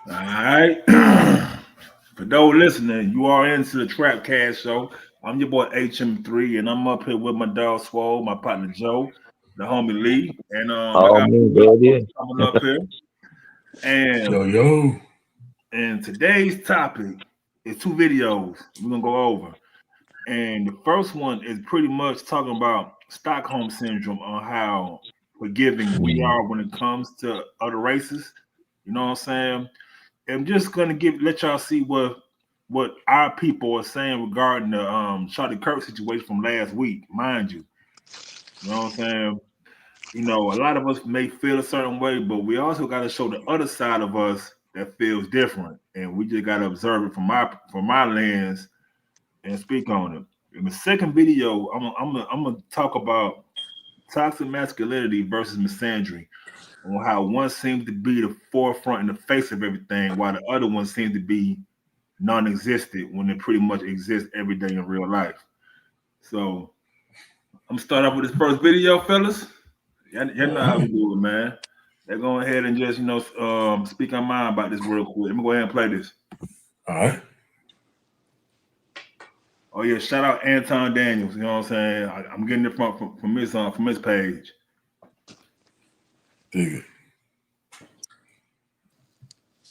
All right. For those listening, you are into the Trap Cast Show. I'm your boy HM3, and I'm up here with my dog Swole, my partner Joe, the homie Lee, and I Oh got man, my there it folks is. coming up here. And Yo, yo. today's topic is two videos we're gonna go over. And the first one is pretty much talking about Stockholm syndrome on how forgiving we Mm. are when it comes to other races. You know what I'm saying? I'm just gonna let y'all see what our people are saying regarding the Charlie Kirk situation from last week, mind you. You know what I'm saying? A lot of us may feel a certain way, but we also got to show the other side of us that feels different, and we just got to observe it from my lens and speak on it. In the second video, I'm gonna talk about toxic masculinity versus misandry, on how one seems to be the forefront and the face of everything, while the other one seems to be non-existent when it pretty much exists every day in real life. So I'm gonna start off with this first video, fellas. You All know how we right. do it, man. Let's go ahead and just speak our mind about this real quick. Let me go ahead and play this. All right. Oh yeah, shout out Anton Daniels. You know what I'm saying? I'm getting it from his page. Dig it.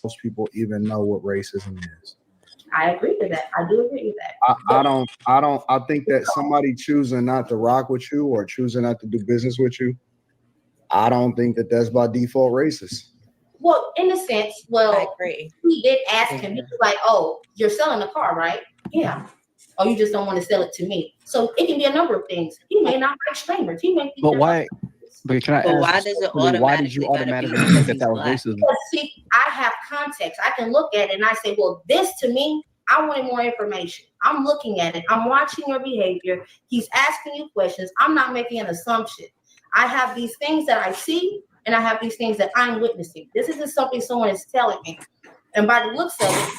Most people even know what racism is. I agree with that. I do agree with that. I think that somebody choosing not to rock with you or choosing not to do business with you, I don't think that that's by default racist. Well, in a sense, I agree. he did ask him. He was like, "Oh, you're selling the car, right?" Yeah. Oh, you just don't want to sell it to me. So it can be a number of things. He may not like streamers. He may. But why? But can I But ask? why does it Why did you automatically automatically gotta be think because that was he's racism? Because see, I have context. I can look at it and I say, well, this to me, I wanted more information. I'm looking at it. I'm watching your behavior. He's asking you questions. I'm not making an assumption. I have these things that I see and I have these things that I'm witnessing. This isn't something someone is telling me. And by the looks of it,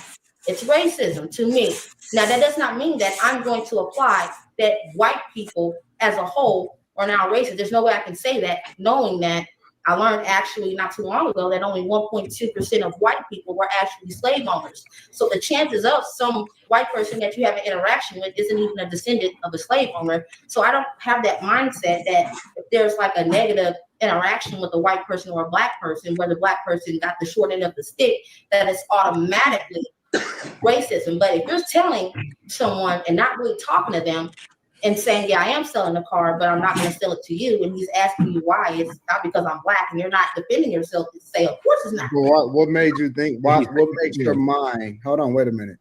it's racism to me. Now, that does not mean that I'm going to apply that white people as a whole are now racist. There's no way I can say that, knowing that I learned actually not too long ago that only 1.2% of white people were actually slave owners. So the chances of some white person that you have an interaction with isn't even a descendant of a slave owner. So I don't have that mindset that if there's like a negative interaction with a white person or a black person, where the black person got the short end of the stick, that it's automatically racism. But if you're telling someone and not really talking to them and saying, yeah, I am selling the car, but I'm not going to sell it to you, and he's asking you why, it's not because I'm black, and you're not defending yourself to say, of course it's not. What made you think? What makes your mind? Hold on, wait a minute.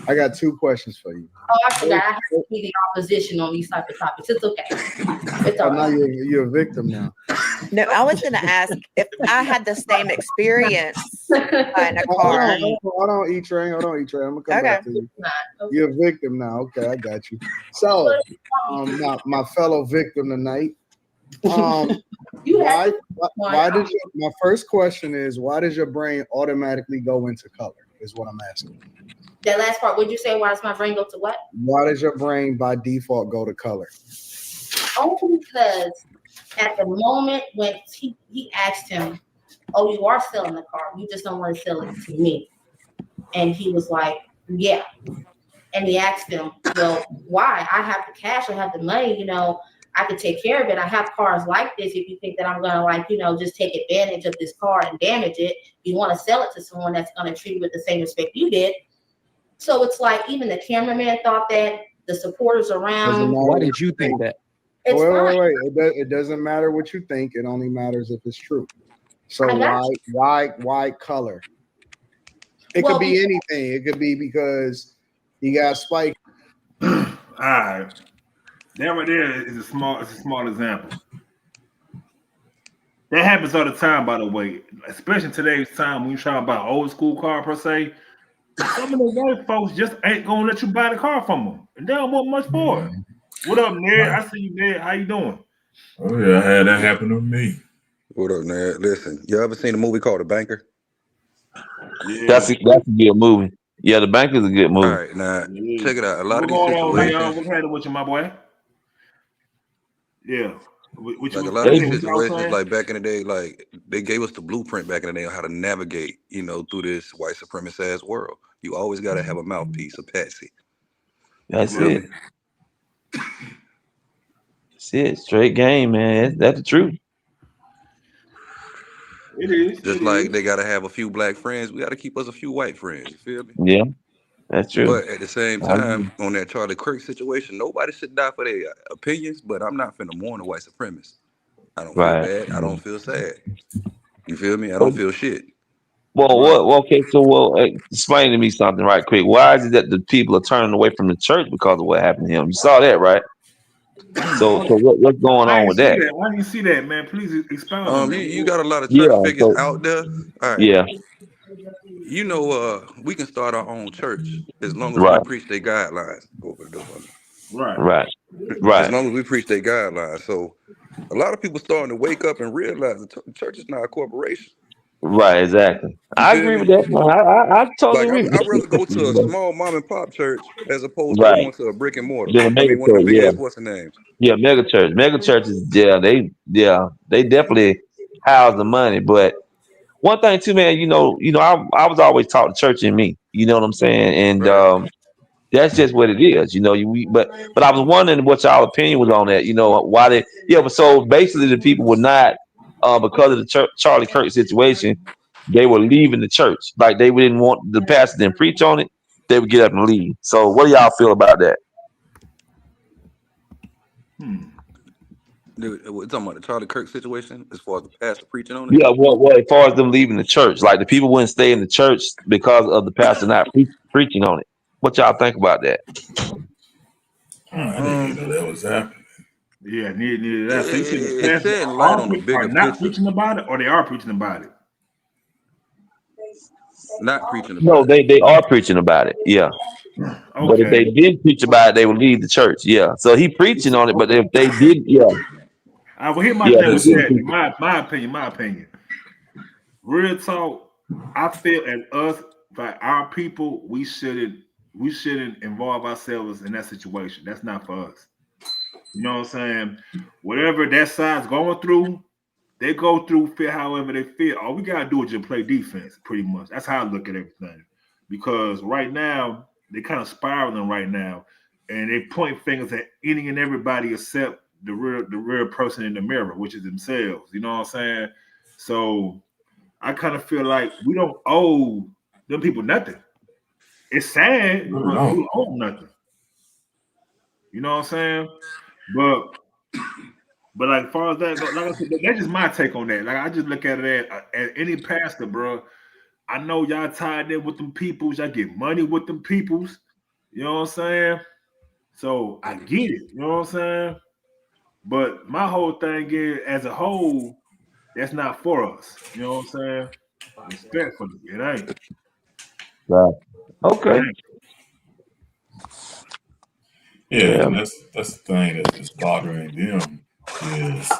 I got two questions for you. Oh, I forgot. I have to be the opposition on these type of topics. It's okay. It's all Now right. you're a victim now. No, I was going to ask if I had the same experience buying a car. Hold on, E-Train. I'm gonna come back to you. Okay. You're a victim now. Okay, I got you. So, my fellow victim tonight. Why did my first question is why does your brain automatically go into color? Is what I'm asking. That last part, would you say why does my brain go to what? Why does your brain by default go to color? Only because at the moment when he asked him, oh, you are selling the car, you just don't want to sell it to me. And he was like, yeah. And he asked him, well, why? I have the cash, I have the money, I could take care of it. I have cars like this. If you think that I'm gonna just take advantage of this car and damage it, you want to sell it to someone that's gonna treat you with the same respect you did. So it's like even the cameraman thought that, the supporters around. Why did you think that? Wait. It doesn't matter what you think. It only matters if it's true. So why color? It could be anything. It could be because you got spike. All right. That right there is a small example. That happens all the time, by the way, especially in today's time when you're trying to buy an old school car per se. Some of the white folks just ain't gonna let you buy the car from them, and they don't want much for it. What up, Ned? I see you, Ned. How you doing? Oh yeah, I had that happen to me. What up, Ned? Listen, you ever seen a movie called The Banker? Yeah. That's a good movie. Yeah, The Bank is a good movie. All right, now check it out. A lot of these What's situations, happening with you, my boy? Yeah. like a lot of these situations, like back in the day, like they gave us the blueprint back in the day on how to navigate, through this white supremacist ass world. You always got to have a mouthpiece, a patsy. That's it. That's it. Straight game, man. That's the truth. It is. Just like they got to have a few black friends, we got to keep us a few white friends. You feel me? Yeah, that's true. But at the same time, on that Charlie Kirk situation, nobody should die for their opinions. But I'm not finna mourn a white supremacist. I don't feel bad. I don't feel sad. You feel me? I don't feel shit. Well, okay. So, explain to me something right quick. Why is it that the people are turning away from the church because of what happened to him? You saw that, right? So what's going on with that? Why do you see that, man? Please expound on that. You got a lot of church figures out there. All right. Yeah. We can start our own church as long as we preach their guidelines. Open the door for me. Right. As long as we preach their guidelines. So a lot of people starting to wake up and realize the church is not a corporation. Right, exactly. I agree with that. I totally agree. I'd rather go to a small mom and pop church as opposed to going to a brick and mortar. One of the big ass, what's the names? Yeah, mega church. Mega churches, they definitely house the money. But one thing too, man, I was always taught the church in me. You know what I'm saying? And that's just what it is. But I was wondering what y'all opinion was on that. Why they? Yeah, but so basically the people were not. Because of the Charlie Kirk situation, they were leaving the church. Like they didn't want the pastor didn't preach on it. They would get up and leave. So what do y'all feel about that? We're talking about the Charlie Kirk situation as far as the pastor preaching on it? Yeah, well, as far as them leaving the church, like the people wouldn't stay in the church because of the pastor not preaching on it. What y'all think about that? I didn't know that was happening. Yeah, neither that. So you said the It's shedding light on the bigger not preaching about it, or they are preaching about it? Not preaching about it. No, they are preaching about it. Yeah. Okay. But if they didn't preach about it, they would leave the church. Yeah. So he preaching on it, but if they didn't, I will hear my thing with that. My opinion. Real talk. I feel as us, by our people, we shouldn't involve ourselves in that situation. That's not for us. You know what I'm saying? Whatever that side's going through, they go through, feel however they feel. All we gotta do is just play defense, pretty much. That's how I look at everything. Because right now, they're kind of spiraling right now, and they point fingers at any and everybody except the real person in the mirror, which is themselves. You know what I'm saying? So I kind of feel like we don't owe them people nothing. It's sad, but we don't owe them nothing. You know what I'm saying? But like, as far as that, like I said, that's just my take on that. Like, I just look at it as any pastor, bro. I know y'all tied in with them peoples. Y'all get money with them peoples. You know what I'm saying? So I get it. You know what I'm saying? But my whole thing is, as a whole, that's not for us. You know what I'm saying? Respectfully, it ain't. Right. Okay. Yeah, and that's the thing that's bothering them is,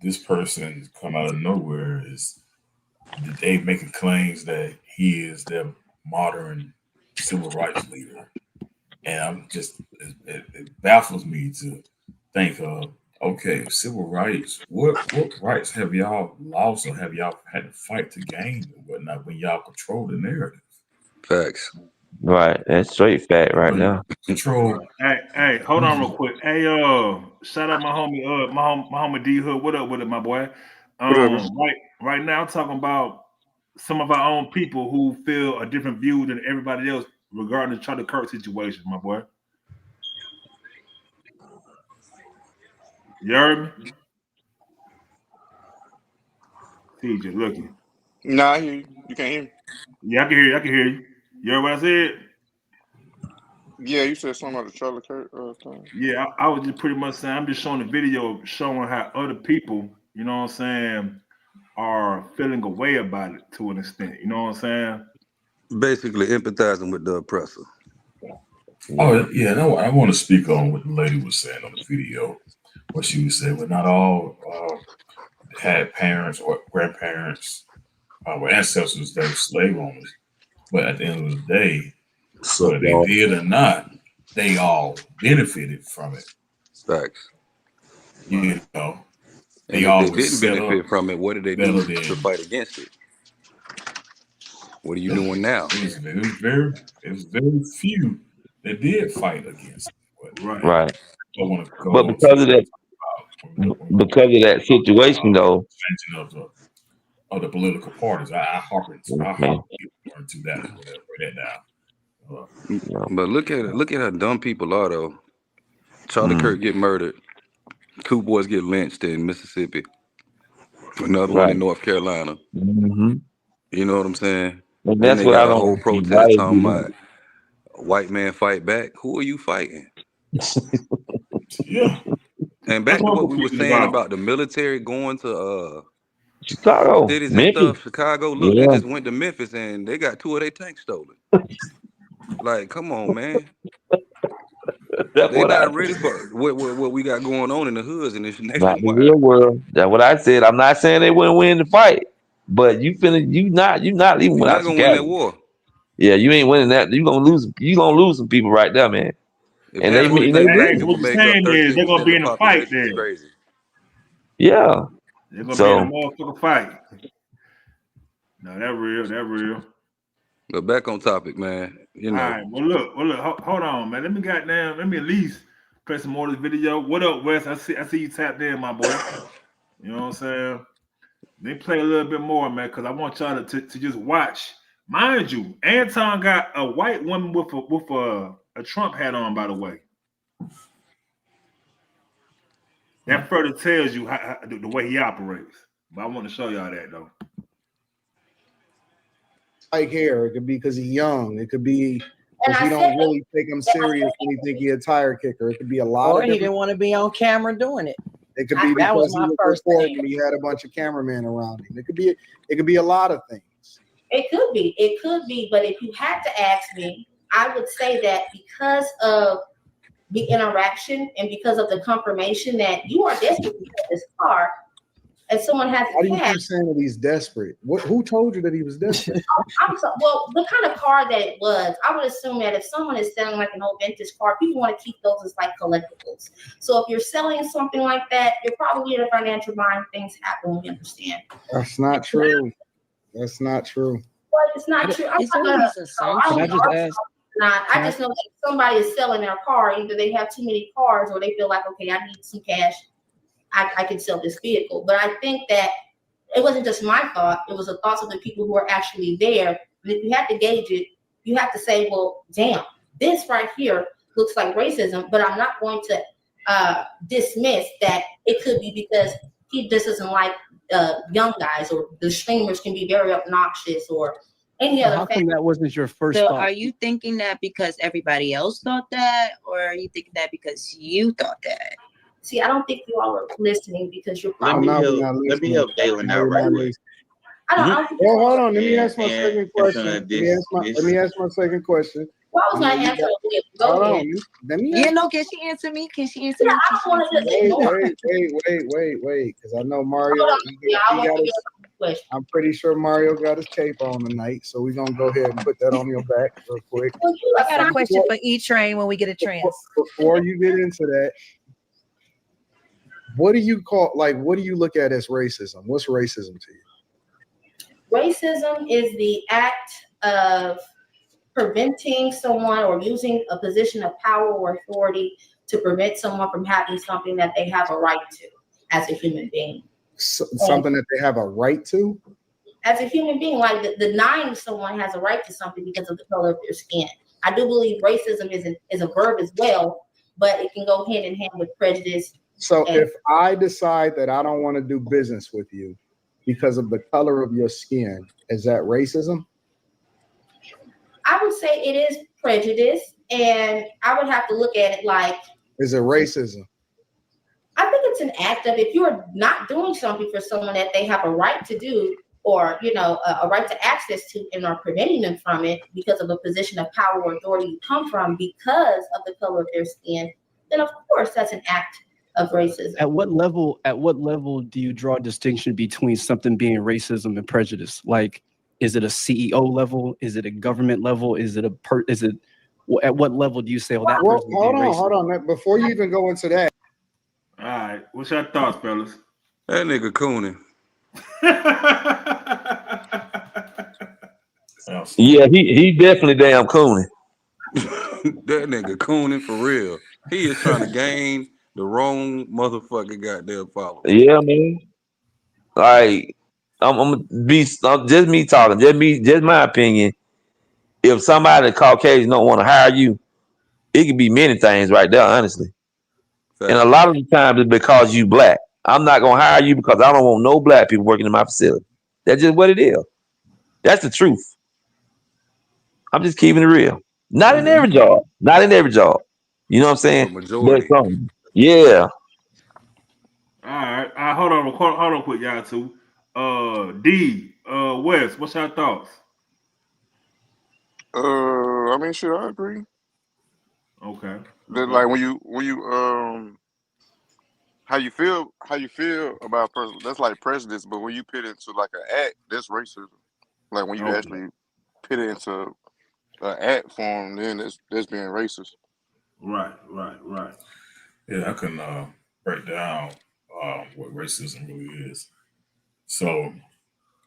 this person come out of nowhere is they making claims that he is their modern civil rights leader, and it baffles me to think of, okay, civil rights. What rights have y'all lost, or have y'all had to fight to gain and whatnot when y'all control the narrative? Facts. Right, that's straight fact right now. Control. Hey, hold on real quick. Hey, shout out my homie, my homie D Hood. What up with it, my boy? Right now, I'm talking about some of our own people who feel a different view than everybody else regarding the Charlie Kirk situation, my boy. You heard me? He just looking. Nah, I hear you. You can't hear me. Yeah, I can hear you. You heard what I said? Yeah, you said something about the Charlie Kirk thing. Yeah, I was just pretty much saying, I'm just showing the video showing how other people, you know what I'm saying, are feeling a way about it to an extent. You know what I'm saying? Basically empathizing with the oppressor. Oh, yeah, no, I want to speak on what the lady was saying on the video. What she was saying, well, not all had parents or grandparents or ancestors that were slave owners. But at the end of the day, whether they did or not, they all benefited from it. Facts. You know, they And if they always didn't set up benefit from it, what did they better do than to fight against it? What are you doing now? It was very few that did fight against it. But Right. Right. I want to go But on to because of that situation, though, expansion of the political parties. I harp into that whatever that down. But look at how dumb people are though. Charlie Kirk get murdered. Two boys get lynched in Mississippi. Another one in North Carolina. You know what I'm saying? And Then that's they what got I a whole don't. protest talking about white man fight back. Who are you fighting? Yeah. And back to what we were saying about the military going to Chicago, cities and Memphis. stuff. Chicago, look, they just went to Memphis and they got 2 of their tanks stolen. Like, come on, man. They not ready for what we got going on in the hoods in this Not the nationwide. real world. That's what I said. I'm not saying they wouldn't win the fight, but you not even You're without not gonna win that Chicago. war. Yeah, you ain't winning that. You gonna lose. You gonna lose some people right there, man. If And half of them they stay black, Hey, it so will what you're make up saying is 36% they're gonna of be the in a fight population. It's there. crazy. Yeah. They're gonna be in a motherfucking fight. No, that real. But back on topic, man. You know. All right. Well, look. Hold on, man. Let me at least play some more of this video. What up, Wes? I see you tapped in, my boy. You know what I'm saying? Let me play a little bit more, man, because I want y'all to just watch. Mind you, Anton got a white woman with a Trump hat on, by the way. That further tells you how the way he operates. But I want to show y'all that, though. Like hair, it could be because he's young. It could be because he don't really take him serious when he think he a tire kicker. It could be a lot or of he different. didn't want to be on camera doing it. It could be That was because my he was first recording thing. and he had a bunch of cameramen around him. It could be a lot of things. It could be, but if you had to ask me, I would say that because of the interaction and because of the confirmation that you are desperate to get this car, and someone has Why do you cash. keep saying that he's desperate? Who told you that he was desperate? Well, the kind of car that it was, I would assume that if someone is selling like an old vintage car, people want to keep those as like collectibles. So if you're selling something like that, you're probably in a financial bind. Things happen. We understand. That's not true. That's not true. But it's not true. I just know that if somebody is selling their car, either they have too many cars or they feel like, okay, I need some cash. I can sell this vehicle. But I think that it wasn't just my thought. It was the thoughts of the people who were actually there. And if you had to gauge it, you have to say, well, damn, this right here looks like racism, but I'm not going to dismiss that it could be because he just doesn't like young guys, or the streamers can be very obnoxious, or any other. How come that wasn't your first So thought? are you thinking that because everybody else thought that, or are you thinking that because you thought that? See, I don't think you all are listening because you're Let probably. me help Dalen out right quick. Well, hold on. Let me ask my second question. Let me ask my second question. Well, I was going to answer it. Go ahead. Let me Can she answer me? Can she answer me? I don't want to just ignore. Wait. Because I know Mario. I'm pretty sure Mario got his cape on tonight, so we're gonna go ahead and put that on your back real quick. I got a question for E-Train when we get a trans. Before you get into that, what do you look at as racism? What's racism to you? Racism is the act of preventing someone or using a position of power or authority to prevent someone from having something that they have a right to as a human being. Something that they have a right to? As a human being, like denying someone has a right to something because of the color of their skin. I do believe racism is a verb as well, but it can go hand in hand with prejudice. So if I decide that I don't want to do business with you because of the color of your skin, is that racism? I would say it is prejudice, and I would have to look at it like. Is it racism? I think it's an act of, if you're not doing something for someone that they have a right to do, or a right to access to, and are preventing them from it because of a position of power or authority you come from because of the color of their skin, then of course that's an act of racism. At what level do you draw a distinction between something being racism and prejudice? Like, is it a CEO level? Is it a government level? At what level do you say, that person is being racist? Hold on. Before you even go into that. All right. What's your thoughts, fellas? That nigga cooning. Yeah, he definitely damn cooning. That nigga cooning for real. He is trying to gain the wrong motherfucking goddamn followers. Yeah, man. Like just me talking, just my opinion. If somebody Caucasian don't want to hire you, it could be many things right there, honestly. Fact. And a lot of the times it's because you black. I'm not gonna hire you because I don't want no black people working in my facility. That's just what it is. That's the truth. I'm just keeping it real. Not in every job. Not in every job. You know what I'm saying? But majority. But some. Yeah. All right. Hold on quick, y'all too. D, Wes, what's your thoughts? I mean, shit, I agree. Okay. That like when you how you feel about that's like prejudice, but when you put it into like an act, that's racism. Like when you actually put it into an act form, then that's being racist. Right. Yeah, I can break down what racism really is. So,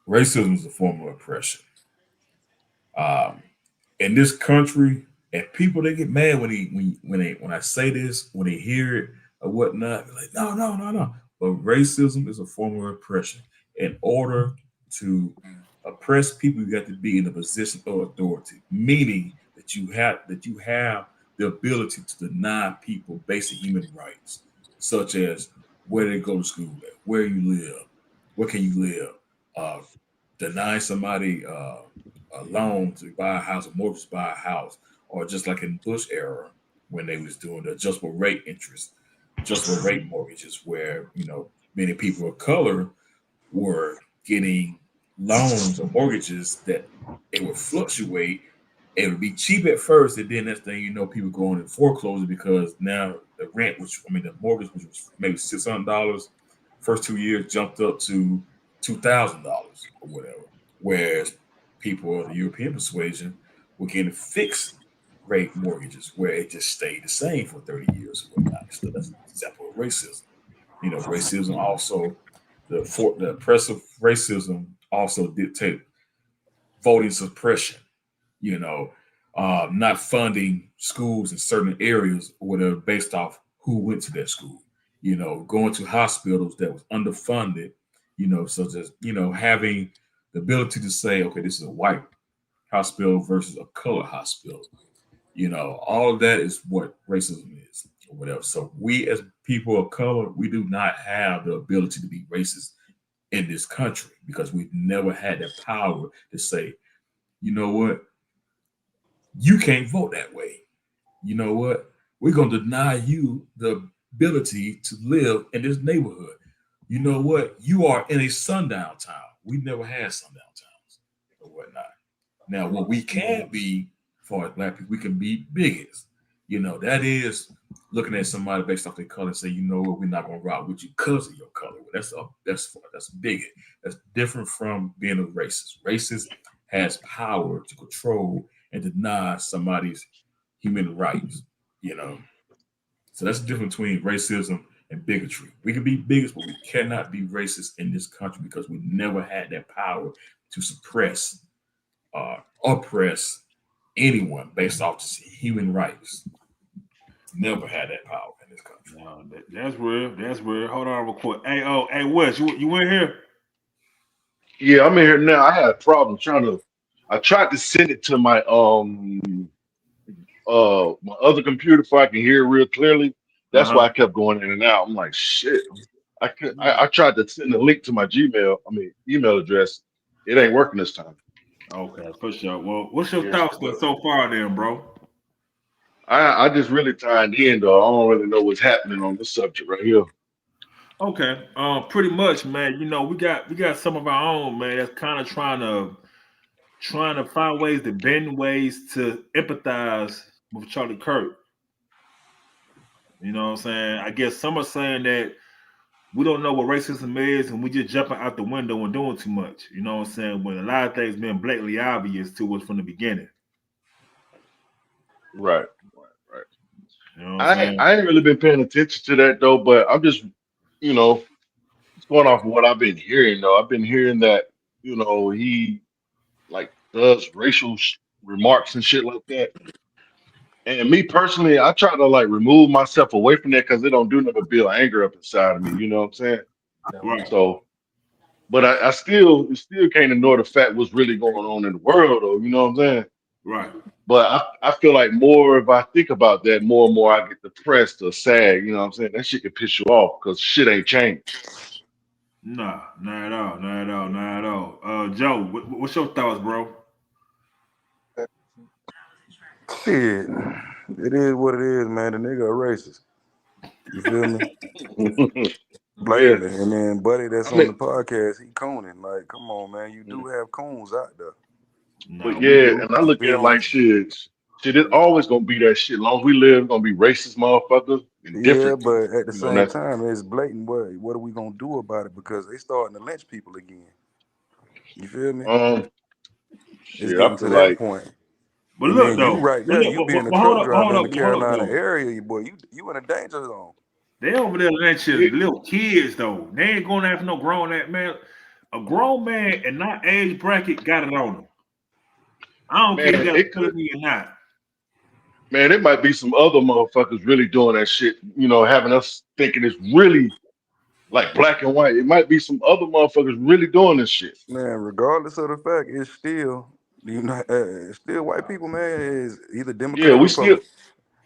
racism is a form of oppression. In this country, and people they get mad when I say this, when they hear it or whatnot, they're like, no. But racism is a form of oppression. In order to oppress people, you have to be in a position of authority, meaning that you have the ability to deny people basic human rights, such as where they go to school at, where you live, where can you live, deny somebody a loan to buy a house, a mortgage to buy a house, or just like in Bush era when they was doing the adjustable rate interest, adjustable rate mortgages, where many people of color were getting loans or mortgages that it would fluctuate. It would be cheap at first, and then next thing you know, people going in foreclosure because now the rent, the mortgage, which was maybe $600, first 2 years jumped up to $2,000 or whatever. Whereas people of the European persuasion were getting fixed rate mortgages where it just stayed the same for 30 years or whatnot. So that's an example of racism. Racism also, the oppressive racism also dictate voting suppression, not funding schools in certain areas or whatever based off who went to that school, going to hospitals that was underfunded, such as, having the ability to say, okay, this is a white hospital versus a colored hospital. All of that is what racism is or whatever. So we as people of color, we do not have the ability to be racist in this country because we've never had that power to say, you know what, you can't vote that way. You know what, we're going to deny you the ability to live in this neighborhood. You know what, you are in a sundown town. We never had sundown towns or whatnot. Now, what we can be for black people, we can be bigots. That is looking at somebody based off their color and say, you know what, we're not going to rock with you because of your color. That's bigot. That's different from being a racist. Racist has power to control and deny somebody's human rights. So that's the difference between racism and bigotry. We can be bigots, but we cannot be racist in this country because we never had that power to suppress oppress anyone based off just human rights. Never had that power in this country. No, that's real. That's real. Hold on real quick. Hey, Wes, you in here? Yeah, I'm in here now. I had a problem I tried to send it to my my other computer so I can hear it real clearly. That's why I kept going in and out. I'm like, shit. I tried to send a link to my email address. It ain't working this time. Okay, for sure. Well, what's your thoughts so far then, bro? I just really tied in though. I don't really know what's happening on this subject right here. Okay. Pretty much, man. We got some of our own, man, that's kind of trying to find ways to bend ways to empathize with Charlie Kirk. You know what I'm saying? I guess some are saying that we don't know what racism is and we just jumping out the window and doing too much. You know what I'm saying? When a lot of things been blatantly obvious to us from the beginning. Right. You know what I'm saying? I ain't really been paying attention to that though, but I'm just, going off of what I've been hearing though. I've been hearing that he like does racial remarks and shit like that. And me personally, I try to like remove myself away from that because it don't do nothing but build anger up inside of me. You know what I'm saying? Right. So, but I still can't ignore the fact what's really going on in the world, though. You know what I'm saying? Right. But I feel like more if I think about that, more and more I get depressed or sad. You know what I'm saying? That shit can piss you off because shit ain't changed. Nah, not at all, not at all, not at all. Joe, what's your thoughts, bro? Shit, it is what it is, man. The nigga a racist. You feel me? Yeah. Blatantly. And then Buddy that's I on mean, the podcast, he coning. Like, come on, man. You do have coons out there. Nah, but we yeah, do. and I look at Feel it me? like shit, it's always gonna be that shit. As long as we live, gonna be racist motherfuckers and Yeah, different. but at the You know, same that's time, it's blatant. What are we gonna do about it? Because they starting to lynch people again. You feel me? It's shit. I getting to feel that like point. But And look then you though, right but there, look, you being a hold truck up, driver hold in up, the hold up Carolina though. area, boy, you in a danger zone. They over there lynching yeah, little kids though. They ain't going after no grown that man. A grown man and not age bracket got it on them. I don't care if you man, got a it could. felony or not. Man, it might be some other motherfuckers really doing that shit, having us thinking it's really like black and white. It might be some other motherfuckers really doing this shit. Man, regardless of the fact, it's still still white people, man, is either Yeah, Democrat or we still, Republican.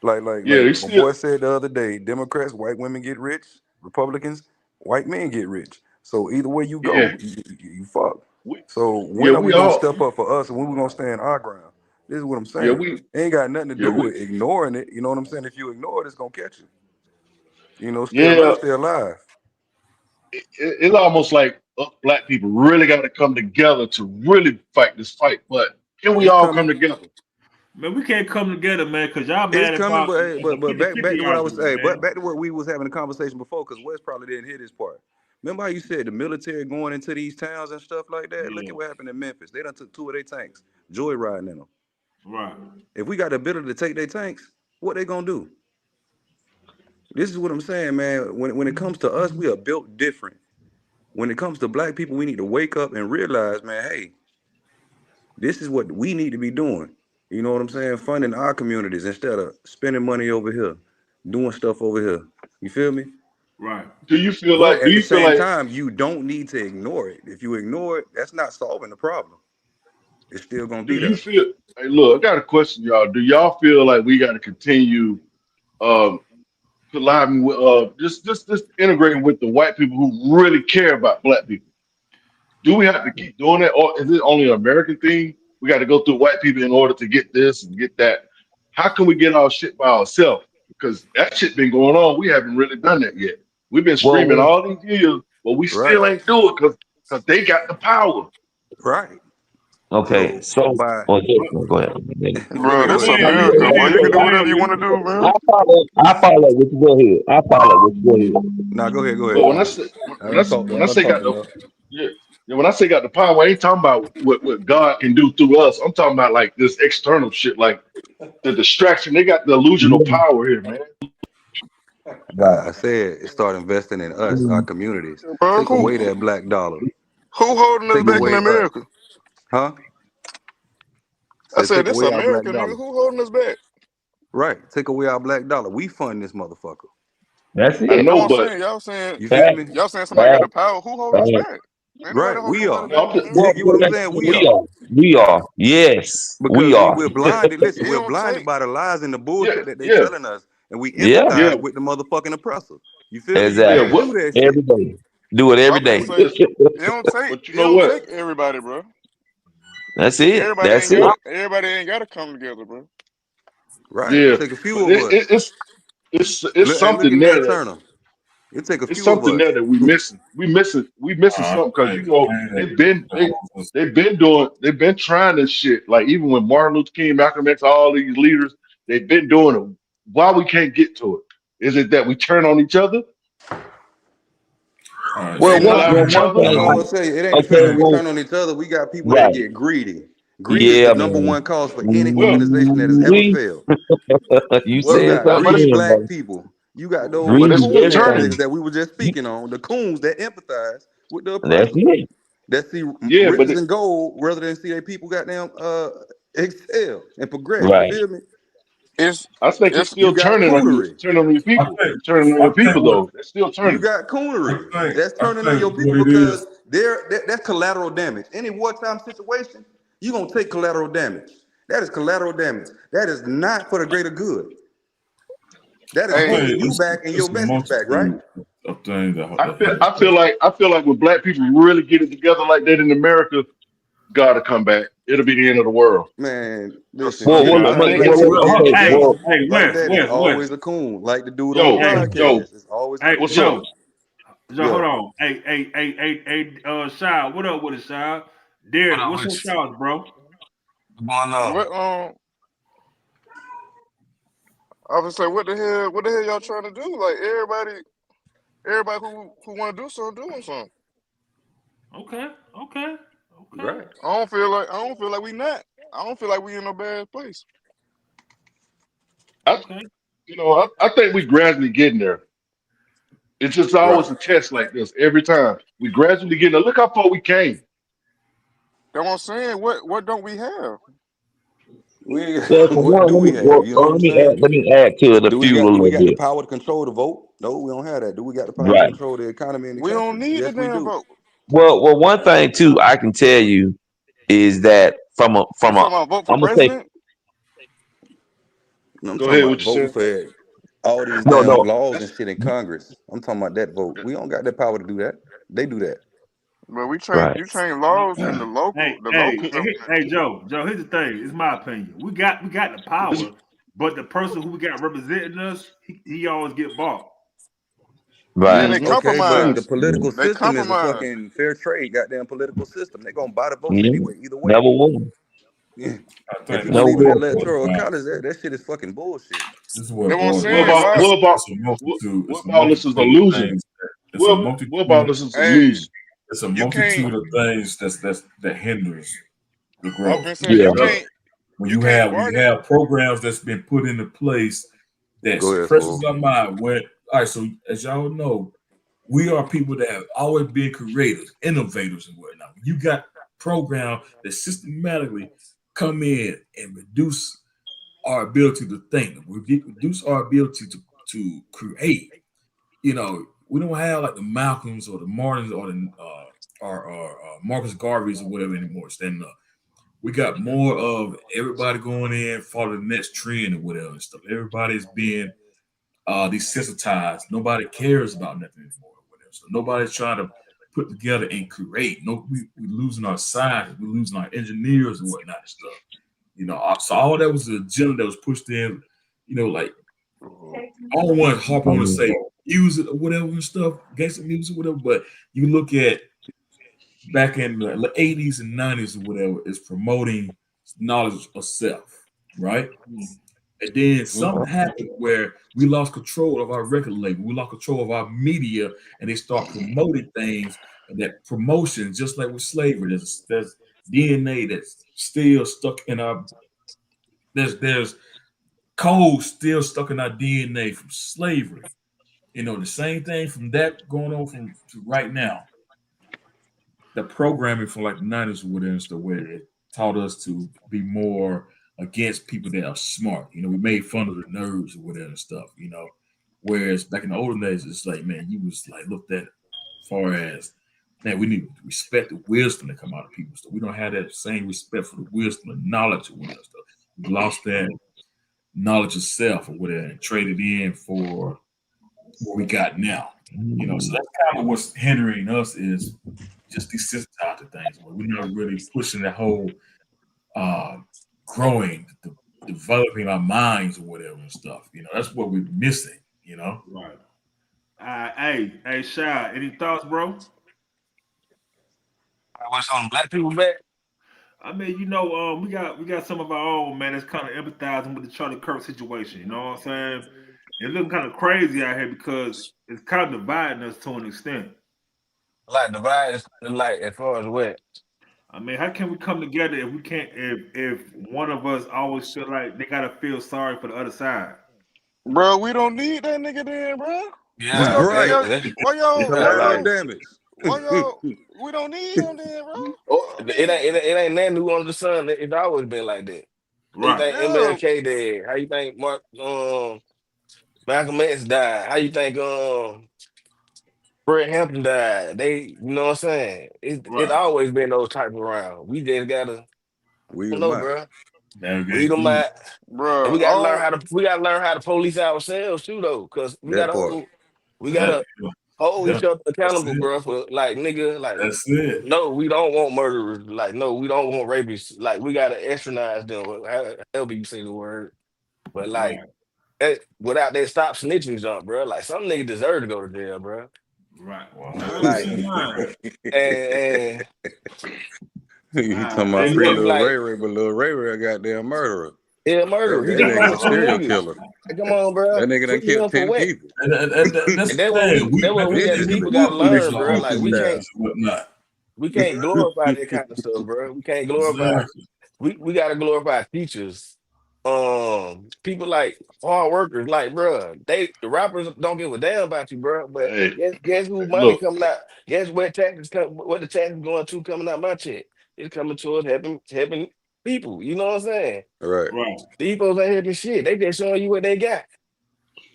Like yeah, they my still, boy said the other day, Democrats, white women get rich, Republicans, white men get rich. So either way you yeah, go, you fuck. we, So yeah, when are we we gonna all, step up for us and when we gonna stand our ground? This is what I'm yeah, saying. It ain't got nothing to yeah, do with ignoring it. You know what I'm saying? If you ignore it, it's gonna catch you. Stay yeah. alert, stay alive. It's almost like us black people really got to come together to really fight this fight. But can we It's all come coming. together? Man, we can't come together, man, because y'all It's mad coming, about but hey, the but back 50-50 to what I was argument, saying, but man. back to what we was having a conversation before, because Wes probably didn't hear this part. Remember how you said the military going into these towns and stuff like that? Look Yeah, at what happened in Memphis. They done took 2 of their tanks, joyriding in them. right, If we got the ability to take their tanks, what they gonna do? This is what I'm saying, man. When it comes to us, we are built different. When it comes to black people, we need to wake up and realize, man, hey, this is what we need to be doing. You know what I'm saying? Funding our communities instead of spending money over here, doing stuff over here. You feel me? right. Do you feel But like? Do at the you feel same like? time, you don't need to ignore it. If you ignore it, that's not solving the problem. It's still gonna Do be you there. feel? Hey, look, I got a question, y'all. Do y'all feel like we got to continue um, colliding with just integrating with the white people who really care about black people? Do we have to keep doing that, or is it only an American thing? We got to go through white people in order to get this and get that. How can we get our shit by ourselves? Because that shit been going on. We haven't really done that yet. We've been Well, screaming all these years, but we Right. still ain't do it because they got the power. Right. okay. So So, by go ahead. go Bro, ahead, go this ahead. America, It bro. is You what can do it whatever you is. want to do, man. I follow with you. Go ahead. I follow with you. Go ahead. Now go ahead, But when I Joe. say I done talked when I say got the enough. yeah, yeah, when I say got the power, I ain't talking about what God can do through us. I'm talking about like this external shit, like the distraction. They got the illusional power here, man. I said start investing in us, our communities. Bro, Take away that black dollar. who holding us Take back in away us. America? Huh? I Say said, take this away our black America, nigga. dollar. Who holding us back? Right. Take away our black dollar. We fund this motherfucker. That's I it. That's know, what I'm but saying. Y'all saying You feel Fact, me? somebody got fact, the power. Who holding us fact. back? Ain't nobody Right. holding We nobody are. back no, in Well, You America. get what I'm that's, saying? We we are. are. We are. Yes, we Because are. we're blinded. Listen, It we're don't blinded take. by the lies and the yeah, bullshit that they yeah, telling us, and we Yeah, yeah, empathize with the motherfucking oppressor. You feel me? You yeah. can't exactly. do What? that shit. Every day. Do it I every was gonna day. But say, listen, but you it know don't what? take everybody, bro. That's it. That's it. Everybody ain't gotta come together, bro. Right. Yeah, Take a few but of us. it's Hey, look something at there Nat that Turner. It take a it's few of something us. there that we missing. We missing something because they've been trying this shit. Like even when Martin Luther King, Malcolm X, all these leaders, they've been doing it. Why we can't get to it? Is it that we turn on each other Well, and one allow well each one other? No, thing. I would say it ain't the fact Okay, that we well, turn on each other. We got people that right. get greedy. Greed is the Yeah, number man. one cause for any Well, organization that has ever We failed. you You well, said got something but it's greedy then, black bro. people. You got those But Greed it's is still coon ass turning. niggas everything. that we were just speaking on. The coons that empathize with the That's oppressor. it. That see Yeah, but riches and gold rather than see their people goddamn excel and progress. You Right. feel me? It's I think it's it's You still got turning coonery. on these I people. think Turning on I your think people what though. It's still You turning. got coonery. That's I turning on your think people what it because is. that's collateral damage. Any wartime situation, you gonna take collateral damage. That is collateral damage. That is not for the greater good. That is I hey, holding think you back and your it's a message back, right? multitude of things that I that feel hinder I feel like I feel like when black people really get it together like that in America, God will come back. It'll be the end of the world. Man, cause listen, Well, Yeah, well, I anytime well, think black it's people get okay. together Well, like that, it's always a coon. Like the dude on the yo, podcast, it's always a Hey, coon. what's up? Joe. Joe, hold Yeah. on. Shy, what up with it, Shy? What Derek, up what's with your you? shots, bro? What's going on? what I was say what the hell y'all trying to do? Like everybody who want to do something doing something. Okay. Right. I don't feel like we not. I don't feel like we in a bad place. I Okay. I think we gradually getting there. It's just always Right. a test like this every time. We gradually getting there. Look how far we came. That's what I'm saying. What don't we have? We well, for what one, do we have? You know what I'm saying? let me add to the feud a Do we little got the bit. power to control the vote? No, we don't have that. Do we got the power to Right. control the economy in the We don't country? need the Yes, we damn do. vote. Well, one thing too, I can tell you is that You talking about vote for I'm gonna say president? No, I'm Go talking ahead, what about you voting said. for all these no, damn no. laws and That's shit in Congress. I'm talking about that vote. We don't got that power to do that. They do that. But Right. you change laws in Hey, the hey, local hey, government hey, too. Joe. Joe, here's the thing. It's my opinion. We got the this, power, but the person who we got representing us, he always get bought. Yeah, Right. they Okay, but the compromise. political They system is a compromise. fucking fair trade, goddamn political system. They're gonna buy the votes Yeah. anyway, either way. Never won. Yeah. I If think you this is Never believe in what won. it boils electoral down college, to. that shit is fucking bullshit. This is what That's it what I'm boils what down saying. to. about Why? what about It's a multitude. what It's a about this is a multitude of losing? things. It's a What about multitude. this is a Hey, losing? It's a you can't. multitude of things that hinders the I've growth. been saying Yeah. you can't When you bargain. have programs that's been put into place that Go ahead, suppresses fool. our mind. Where all right, so as y'all know, we are people that have always been creators, innovators, and whatnot. You got programs that systematically come in and reduce our ability to think, reduce our ability to create. We don't have like the Malcolms or the Martins or the Marcus Garveys or whatever anymore standing up. We got more of everybody going in for the next trend or whatever and stuff. Everybody's being desensitized. Nobody cares about nothing anymore or whatever. So nobody's trying to put together and create. No, we losing our scientists, we're losing our engineers and whatnot and stuff. So all that was the agenda that was pushed in. Like I don't want to harp on and say music or whatever and stuff, gangster music, or whatever. But you look at back in the 80s and 90s or whatever, is promoting knowledge of self, right? And then something happened where we lost control of our record label, we lost control of our media, and they start promoting things. And that promotion, just like with slavery, there's DNA that's still stuck in our there's code still stuck in our DNA from slavery. The same thing from that going on from to right now. The programming from like the 90s or whatever and stuff where it taught us to be more against people that are smart. We made fun of the nerds or whatever and stuff. Whereas back in the olden days, it's like, man, you was like looked at far as, man, we need to respect the wisdom that come out of people. So we don't have that same respect for the wisdom and knowledge or whatever stuff. We lost that knowledge of self or whatever and traded in for what we got now. So that's kind of what's hindering us is just desensitized to things. We're not really pushing that whole uh, growing, developing our minds or whatever and stuff. That's what we're missing. Right. Hey, Shy, any thoughts, bro? What's on black people back? I mean, we got some of our own man that's kind of empathizing with the Charlie Kirk situation. You know what I'm saying? It's looking kind of crazy out here because it's kind of dividing us to an extent. Like divide is like as far as what? I mean, how can we come together if we can't if one of us always feel like they gotta feel sorry for the other side? Bro, we don't need that nigga then, bro. Yeah, Right. Why y'all, Collateral damage. we don't need him then, bro. It ain't nothing new under the sun. It's always been like that. How you Right. think Yeah, MLK dead? How you think Malcolm X died? How you think Fred Hampton died? They, you know what I'm saying? It Right. always been those type around. We just gotta, We I don't them know, out. bro. Navigate Read them through. out, and bro. we gotta learn how to police ourselves too, though, because That part. we That, gotta hold that, each other that's accountable, it. bro. For like, nigga, like, That's it. no, we don't want murderers. Like, no, we don't want rapists. Like, we gotta extradize them. However you say the word, but like, Right. without that stop snitching jump, bro. Like, some niggas deserve to go to jail, bro. Right. Like, 100% mine. and You talking about and free look, little like, Ray Ray, but little Ray Ray a goddamn murderer. yeah, murderer. That He that just nigga killed a two serial niggas. killer. Like, come on, bro. That nigga done What you killed doing for 10 what? people. That's And the thing. We that what we as it's the people got to poor police learn, are bro. on Like, this ass and whatnot. we can't glorify that kind of stuff, bro. We can't glorify. Exactly. We gotta glorify teachers, people like hard workers. Like, bro, the rappers don't give a damn about you, bro. But Hey, guess who money look, coming out? Guess where taxes come? What the taxes going to coming out my check? It's coming towards helping people. You know what I'm saying? Right. Right. These folks ain't helping shit. They just showing you what they got.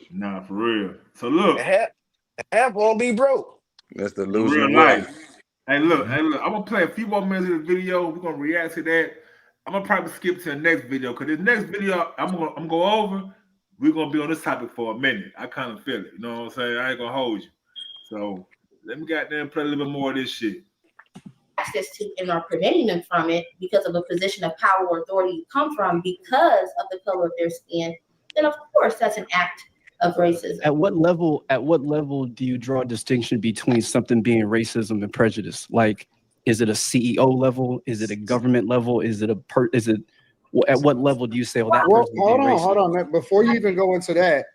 Nah, for real. So And look, half won't be broke. That's the in illusion real of life. wealth. Hey, look. I'm gonna play a few more minutes of the video. We're gonna react to that. I'm gonna probably skip to the next video because this next video I'm gonna go over. We're gonna be on this topic for a minute. I kind of feel it. You know what I'm saying? I ain't gonna hold you. So let me goddamn play a little bit more of this shit. Access to and are preventing them from it because of a position of power or authority you come from because of the color of their skin, then of course that's an act of racism. At what level do you draw a distinction between something being racism and prejudice? Like, is it a CEO level? Is it a government level? Is it at what level do you say, well, that Well, person is being racist? hold on. Before you even go into that,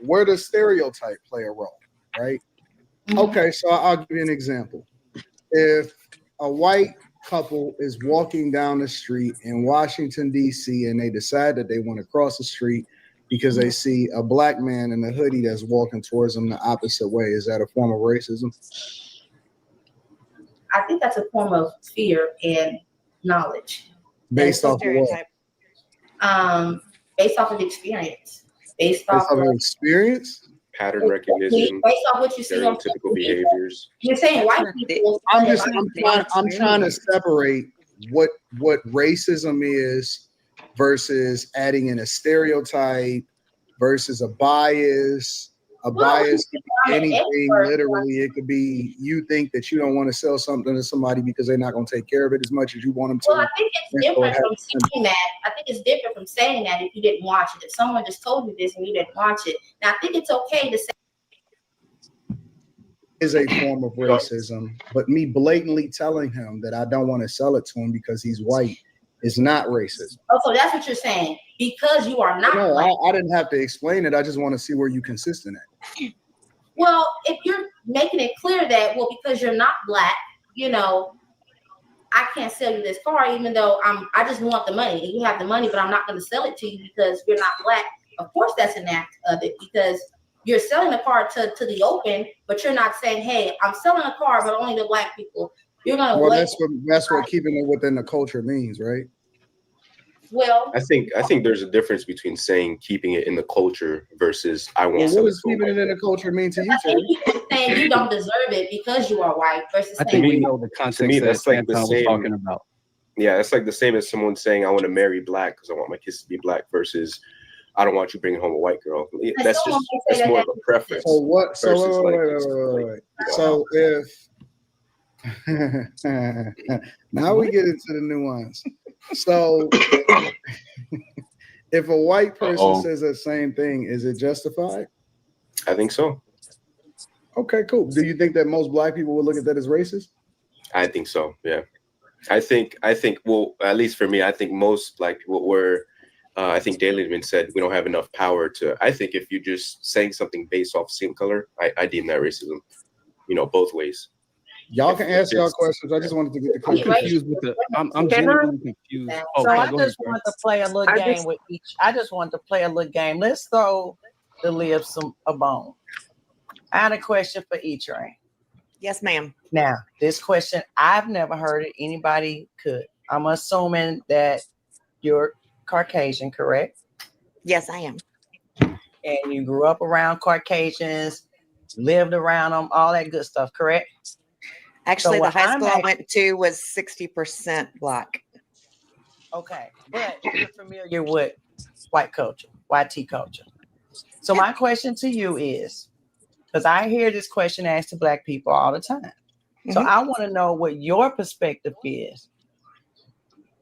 where does stereotype play a role, right? Okay, so I'll give you an example. If a white couple is walking down the street in Washington, D.C., and they decide that they want to cross the street because they see a black man in a hoodie that's walking towards them the opposite way, is that a form of racism? I think that's a form of fear and knowledge. Based off of what? Based off of experience. Based off of experience? Pattern recognition, based off what you see on stereotypical behaviors. You're saying white people. I'm trying to separate what racism is versus adding in a stereotype versus a bias. A bias could be anything, literally. It could be you think that you don't want to sell something to somebody because they're not going to take care of it as much as you want them to. Well, I think it's different from saying that. I think it's different from saying that if you didn't watch it. If someone just told you this and you didn't watch it. Now, I think it's okay to say is a form of racism, but me blatantly telling him that I don't want to sell it to him because he's white is not racism. Oh, so that's what you're saying. Because you are not No, black. I didn't have to explain it. I just want to see where you consistent at. Well, if you're making it clear that, well, because you're not black, I can't sell you this car, even though I just want the money. And you have the money, but I'm not going to sell it to you because you're not black. Of course, that's an act of it because you're selling a car to the open, but you're not saying, hey, I'm selling a car, but only to black people. You're going to wait. That's what keeping it within the culture means, right? Well, I think there's a difference between saying keeping it in the culture versus I want. Well, what does keeping it in the culture mean to you? I think people saying you don't deserve it because you are white versus I think we know the context. To me, that's like the Anton was talking about. Yeah, that's like the same as someone saying I want to marry black because I want my kids to be black versus I don't want you bringing home a white girl. That's more of a preference. So what? So wait. So if now we get into the nuance. So if a white person says that same thing, is it justified? I think so. Okay, cool. Do you think that most black people would look at that as racist? I think so. Yeah. I think. Well, at least for me, I think most like what we're. I think Dailyman said we don't have enough power to. I think if you're just saying something based off skin color, I deem that racism. Both ways. Y'all can ask y'all questions. I just wanted to get the I'm clarification. confused with the. I'm genuinely confused. Oh, So I go ahead, just Sarah. want to play a little game with each. I just want to play a little game. Let's throw the lips a bone. I had a question for each, right? Yes, ma'am. Now, this question, I've never heard it. Anybody could. I'm assuming that you're Caucasian, correct? Yes, I am. And you grew up around Caucasians, lived around them, all that good stuff, correct? Actually, So the high I'm school I went to was 60% Black. Okay, but you're familiar with white culture, YT culture. So my question to you is, because I hear this question asked to Black people all the time. So I want to know what your perspective is.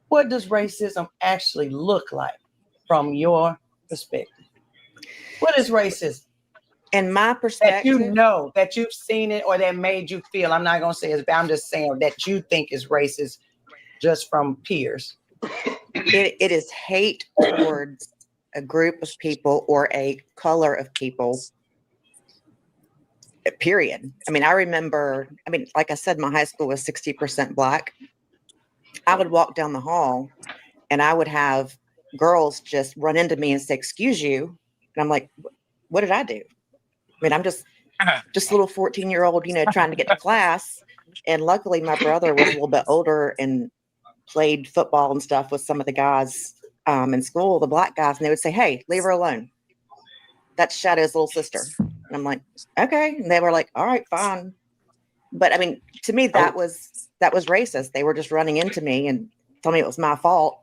What does racism actually look like from your perspective? What is racism? In my perspective, that you know, that you've seen it or that made you feel, I'm not going to say it's bad, I'm just saying that you think is racist just from peers. It is hate towards a group of people or a color of people, period. I mean, I remember, like I said, my high school was 60% Black. I would walk down the hall and I would have girls just run into me and say, "Excuse you." And I'm like, what did I do? I mean, I'm just a little 14-year-old, trying to get to class. And luckily my brother was a little bit older and played football and stuff with some of the guys in school, the Black guys, and they would say, "Hey, leave her alone. That's Shadow's little sister." And I'm like, okay. And they were like, all right, fine. But I mean, to me, that was racist. They were just running into me and telling me it was my fault.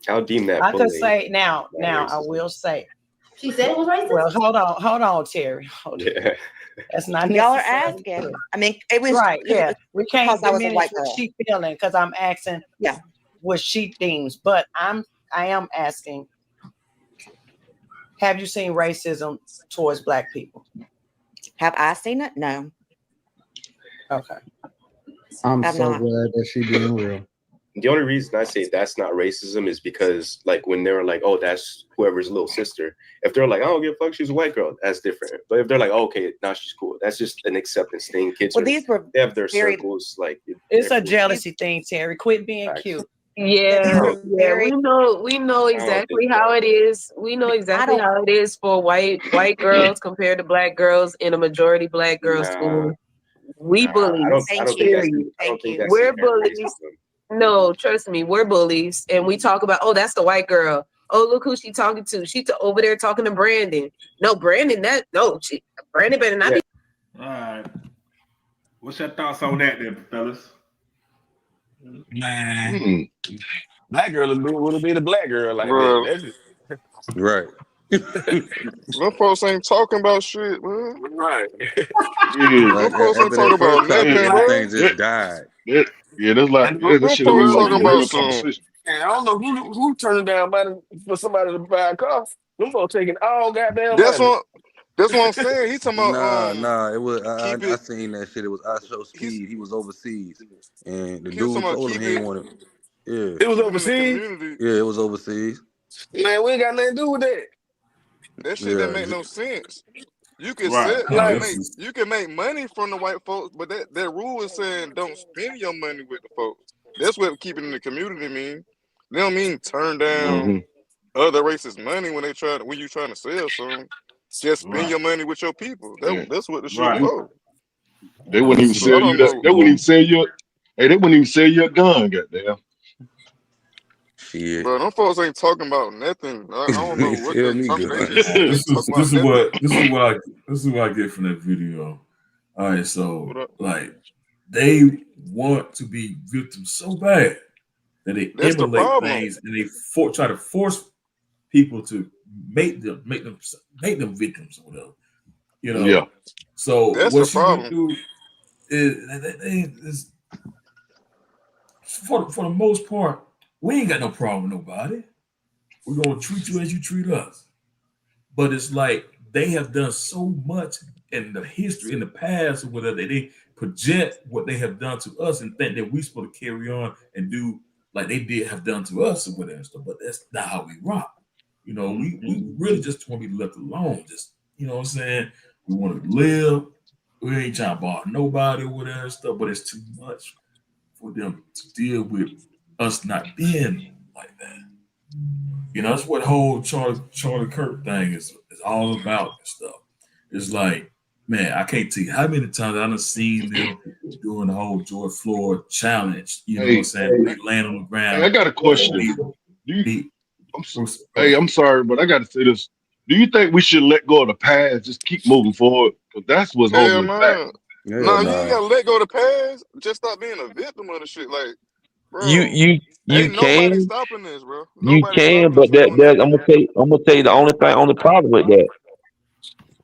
I'll deem that I could bullying. say now I will say. She said it was racist? Well, hold on, Terry. Hold on. Yeah. That's not Y'all are necessarily asking. true. I mean, it was right. Yeah, we can't because I was a diminish white what girl. she feeling because I'm asking. Yeah, what she deems, but I am asking. Have you seen racism towards Black people? Have I seen it? No. Okay. I'm I've so not. glad that she being real. The only reason I say that's not racism is because, like, when they were like, "Oh, that's whoever's little sister," if they're like, "I don't give a fuck, she's a white girl," that's different. But if they're like, oh, "Okay, now she's cool," that's just an acceptance thing. Kids, Well, these were they have their very- circles. Like, It's a jealousy thing, Terry. Quit being cute. Yeah, we know exactly how it is. We know exactly how it is for white girls compared to Black girls in a majority Black girl school. We bullies. I don't think that's We're bullies. No, trust me, we're bullies, and we talk about, oh, that's the white girl. Oh, look who she talking to. She over there talking to Brandon. No, Brandon, Brandon better not be. All right. What's your thoughts on that, then, fellas? Man, Black girl would have been a Black girl like Bro. that. Right. Them folks ain't talking about shit, man. Right. Them folks ain't talking about nothing, bro. Everything just died. Yeah, that's like And that them shit folks ain't like talking a about real some. conversation. And I don't know who turning down money for somebody to buy a car. Them folks taking all goddamn That's money. what I'm saying. He talking about Nah. It was keep I it. seen that shit. It was I Show Speed. He was overseas, and the He was dude talking about told him keep he ain't it. want it. Yeah. It was Keep it in the overseas. community. Yeah, it was overseas. Man, we ain't got nothing to do with that. That shit Yeah. that make no sense. You can Right. you can make money from the white folks, but that rule is saying don't spend your money with the folks. That's what keeping in the community mean. They don't mean turn down other races' money when you trying to sell something. Just spend your money with your people. That's what the shit Right. for. They wouldn't even So I sell don't you that. know. They wouldn't even sell you. Hey, they wouldn't even sell you a gun, goddamn. Shit. Bro, them folks ain't talking about nothing. I don't know what they talking. They just This talking about nothing. is what I get from that video. All right, so like they want to be victims so bad that they That's the emulate problem. things and they try to force people to make them victims or whatever. You know. Yeah. So That's what the she went problem. through is for the most part, we ain't got no problem with nobody. We're gonna treat you as you treat us. But it's like they have done so much in the history, in the past, or whatever, they project what they have done to us and think that we're supposed to carry on and do like they did have done to us or whatever stuff. But that's not how we rock. You know, we really just want to be left alone. Just, you know what I'm saying? We want to live We ain't trying to bar nobody or whatever and stuff, but it's too much for them to deal with us not being like that. You know, that's what the whole Charlie Kirk thing is all about and stuff. It's like, man, I can't tell you how many times I've seen them doing the whole George Floyd challenge. You know what I'm saying? They laying on the Hey, I ground. got a question. Do you? He, I'm sorry, but I got to say this. Do you think we should let go of the past, just keep moving forward? Because that's what's Hell holding us back. no. No, you ain't gotta let go of the past. Just stop being a victim of the shit. Like, bro, You ain't nobody can. stopping this, bro. You Nobody can, stopping us but from doing that. I'm gonna tell you the only problem with that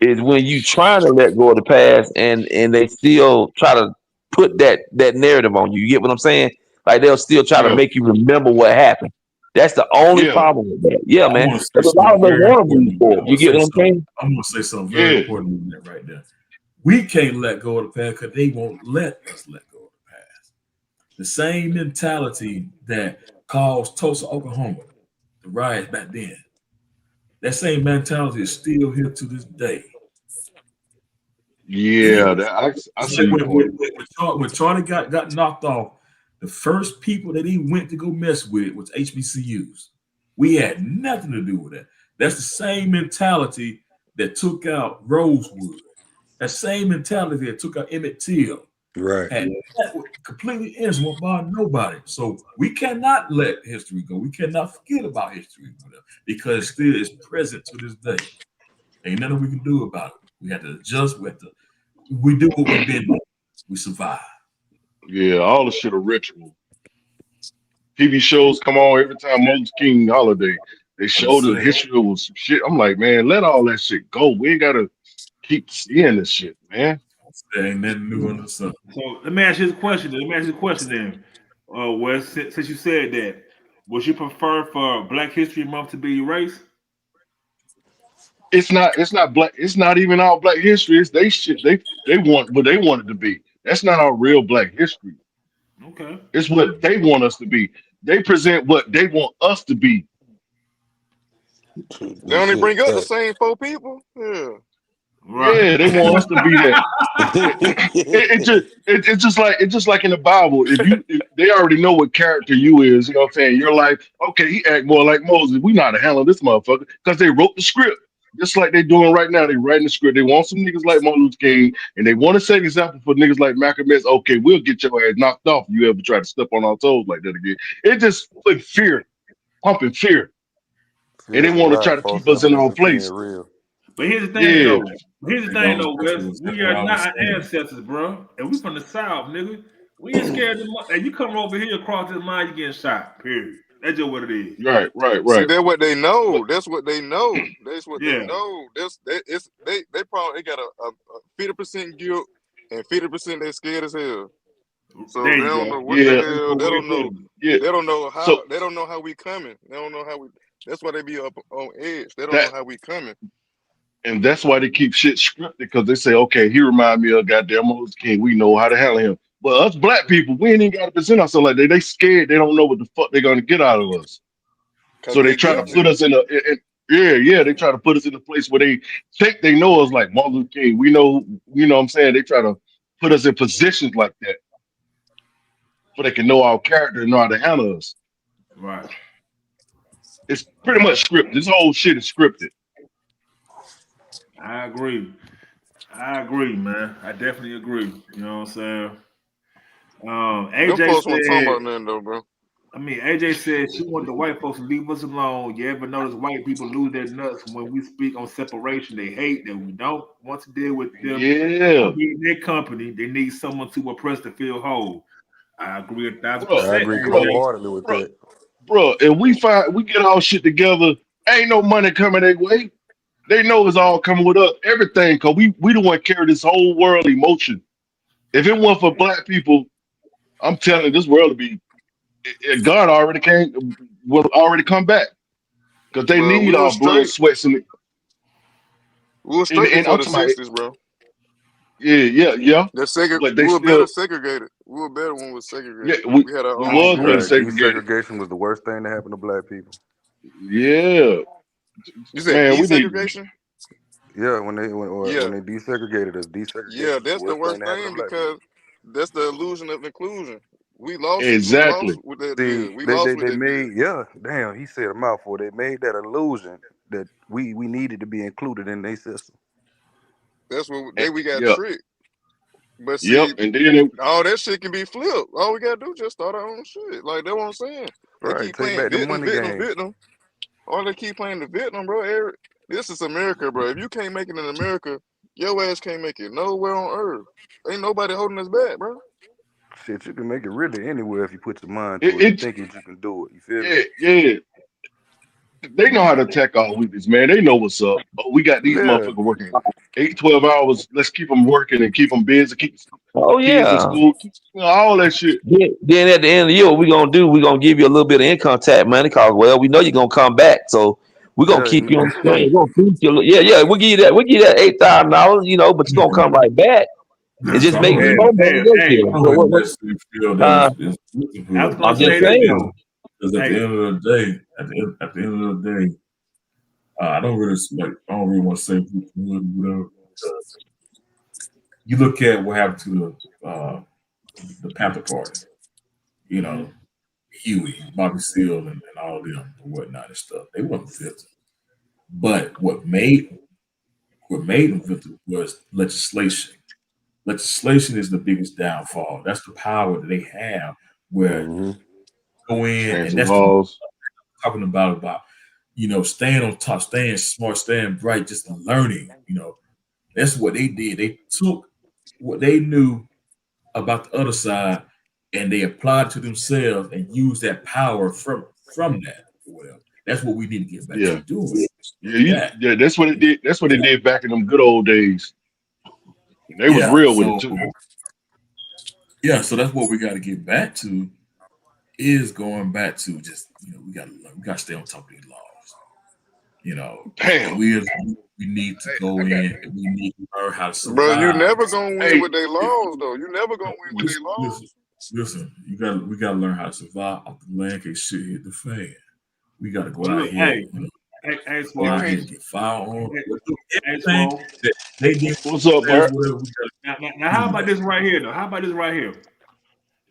is when you trying to let go of the past and they still try to put that narrative on you. You get what I'm saying? Like they'll still try to Yeah, make you remember what happened. That's the only yeah, problem with that. Yeah, I man. want to say Because a lot something of us very want to move important. forward. You get what I'm saying? I want to say something very yeah, important in that right there. We can't let go of the past because they won't let us let go of the past. The same mentality that caused Tulsa, Oklahoma, the riots back then. That same mentality is still here to this day. yeah. And I it's see like your point. when Charlie got knocked off, the first people that he went to go mess with was HBCUs. We had nothing to do with that. That's the same mentality that took out Rosewood. That same mentality that took out Emmett Till. Right. Had completely innocent by nobody. So we cannot let history go. We cannot forget about history because it still is present to this day. Ain't nothing we can do about it. We have to adjust. We do what we've been doing. We survive. Yeah, all the shit are ritual. TV shows come on every time Martin Luther King holiday. They show the history of some shit. I'm like, man, let all that shit go. We ain't gotta keep seeing this shit, man. There ain't nothing new under the sun. So let me ask you this question. Let me ask you a question then. Wes, since you said that, would you prefer for Black History Month to be erased? It's not black, it's not even all black history. It's they shit. They want what they want it to be. That's not our real black history. Okay. It's what they want us to be. They present what they want us to be. They only bring up the same 4 people. Yeah. Right. Yeah, they want us to be that. It's just like in the Bible. If they already know what character you is, you know what I'm saying? You're like, okay, he act more like Moses. We know how to handle this motherfucker because they wrote the script. Just like they doing right now, they writing the script. They want some niggas like Martin Luther King, and they want to set example for niggas like Malcolm X. Okay, we'll get your ass knocked off if you ever try to step on our toes like that again. It just put fear, pumping fear, and Fear they from want to try black to folks keep us in our information being place. real. But here's the thing, Yeah, though. Here's the They thing, go though, back Wes. to We exactly what are I not was our saying. ancestors, bro. And we from the South, nigga. We ain't scared of and you come over here across this line, you getting shot. Period. That's just what it is. See, right. that's what they But know. That's what they know. That's what they Yeah. know. They probably got a 50% guilt and 50% they scared as hell. So There they you don't know go. what the yeah, That's a hell. good They way to don't put know. it. yeah. So They don't know how we coming. They don't know how we. That's why they be up on edge. They don't that know how we coming. and that's why they keep shit scripted because they say, okay, he remind me of goddamn Moses King. We know how to handle him. But us black people, we ain't even got to present ourselves like that. They scared. They don't know what the fuck they're gonna get out of us. Cause So they they try to guilty. put us yeah. They try to put us in a place where they think they know us like Martin Luther King. We know, you know what I'm saying? They try to put us in positions like that so they can know our character and know how to handle us. Right. It's pretty much scripted. This whole shit is scripted. I agree. I agree, man. I definitely agree. You know what I'm saying? Them AJ folks won't talk said, about nothing though, bro. AJ said she want the white folks to leave us alone. You ever notice white people lose their nuts when we speak on separation? They hate that we don't want to deal with them Yeah, or be in their company. They need someone to oppress to feel whole. I agree 1,000%, bro, I agree bro, AJ. wholeheartedly with bro, that. bro. If we get our shit together, ain't no money coming their way. They know it's all coming with us. Everything, cause we the one carry this whole world emotion. If it weren't for black people, I'm telling you, this world would be. God already came, will already come back, cause they Bro, need we were our blood, straight. sweats, We were straight and before I'm the talking about, '60s, bro. Yeah. But We they were better still, segregated. We were better when we were yeah, segregated. we We had our we I own was agree. better schools. Youth segregated. segregation was the worst thing that happened to black people. Yeah, You said man, we need. desegregation? Yeah, when they Yeah, when they desegregated us, desegregated yeah, us. The that's the worst thing worst that happened to thing black people. because that's the illusion of inclusion. We lost Exactly. with that See, deal. We lost with they that deal. made damn. He said a mouthful. They made that illusion that we needed to be included in their system. That's what Eh, we got Yep. tricked. But Yep. see, And then all that shit can be flipped. All we gotta do is just start our own shit. Like that's what I'm saying. They Right, keep take playing back the victim, money victim, game. victim. Or they keep playing the victim, bro. This is America, bro. If you can't make it in America, your ass can't make it nowhere on earth. Ain't nobody holding us back, bro. Shit, you can make it really anywhere if you put your mind to it and it think it. You can do it. You feel me? yeah, yeah. They know how to attack our weakness, man. They know what's up. Oh, we got these Yeah. motherfuckers working 8, 12 hours. Let's keep them working and keep them busy, keep Oh kids in yeah. school, all that shit. Then at the end of the year, what we gonna do? We gonna give you a little bit of income tax money, cause well, we know you're gonna come back, so we're gonna Yeah. keep you on the screen. We're gonna keep you. Yeah, yeah. We'll give you that. We'll give you that $8,000. But you're gonna come right back and That's just all make right. some Hey, more money hey, next hey, year. I wouldn't necessarily feel that Uh, it's I was victimhood gonna I'm just say because this. saying. at the Hey, end of the day, at the end of the day, I don't really want to say victimhood, whatever, because you look at what happened to the Panther Party. You know, Huey, Bobby Seale, and all them and whatnot and stuff. They wasn't victims, but what made them victims was legislation. Legislation is the biggest downfall. That's the power that they have where go in, and Passing that's the laws. talking about staying on top, staying smart, staying bright, just learning. That's what they did. They took what they knew about the other side and they applied it to themselves and used that power from that or whatever. That's what we need to get back to Yeah. doing. That. Yeah, that's what it did. That's what they did back in them good old days. They was Yeah. real with it So too. so that's what we got to get back to is going back to just we got to stay on top of these laws. Damn. We need to go in and we need to learn how to Bro, you survive. never gonna win Hey, with their laws, though. You never gonna win with their laws. Listen, we gotta learn how to survive off the land case shit hit the fan. We gotta go well, out look, here, hey, go Swole. out here and get firearms. Hey, Do hey, everything Swole. that they did what's up, Bert? whatever we Now, gotta how do about that. this right here, though? How about this right here?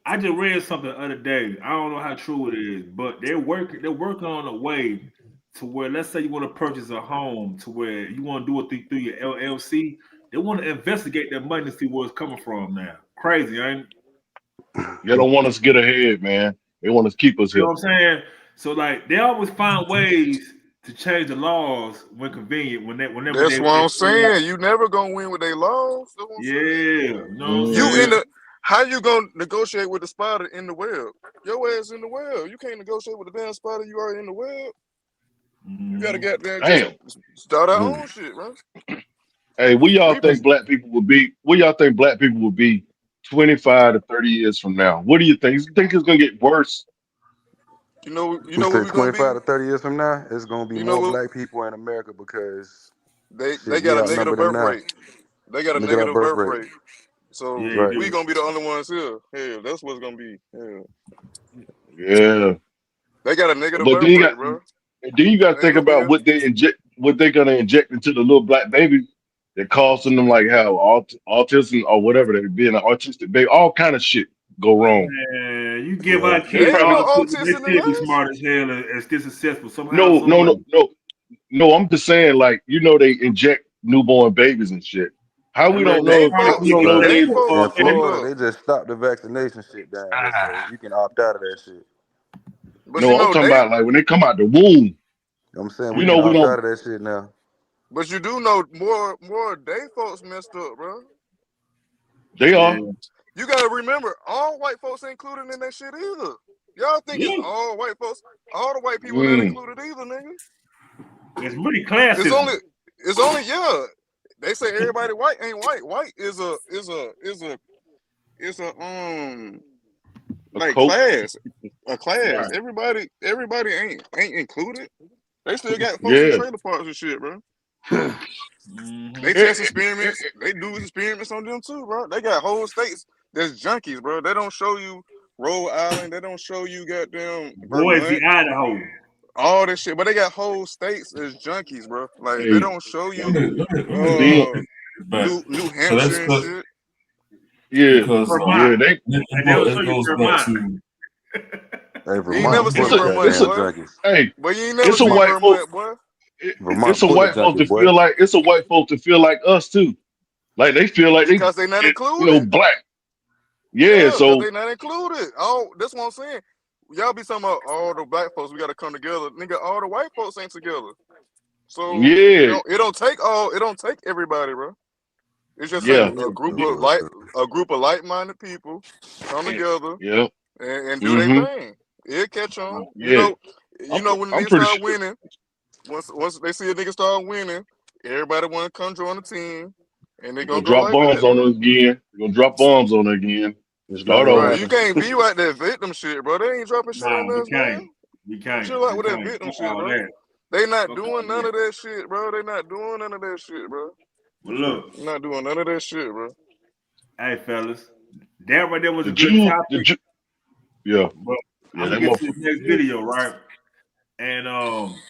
I just read something the other day. I don't know how true it is, but they're working on a way to where, let's say you want to purchase a home, to where you want to do it through your LLC. They want to investigate that money to see where it's coming from. Now, crazy, ain't it? They don't want us to get ahead, man. They want us to keep us You know here. what I'm saying? So like they always find ways to change the laws when convenient. Whenever That's they what I'm saying. You never gonna win with their laws. That's what I'm yeah, saying. you know what I'm You saying? in the how you gonna negotiate with the spider in the web? Your ass in the web. You can't negotiate with the damn spider. You already in the web. You gotta get there and just Damn. start our own shit, bro. Hey, where y'all We think black people will be? Where y'all think black people will be 25 to 30 years from now? What do you think? You think it's gonna get worse? you know You where say we gonna 25 be. to 30 years from now, it's gonna be You know more what black people in America because they shit, we got a negative outnumber them birth now. rate. They got a Look at our negative birth birth rate. rate. So Yeah, you Right. we do. gonna be the only ones here. Hell, that's what's gonna be. Hell. Yeah. They got a negative But then birth you rate, got bro. to Ain't think gonna be about what they're gonna inject into the little black baby that causing them like have autism or whatever they being an autistic baby, all kind of shit go wrong. Man, you give Yeah. our there kids ain't all no the tools, they autism in still be us. smart as hell and still successful somehow, No, some no, no, way. no, no. I'm just saying, like, they inject newborn babies and shit. How we And The don't they know if day chronic, we don't know day they folks. In and they, Hold Florida, up. they just stopped the vaccination shit down here, so you can opt out of that shit. But you no, I'm know talking they. about like when they come out the womb. I'm saying we We can know we opt out don't of that shit now. But you do know more day folks messed up, bro. they yeah, are. You gotta remember, all white folks ain't included in that shit either. Y'all think it's yeah. all white folks? All the white people not Mm, included either, nigga. It's really It's classism. only, yeah. They say everybody white ain't white. White is a a like coat. class, a class. Right. Everybody ain't included. They still got folks in Yeah. trailer parks and shit, bro. Mm-hmm. They Eh, test eh, experiments. They do experiments on them too, bro. They got whole states that's junkies, bro. They don't show you Rhode Island. They don't show you goddamn Boise, Vermont. Idaho. all this shit, but they got whole states as junkies, bro. Like they don't show you New Hampshire and shit. Because Vermont. it goes back to. Hey, You ain't never Vermont, seen full of Vermont, goddamn boy. junkies. Hey, But you ain't never it's a seen white folk. Vermont, boy. Vermont It's a full of white folk to junkies, boy. feel like it's a white folk to feel like us too. Like they feel like Because they not you know, included. black. Yeah, Yeah, because so they not included. Oh, that's what I'm saying. Y'all be talking about all the black folks. We gotta come together, nigga. All the white folks ain't together. So yeah, it don't take everybody, bro. It's just yeah, a group of like-minded people come together yeah. and do their Mm-hmm. thing. It'll catch on. Yeah. You know when I'm they pretty start sure. winning. Once they see a nigga start winning, everybody want to come join the team, and they We're gonna gonna go drop like bombs that, on bro. her again. We're gonna drop bombs on her again and start Bro, over. you can't be like that victim shit, bro. They ain't dropping shit Nah, on us, man. we can't. Chill out We with that can't. victim Fuck shit, all bro. that. They not Fuck all doing none that. of that shit, bro. They not doing none of that shit, bro. Well, look, Not doing none of that shit, bro. hey fellas, that right there was The a good Jew, topic. yeah, But yeah, I'm that gonna get to the motherfucker. next Yeah. video, right? And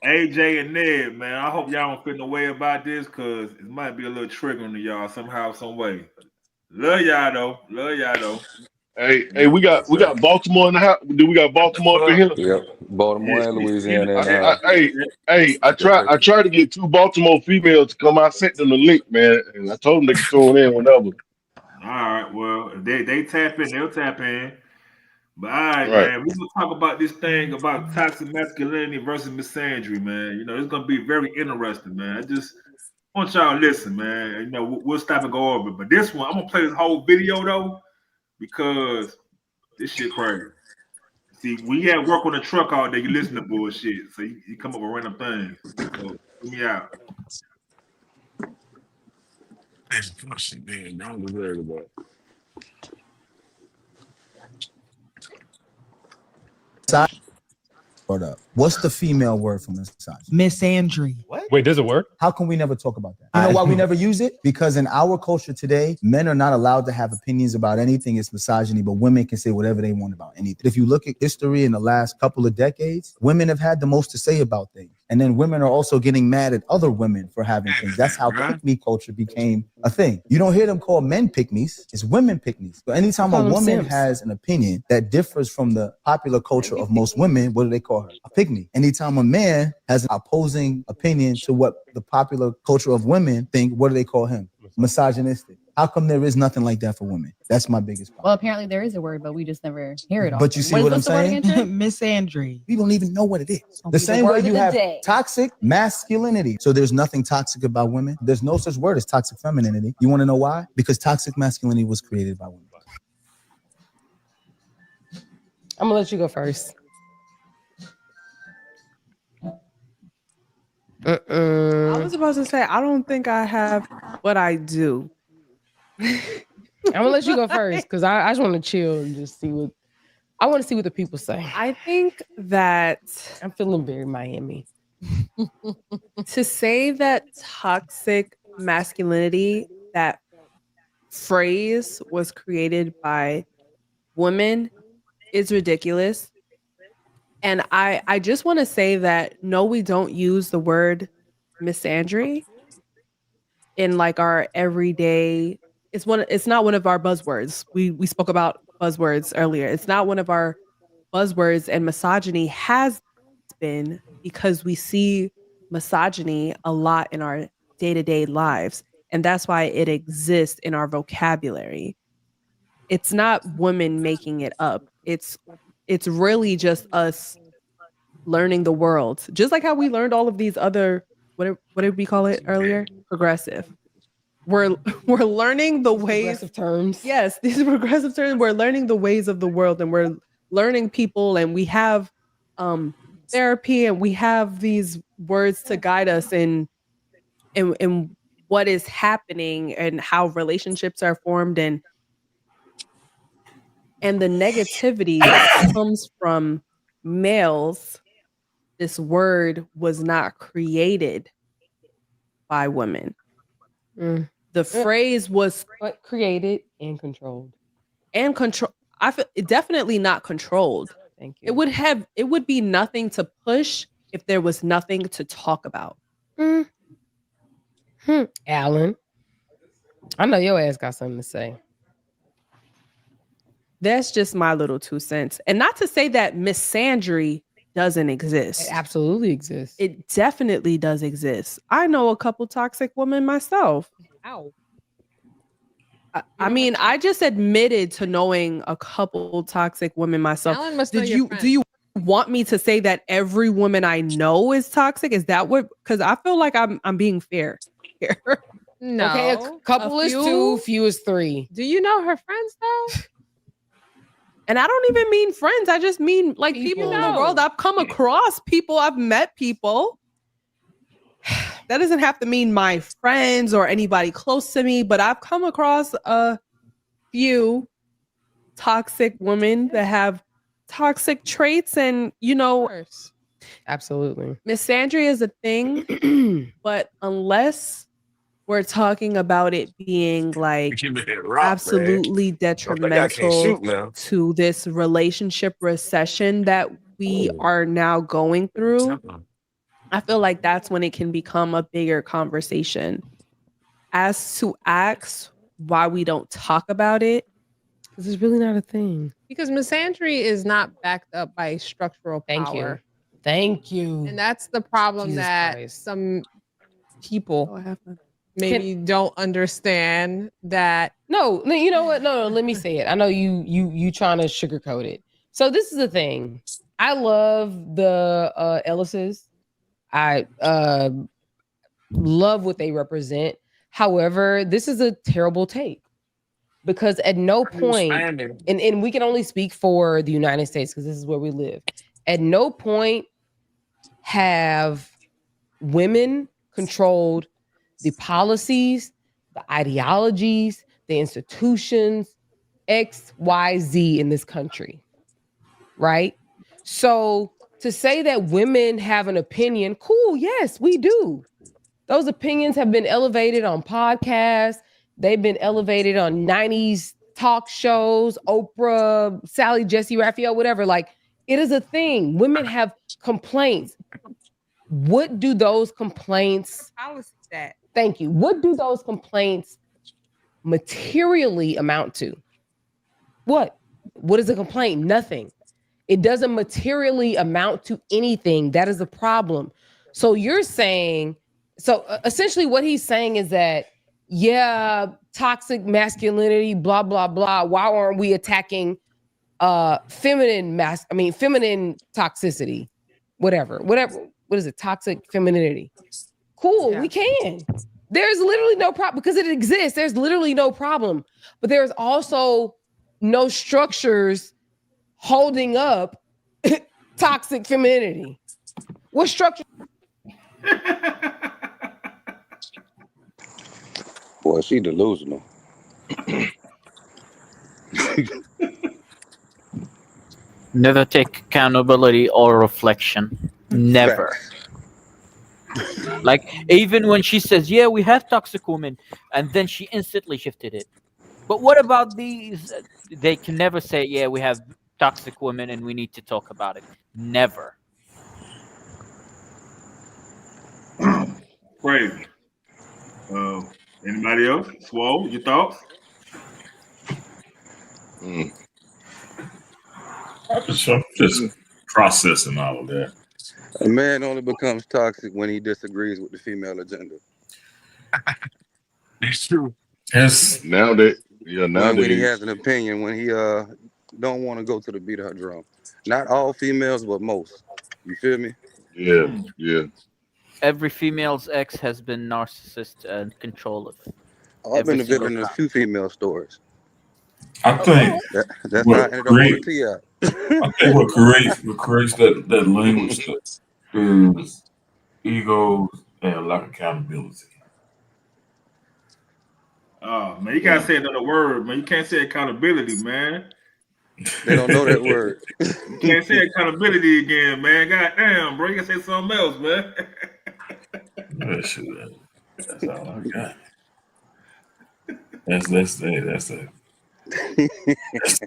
AJ and Ned, man, I hope y'all don't feel no way about this because it might be a little triggering to y'all somehow, some way. Love y'all though. Love y'all though. Hey, we got Baltimore in the house. Do we got Baltimore up in here? Yep, Baltimore and Louisiana in the house. I tried to get 2 Baltimore females to come. I sent them the link, man, and I told them they could tune in whenever. All right, well, if they tap in, they'll tap in. But all right, Right. man, we're gonna talk about this thing about toxic masculinity versus misandry, man. You know, it's gonna be very interesting, man. I just want y'all to listen, man. You know, we'll stop and go over it. But this one, I'm gonna play this whole video though, because this shit crazy. See, we had work on the truck all day. You listen to bullshit, so you come up with random things. So hear me out. What's the female word for misogyny? Misandry. What? Wait, does it work? How come we never talk about that? You know why we never use it? Because in our culture today, men are not allowed to have opinions about anything. It's misogyny, but women can say whatever they want about anything. If you look at history in the last couple of decades, women have had the most to say about things. And then women are also getting mad at other women for having things. That's how pick-me culture became a thing. You don't hear them call men pick-me's, it's women pick-me's. So anytime a woman has an opinion that differs from the popular culture of most women, what do they call her? A pick-me. Anytime a man has an opposing opinion to what the popular culture of women think, what do they call him? Misogynistic. How come there is nothing like that for women? That's my biggest problem. Well, apparently there is a word, but we just never hear it. But you see what I'm saying? Misandry. We don't even know what it is. The same way you have toxic masculinity. So there's nothing toxic about women. There's no such word as toxic femininity. You want to know why? Because toxic masculinity was created by women. I'm gonna let you go first. I was about to say, I don't think I have what I do. I'm gonna let you go first because I just want to chill and just see what I want to see what the people say. I think that I'm feeling very Miami. to say that toxic masculinity, that phrase was created by women, is ridiculous. And I just want to say that no, we don't use the word misandry in like our everyday. It's not one of our buzzwords. We spoke about buzzwords earlier. It's not one of our buzzwords, and misogyny has been because we see misogyny a lot in our day-to-day lives, and that's why it exists in our vocabulary. It's not women making it up. It's really just us learning the world, just like how we learned all of these other what did we call it earlier? Progressive. We're learning the ways. Progressive terms. Yes, these are progressive terms. We're learning the ways of the world, and we're learning people, and we have therapy, and we have these words to guide us in what is happening and how relationships are formed, and the negativity that comes from males. This word was not created by women. The phrase was created and controlled. I feel definitely not controlled. Thank you. It would be nothing to push if there was nothing to talk about. Alan, I know your ass got something to say. That's just my little 2 cents. And not to say that misandry doesn't exist. It absolutely exists. It definitely does exist. I know a couple toxic women myself. Ow. I mean, I just admitted to knowing a couple toxic women myself. Alan must know Do your you want me to say that every woman I know is toxic? Is that what? Because I feel like I'm being fair here. No. Okay, a couple is 2, few is 3. Do you know her friends though? And I don't even mean friends. I just mean like people in the world. I've come across people. I've met people. That doesn't have to mean my friends or anybody close to me, but I've come across a few toxic women that have toxic traits, and absolutely, misandry is a thing. But unless we're talking about it being like absolutely detrimental to this relationship recession that we are now going through, I feel like that's when it can become a bigger conversation. As to ask why we don't talk about it, because it's really not a thing. Because misandry is not backed up by structural power. Thank you. And that's the problem Jesus that Christ. some people maybe don't understand that. No, you know what? No, let me say it. I know you trying to sugarcoat it. So this is the thing. I love the Ellises. I love what they represent. However, this is a terrible take because at no point, and we can only speak for the United States because this is where we live. At no point have women controlled the policies, the ideologies, the institutions, X, Y, Z in this country, right? So to say that women have an opinion, cool, yes, we do. Those opinions have been elevated on podcasts. They've been elevated on 90s talk shows, Oprah, Sally, Jesse, Raphael, whatever. Like, it is a thing. Women have complaints. What do those complaints... Policy that. Thank you. What do those complaints materially amount to? What? What is a complaint? Nothing. It doesn't materially amount to anything. That is a problem. So you're saying, essentially what he's saying is that, yeah, toxic masculinity, blah, blah, blah. Why aren't we attacking feminine toxicity? Whatever. What is it? Toxic femininity. Cool, we can. There's literally no problem because it exists. There's literally no problem. But there's also no structures holding up toxic femininity. What structure? Boy, she delusional. Never take accountability or reflection. Never. Like, even when she says, yeah, we have toxic women, and then she instantly shifted it. But what about these? They can never say, yeah, we have toxic women and we need to talk about it. Never. Crazy. Anybody else? Swole, your thoughts? I'm just processing all of that. A man only becomes toxic when he disagrees with the female agenda. It's true. Yes. Nowadays. When he has an opinion, when he don't want to go to the beat of her drum. Not all females, but most. You feel me? Yeah. Every female's ex has been narcissist and controlling. I've been a victim of 2 female stories. I think that's how I ended up on the T-App. I think what creates that language is ego and lack of accountability. Oh man, you gotta say another word, man. You can't say accountability, man. They don't know that word. You can't say accountability again, man. God damn, bro. You gotta say something else, man. That's all I got. That's the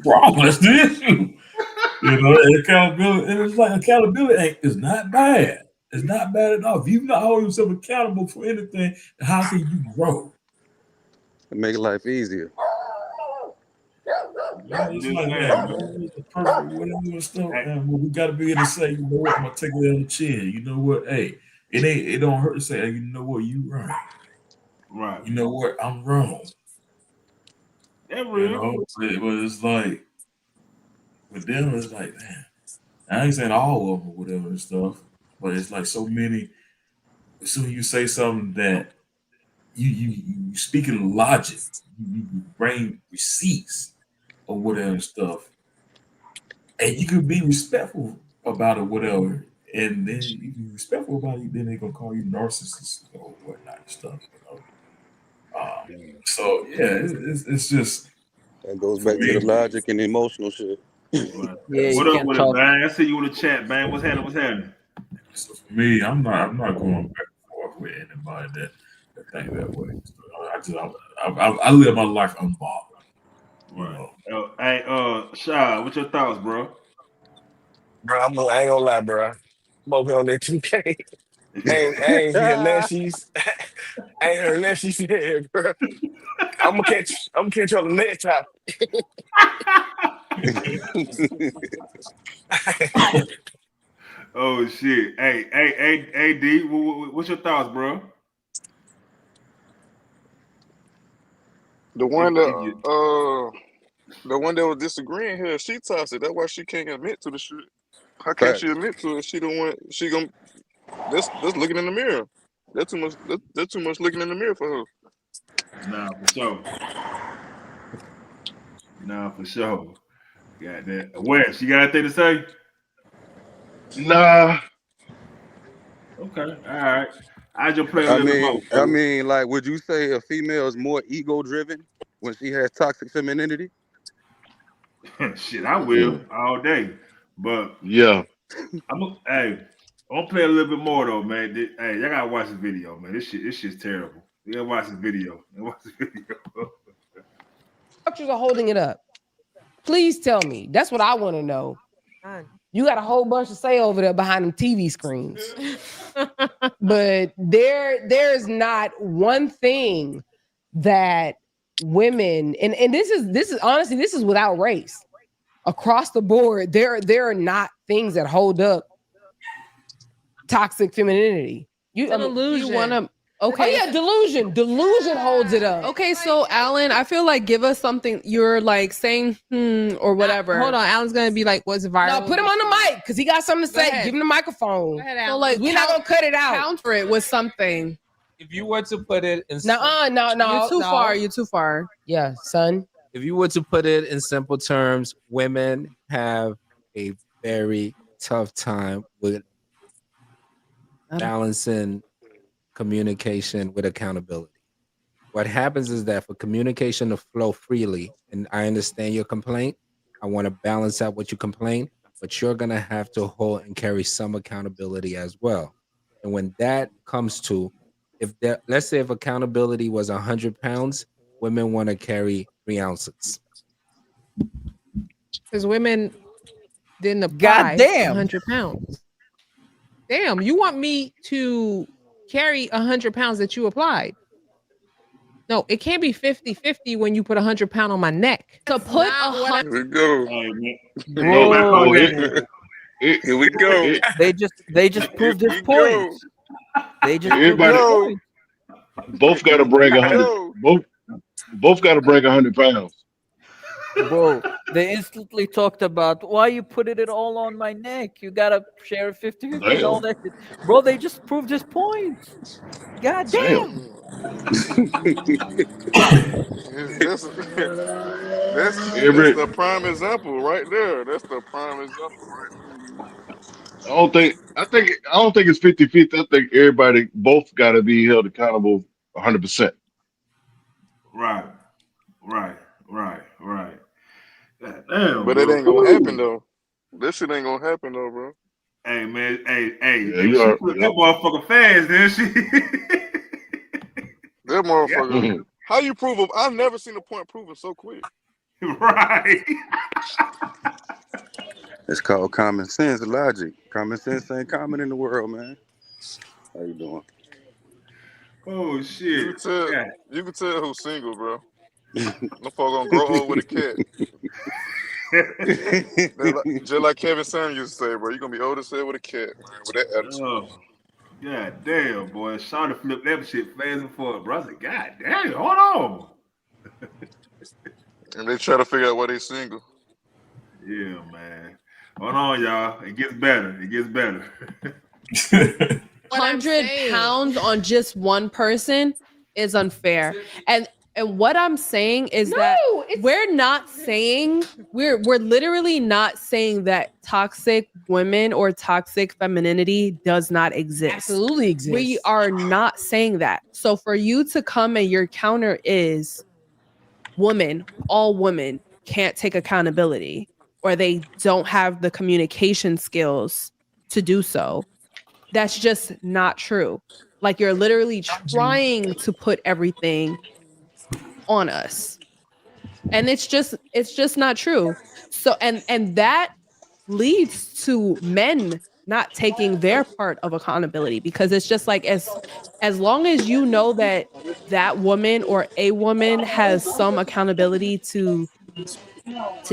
problem. That's the issue. Accountability. It's like accountability is not bad. It's not bad enough. If you're not holding yourself accountable for anything, how can you grow? Make life easier. Yeah, it's like, man, it's the perfect whatever stuff, man. But we gotta be able to say, you know what, I'm gonna take it on the chin. You know what? Hey, it don't hurt to say, hey, you know what, you right. Right. You know what, I'm wrong. That You real. know, but it's like with them, it's like, man, I ain't saying all of them or whatever and stuff, but it's like so many. As soon as you say something that you speak in logic, you bring receipts or whatever and stuff, and you can be respectful about it, whatever. And then if you're respectful about it, then they're gonna call you narcissist or whatnot and stuff, you know. So yeah, it's just that goes for back to the me. logic and emotional shit. Right. Yeah, you What up can't with it, talk. man? I see you in the chat, man. What's happening? What's happening? So for me, I'm not going back and forth with anybody that think that way. So I live my life unbothered. You Right. know. Hey, Shy, what's your thoughts, bro? Bro, I ain't gonna lie, bro. I'm over on that 2K. I ain't hear nothing I ain't heard nothing she said, bro. I'm gonna catch you on the next time. Oh shit. Hey, D, what's your thoughts, bro? The If one you that was disagreeing here, she toxic. That's why she can't admit to the shit. How can't she Facts. admit to it? She don't want. She gonna. That's looking in the mirror. That's too much. That's too much looking in the mirror for her. Nah, for sure. Nah, for sure. Got that. Wes, you got anything to say? Nah. Okay, all right. I just play a little bit more, I fellas. mean, like, would you say a female is more ego driven when she has toxic femininity? Shit, I will all day. But Yeah. I'm gonna play a little bit more though, man. Hey, y'all gotta watch the video, man. This shit's terrible. You gotta watch the video. Structures are holding it up. Please tell me. That's what I want to know. You got a whole bunch to say over there behind them TV screens. But there's not one thing that women and this is honestly, this is without race. Across the board, there are not things that hold up toxic femininity. It's an illusion. You wanna, okay. Oh yeah, delusion holds it up. Okay, so Alan, I feel like give us something you're like saying or whatever. Hold on, Alan's gonna be like, what's viral? No, put him on the mic because he got something to say. Give him the microphone. So like we're not gonna cut it out. Counter it with something. If you were to put it in No. You're too far. You're too far. Yeah, son. If you were to put it in simple terms, women have a very tough time with balancing communication with accountability. What happens is that for communication to flow freely, and I understand your complaint, I want to balance out what you complain, but you're going to have to hold and carry some accountability as well. And when that comes to, let's say if accountability was 100 pounds, women want to carry 3 ounces. Because women didn't apply Goddamn. 100 pounds. Damn, you want me to carry 100 pounds that you applied? No, it can't be 50-50 when you put 100 pounds on my neck. To put Here we go. Bro. Here we go. They just proved his point. They just proved Everybody, his point. both got to bring 100. Both got to bring 100 pounds. Bro, they instantly talked about why you put it all on my neck. You gotta share 50-50 and all that shit. Bro, they just proved his point. God damn. That's the prime example right there. That's the prime example right there. I don't think it's 50-50. I think everybody both got to be held accountable 100%. Right. Damn, But it ain't gonna happen though. This shit ain't gonna happen though, bro. Hey man, hey, Yeah, if she put that motherfucker fast, then she that motherfucker. How you prove it? I've never seen a point proven so quick. Right. It's called common sense logic. Common sense ain't common in the world, man. How you doing? Oh shit! You can tell who's single, bro. No folk gonna grow old with a cat. Just like Kevin Samuels used to say, bro, you gonna be old as hell with a cat, man, with that attitude. Oh, god damn, boy! Shawty flipped that shit fast and forth, bro. I said, god damn, hold on. And they try to figure out why they single. Yeah, man. Hold on, y'all. It gets better. It gets better. 100 pounds on just one person is unfair. And what I'm saying is that we're not saying we're literally not saying that toxic women or toxic femininity does not exist. Absolutely exists. We are not saying that. So for you to come and your counter is all women can't take accountability or they don't have the communication skills to do so. That's just not true. Like you're literally trying to put everything on us. And it's just not true. So and that leads to men not taking their part of accountability because it's just like as long as you know that woman or a woman has some accountability to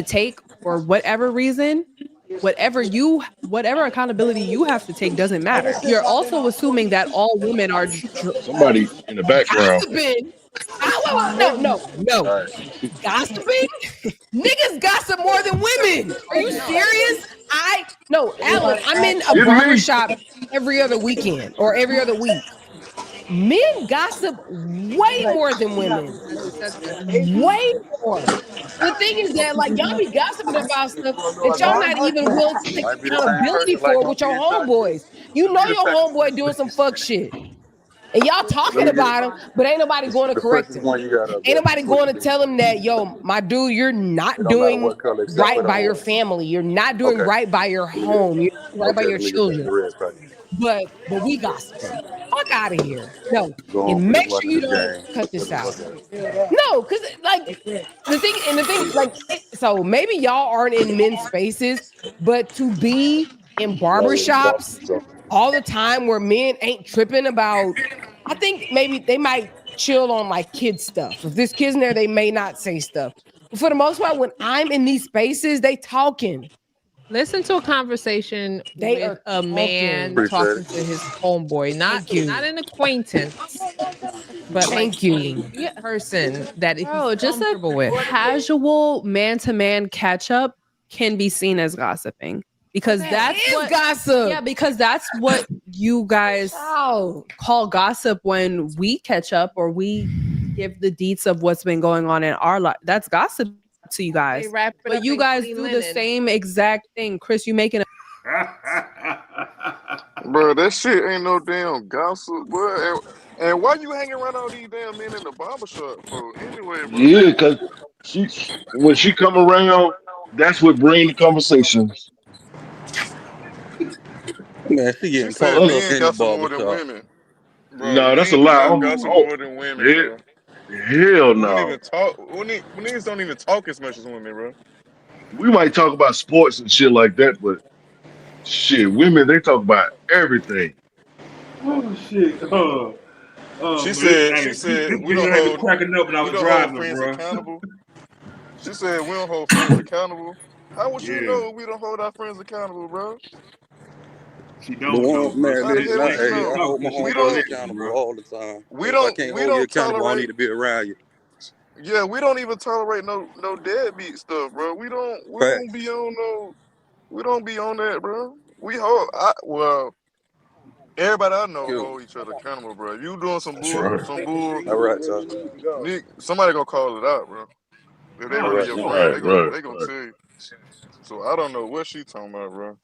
take for whatever reason, whatever accountability you have to take doesn't matter. You're also assuming that all women are somebody in the background. gossiping. No. Gossiping? Niggas gossip more than women. Are you serious? Alan, I'm in a barbershop every other weekend or every other week. Men gossip way more than women. Way more. The thing is that, like, y'all be gossiping about stuff that y'all not even willing to take accountability for with your homeboys. You know your homeboy doing some fuck shit. And y'all talking about him, but ain't nobody going to correct him. Ain't nobody going to tell him that, yo, my dude, you're not doing right by your family. You're not doing right by your home. You're not doing right by your children. But we gossiping. Fuck out of here. No. And make sure you don't cut this out. No, because like the thing, like, so maybe y'all aren't in men's spaces, but to be in barbershops all the time where men ain't tripping about, I think maybe they might chill on like kids stuff. If there's kids in there, they may not say stuff. But for the most part, when I'm in these spaces, they talking. Listen to a conversation with a man talking to his homeboy, not an acquaintance, but like a person that he's comfortable with. Casual man-to-man catch-up can be seen as gossiping because that's what gossip. Yeah, because that's what you guys call gossip when we catch up or we give the deets of what's been going on in our life. That's gossip to you guys. But you guys do the same exact thing. Chris, you making Bro, that shit ain't no damn gossip, bro. And why you hanging around all these damn men in the barbershop for anyway, bro? Yeah, because when she come around, that's what bring the conversations. Man, she getting said talked men up in the gossip more than barbershop. women. Bro, No, that's a men do lie. not gossip more than women, bro. Hell We don't no. even talk. Niggas don't even talk as much as women, bro. We might talk about sports and shit like that, but shit, women, they talk about everything. Oh shit. She Man, said this we video don't had me hold cracking up when I we was don't hold driving, friends bro. accountable. She said we don't hold friends accountable. How would you Yeah. know we don't hold our friends accountable, bro? She The don't know, one bro. man, She listen, just think I hold my We homeboys don't accountable all the time. we If I don't can't we hold you don't accountable, I don't need tolerate to be around you. yeah, we don't even tolerate no deadbeat stuff, bro. We don't be on that, bro. We hold everybody I know hold each other accountable, bro. If you doing some bull, All right, y'all. somebody gonna call it out, bro. If they Oh, really your friend, Right. they gonna tell you. So I don't know what she talking about, bro.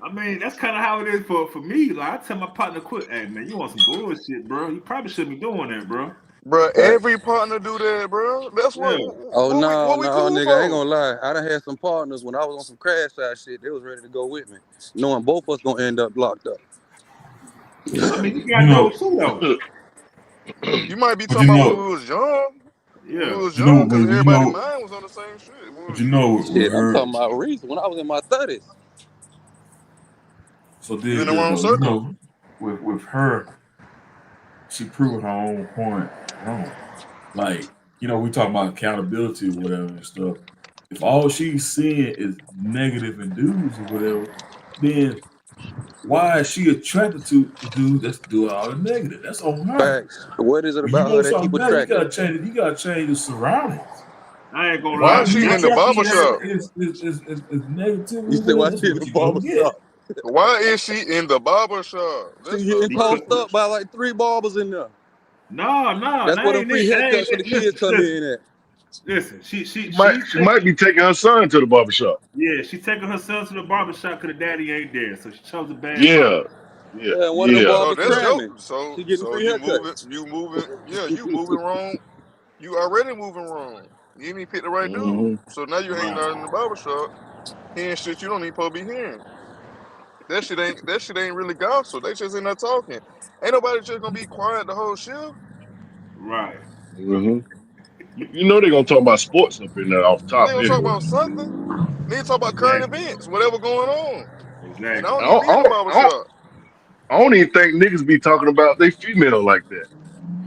I mean, that's kind of how it is for me. Like, I tell my partner, quit. Hey, man, you want some bullshit, bro? You probably shouldn't be doing that, bro. Bro, every partner do that, bro. That's Yeah. what we cool nigga, for. I ain't gonna lie. I done had some partners when I was on some crash out shit. They was ready to go with me, knowing both of us gonna end up locked up. I mean, you got those too, though. You might be But talking about when we was young. Yeah. When we was young, because but everybody's mind was on the same shit. but you know, Shit, I'm talking about recent when I was in my 30s. So You in did the wrong though, circle. with her, she proved her own point wrong. Like, we talk about accountability or whatever and stuff. If all she's seeing is negative in dudes or whatever, then why is she attracted to dudes that's doing all the negative? That's on her. Facts. What is it When you about her want that keep something better, you attracting? gotta change. You gotta change the surroundings. I ain't gonna If Why lie. all is you she in the attracted barber to shop? is negativity You or said why whatever, that's she in what the you gonna barber get. shop? Why is she in the barber shop? She That's the getting first tossed up question. by like 3 barbers in there. No, That's that where them ain't free it. That haircuts for the ain't kids come in at. listen. She might be taking her son to the barbershop. Yeah, she taking her son to the barbershop because the daddy ain't there, so she chose a bad Yeah, barber. yeah, Yeah, one of them yeah. So barbers that's your cramming. so She getting so free you moving haircuts. yeah, you moving wrong. You already moving wrong. You didn't even pick the right dude. Mm-hmm. So now you hanging Right. out in the barber shop, hearing shit you don't even supposed to be hearing. That shit ain't really gossip. They just in there talking. Ain't nobody just gonna be quiet the whole shift. Right. Mm-hmm. You know they're gonna talk about sports up in there off They top gonna talk anyway. about something. They talk about current Exactly. events, whatever going on. And I Exactly. don't even be in the barber shop. I don't even think niggas be talking about they female like that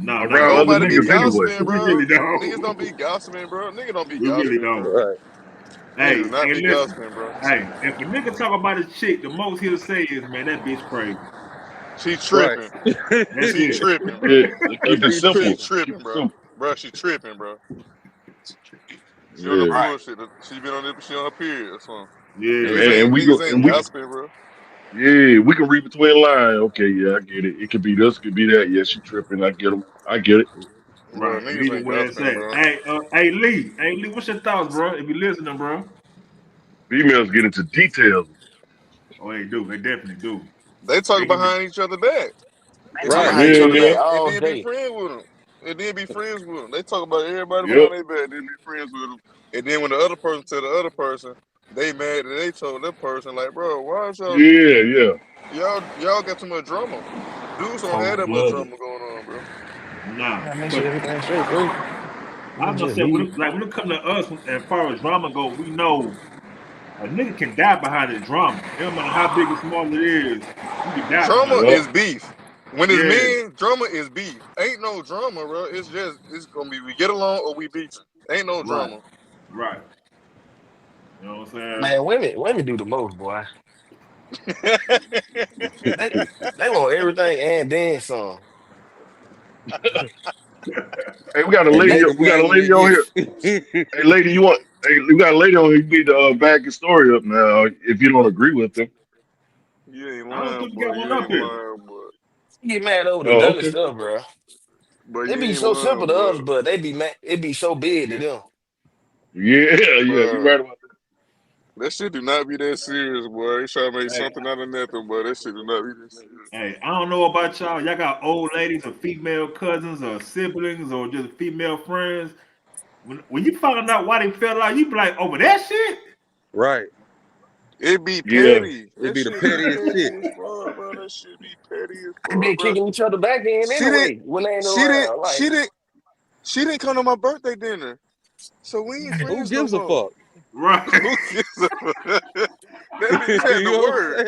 No, around we other Nobody be really niggas don't. anyway. gossiping, We bro. really Niggas don't don't. be gossiping, bro. Niggas don't be We really gossiping, don't. bro. Right. Niggas do Hey, not be listen. gossiping, bro. Hey, if a nigga talk about his chick, the most he'll say is, "Man, that bitch crazy." She Right. tripping. That's She it. tripping, bro. Yeah, keep it She She simple. tripping. Keep tripping, it bro. simple. Bro, she tripping, bro. She on the Yeah, Right. bullshit. She been on it. She on her period or something. Yeah. Niggas ain't and we go niggas ain't and we gossiping, bro. yeah we can read between the lines. Okay, yeah, I get it. It could be this, could be that. Yeah, she tripping. I get 'em. I get it. Bro, Right. And niggas either ain't way it's gossiping, at. bro. Hey Lee, what's your thoughts, bro? If you listening, bro. Females get into details. Oh, they do. They definitely do. They They talk give me behind each other back. They talk And Right. behind then each Yeah, and other yeah, then back and all then be day. friends with them. And then be friends with them. They talk about everybody yep. behind their back. Then be friends with them. And then when the other person tell the other person, they mad that they told that person like, bro, why is Yeah, yeah. y'all got too much drama. Dudes don't have Cold that much blooded. drama going on, bro. nah. Yeah, make sure But everything's straight, bro. I'm You gonna just say leave. when it come to us, as far as drama go, we know a nigga can die behind his drama. It don't matter how big or small it is, you can die Drama behind it. Yep. is beef. When it's Yeah. men, drama is beef. Ain't no drama, bro. It's gonna be we get along or we beefing. Ain't no Right. drama. Right. You know what I'm saying? Man, women do the most, boy. They they want everything and then some. Hey, we got a And lady. make They them We got mad a when they lady on get here. it. Hey, lady, you want? Hey, we got a lady on here. You need to back your story up now. If you don't agree with them. You ain't I don't lying, think we boy. got one You up ain't here. lying, boy. get mad over the Oh, dumbest okay. stuff, bro. But It you be ain't so simple lying, to boy. us, but they be mad. It be so big to them. Yeah, yeah. You Bro, right about that shit do not be that serious, boy. They try to make Hey, something out of nothing, boy. That shit do not be that serious. hey, I don't know about y'all. Y'all got old ladies or female cousins or siblings or just female friends. When you find out why they fell out, you be like, over that shit? Right. It be that. Yeah. petty. It That be the shit be pettiest petty shit. as fuck, bro. That shit be petty as They be fuck, bro. kicking each other back in She didn't. anyway when they ain't She didn't. around. She Like, didn't. She didn't come to my birthday dinner, so we ain't Who friends no gives a more. fuck? Right. Who gives a fuck? That bitch had You the know what word.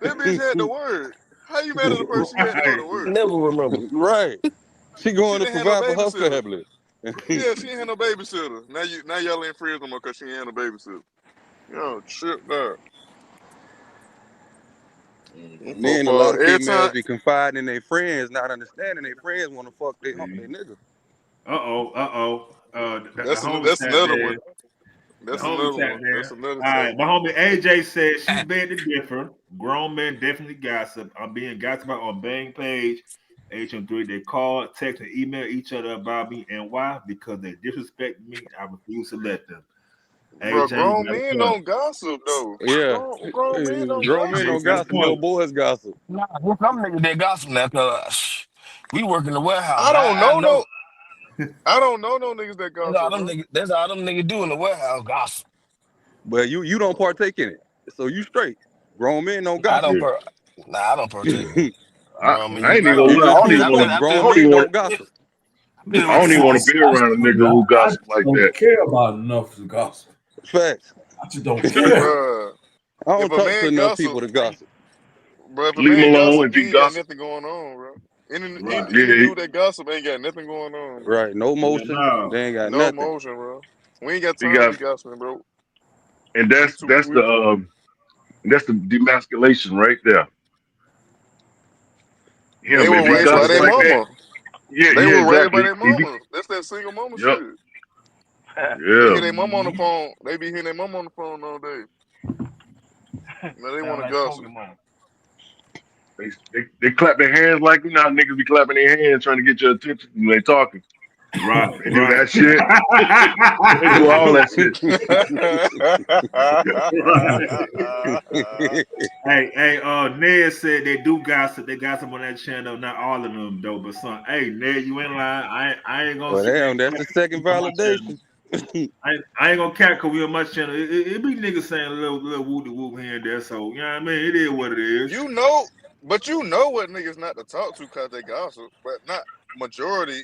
That bitch I'm had the saying? word. How you mad at the person you had to go Right. to work? never remember. Right. She She going to didn't have no provide for her babysitter. family. Yeah, she ain't had no babysitter. Now y'all ain't friends no more because she ain't had no babysitter. Yo, trip that. And then a lot of Every females time, be confiding in their friends, not understanding their friends want to fuck their nigga. Uh-oh. The that's homie that's sat another there. one. The That's homie another sat one. That's there. another All take. right, my homie AJ said she beg to differ. Grown men definitely gossip. I'm being gossiped about on Bang page. HM3, they call, text, and email each other about me. And why? Because they disrespect me. I refuse to let them. Bro, AJ, you grown got a men point. don't gossip though. Yeah. Grown men don't Grown men AJ gossip. don't got a gossip, little point. boys gossip. Nah, there's some niggas that gossip now, cause we work in the warehouse. I don't I know know. no. I don't know no niggas that gossip, bro. That's all them niggas do in the warehouse, gossip. But you don't partake in it. So you straight. Grown men don't I gossip. don't Yeah. per nah, I don't partake in it. I, Grown men, I you ain't even grown. gonna You lie. just see it plenty. I Grown don't men even want. don't gossip. I've been I with don't even want to be around a nigga who I gossip just like don't that. care about enough to gossip. Facts. I just don't I care. Bruh. If don't a talk to man enough gossip, people to gossip. Bro, if a leave him man alone gossip, if he he ain't got gossip. nothing going on, bro. Right. Any Yeah, dude that gossip ain't got nothing going on, bro. Right. No Yeah, motion. no. They ain't got No nothing. emotion, bro. We ain't got he time to got, be gossiping, bro. and We that's too. that's We, the demasculation right there. they Him, if were he raised by gossip their like that, mama. yeah, They yeah, were raised by exactly. their mamas. That's that single mama Yep, shit. They yeah. hear their mama on the phone. They be hearing their mama on the phone all day. Now they want to gossip. They clap their hands like you know how niggas be clapping their hands trying to get your attention when they talking. Right, They do right. that shit. They do all that shit. Right. Hey, Ned said they do gossip. They gossip on that channel. Not all of them though, but some. Hey, Ned, you ain't lying. I ain't gonna Well, sit there damn, and that's cap the second on my channel. validation. I ain't gonna cat cause we on my channel. It be niggas saying a little whoop whoop here and there. So you know what I mean? It is what it is. You know, but you know what niggas not to talk to because they gossip, but not majority.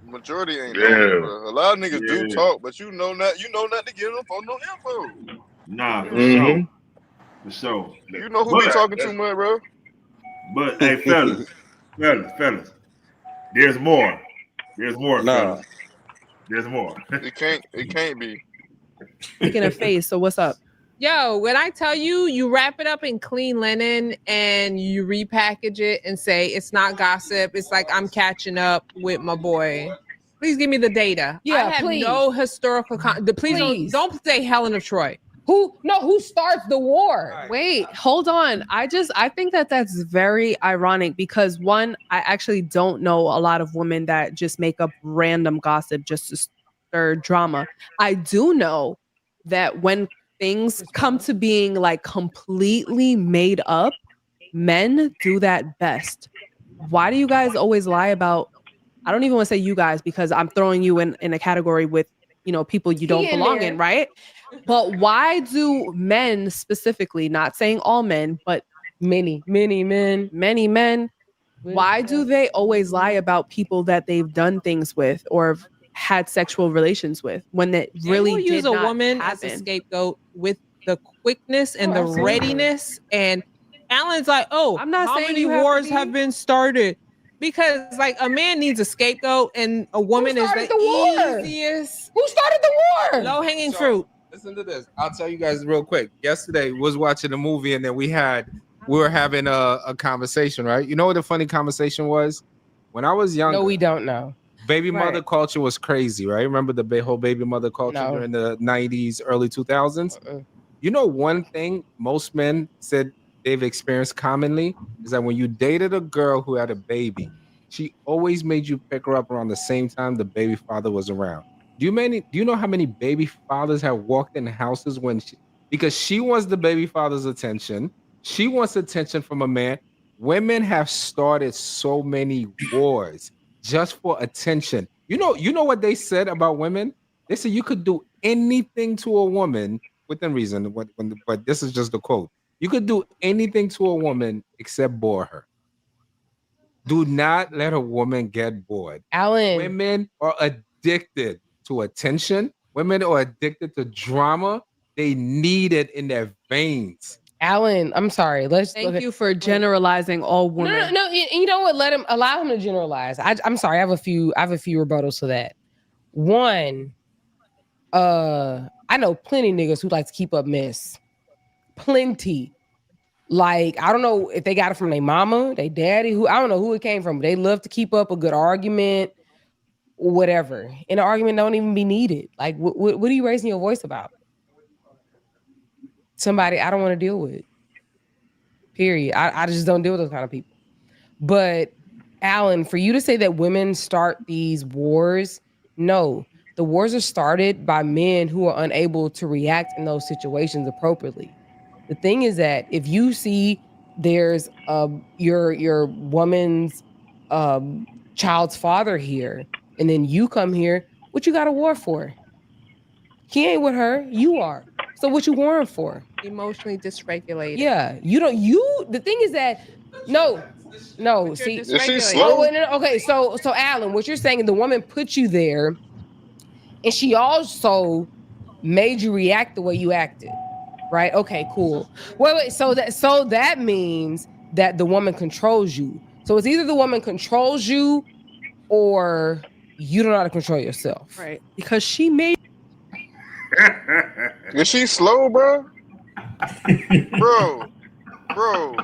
Majority ain't on it, Yeah. bro. A lot of niggas do Yeah. talk, but you know not to give them for no info. Nah, for Mm-hmm. sure. For sure. You know who be But talking too much, bro. hey, fellas, there's more. There's more, Nah. fellas. There's more. It can't be. Making a face. So what's up? Yo, when I tell you, you wrap it up in clean linen and you repackage it and say it's not gossip. It's like I'm catching up with my boy. Please give me the data. Yeah, I have please. no historical. Please don't say Helen of Troy. Who starts the war? Wait, hold on. I think that that's very ironic because one, I actually don't know a lot of women that just make up random gossip just to stir drama. I do know that when things come to being like completely made up, men do that best. Why do you guys always lie about? I don't even want to say you guys because I'm throwing you in a category with, people you don't belong in, right? But why do men specifically, not saying all men, but many men, why do they always lie about people that they've done things with or had sexual relations with when that really will did use a not woman happen? as a scapegoat with the quickness and the absolutely. readiness. And Alan's like, I'm not how saying many you have to wars be- have been started? Because like a man needs a scapegoat and a woman is the war? easiest. Who started the war? Low hanging fruit. Listen to this. I'll tell you guys real quick. Yesterday was watching a movie and then we were having a conversation, right? You know what the funny conversation was? When I was younger. No, we don't know. Baby mother culture was crazy, right? Remember the whole baby mother culture during the 90s, early 2000s? You know, one thing most men said they've experienced commonly is that when you dated a girl who had a baby, she always made you pick her up around the same time the baby father was around. Do you know how many baby fathers have walked in houses because she wants the baby father's attention, she wants attention from a man. Women have started so many wars just for attention. You know what they said about women? They said you could do anything to a woman within reason. But this is just the quote. You could do anything to a woman except bore her. Do not let a woman get bored. Alan. Women are addicted to attention. Women are addicted to drama. They need it in their veins. Alan, I'm sorry. Thank you for generalizing all women. No. You know what? Allow him to generalize. I'm sorry. I have a few rebuttals to that. One, I know plenty of niggas who like to keep up mess. Plenty. Like, I don't know if they got it from their mama, their daddy, I don't know who it came from, but they love to keep up a good argument, whatever. And the argument don't even be needed. Like, what are you raising your voice about? Somebody I don't want to deal with. Period. I just don't deal with those kind of people. But Alan, for you to say that women start these wars, no. The wars are started by men who are unable to react in those situations appropriately. The thing is that if you see there's your woman's child's father here, and then you come here, what you got a war for? He ain't with her, you are. So what you warring for? Emotionally dysregulated. Yeah, the thing is that no, see, Is she slow? okay, so Alan, what you're saying is the woman put you there, and she also made you react the way you acted, right? Okay, cool. Wait, so that means that the woman controls you. So it's either the woman controls you or you don't know how to control yourself. Right. Because she made. Is she slow, bro? Bro,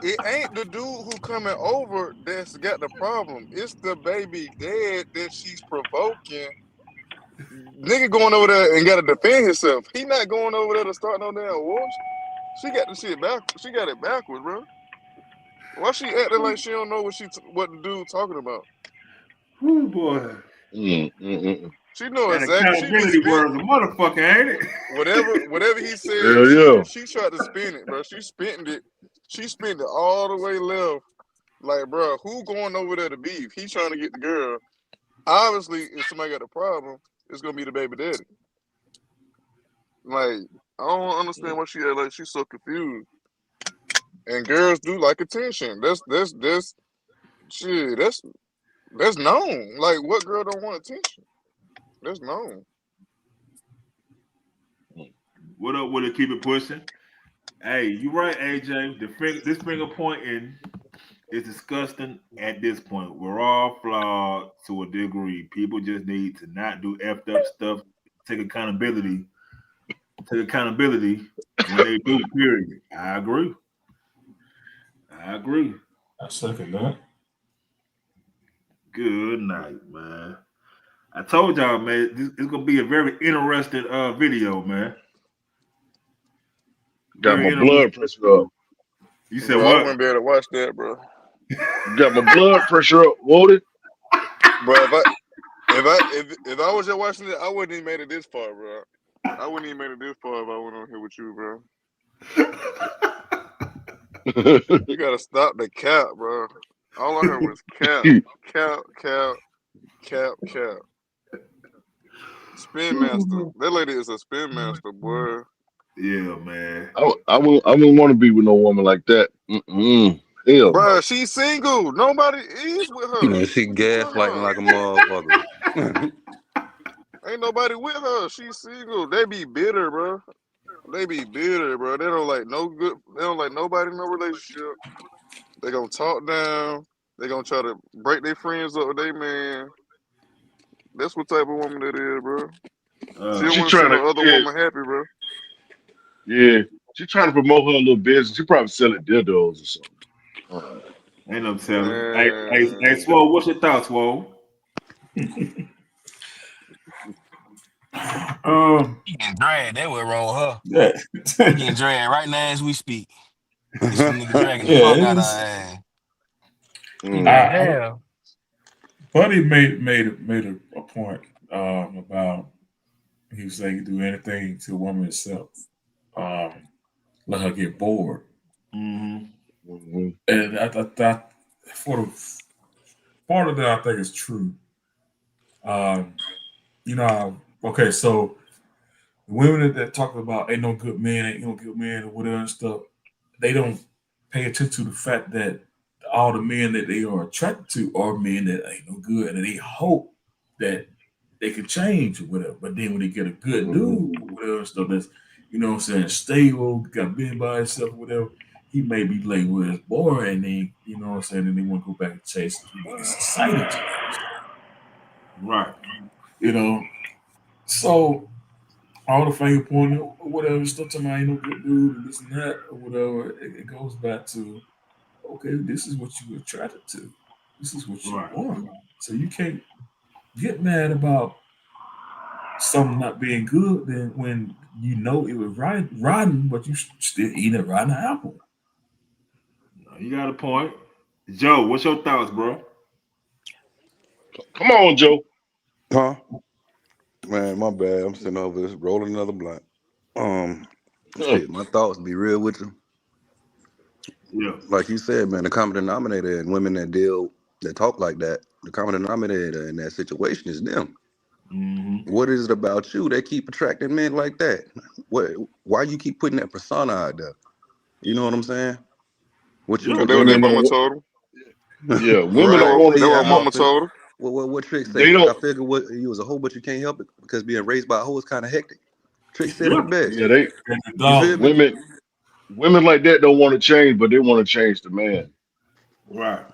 it ain't the dude who coming over that's got the problem. It's the baby dad that she's provoking. Nigga going over there and got to defend himself. He not going over there to start no damn wars. She got the shit back. She got it backwards, bro. Why she acting like she don't know what the dude talking about? Oh boy. She know that exactly. Accountability word is a motherfucker, ain't it? Whatever he said, she tried to spin it, bro. She spent it all the way left. Like, bro, who going over there to beef? He trying to get the girl. Obviously, if somebody got a problem, it's gonna be the baby daddy. Like, I don't understand why she act like she's so confused. And girls do like attention. That's shit. That's known. Like, what girl don't want attention? That's known. What up with it? Keep it pushing. Hey, you right, AJ. This finger pointing is disgusting at this point. We're all flawed to a degree. People just need to not do effed up stuff. Take accountability. Take accountability when they do. Period. I agree. I second that. Good night, man. I told y'all, man, this is gonna be a very interesting video, man. Got my blood pressure up. You said bro, what? I wouldn't be able to watch that, bro. Got my blood pressure up, Woody. Bro, if I was just watching it, I wouldn't even made it this far, bro. I wouldn't even made it this far if I went on here with you, bro. You gotta stop the cap, bro. All I heard was cap. Spin master. That lady is a spin master, boy. Yeah, man. I wouldn't want to be with no woman like that. Hell, bro, she's single. Nobody is with her. Man, she gaslighting like a motherfucker. Ain't nobody with her. She's single. They be bitter, bro. They don't like no good. They don't like nobody in no relationship. They gonna talk down. They gonna try to break their friends up with their man. That's what type of woman that is, bro. She don't want to see no other woman happy, bro. Yeah, she trying to promote her little business. She probably selling dildos or something. Ain't no telling. Hey, Swole, what's your thoughts, Swole? Getting dragged. That went wrong, huh? Getting dragged right now as we speak. This nigga dragging the fuck out of her ass. Damn. Buddy made a point about he was saying he do anything to a woman itself. Let her get bored. Mm-hmm. And I for the part of that I think is true. Okay, so the women that talk about ain't no good man or whatever and stuff, they don't pay attention to the fact that all the men that they are attracted to are men that ain't no good, and they hope that they can change or whatever. But then when they get a good dude or whatever and stuff that's, stable, got been by himself or whatever, he may be like, well, it's boring, and then, and they want to go back and chase. It's exciting to them. Right. So all the finger pointing or whatever, stuff to my ain't no good dude and this and that or whatever, it goes back to, okay, this is what you were attracted to. This is what you want. So you can't get mad about something not being good then when you know it was rotten, but you still eat a rotten apple. You got a point. Joe, what's your thoughts, bro? Come on, Joe. Huh? Man, my bad. I'm sitting over this rolling another blunt. Shit, my thoughts, be real with you. Yeah. Like you said, man, the common denominator in women that talk like that, the common denominator in that situation is them. Mm-hmm. What is it about you that keep attracting men like that? Why you keep putting that persona out there? You know what I'm saying? What you That what their mama told him. Yeah, women don't want to. That what mama told her. What Trick say? I figure you was a hoe, but you can't help it because being raised by a hoe is kind of hectic. Trick said it the best. Yeah, women like that don't want to change, but they want to change the man. Right.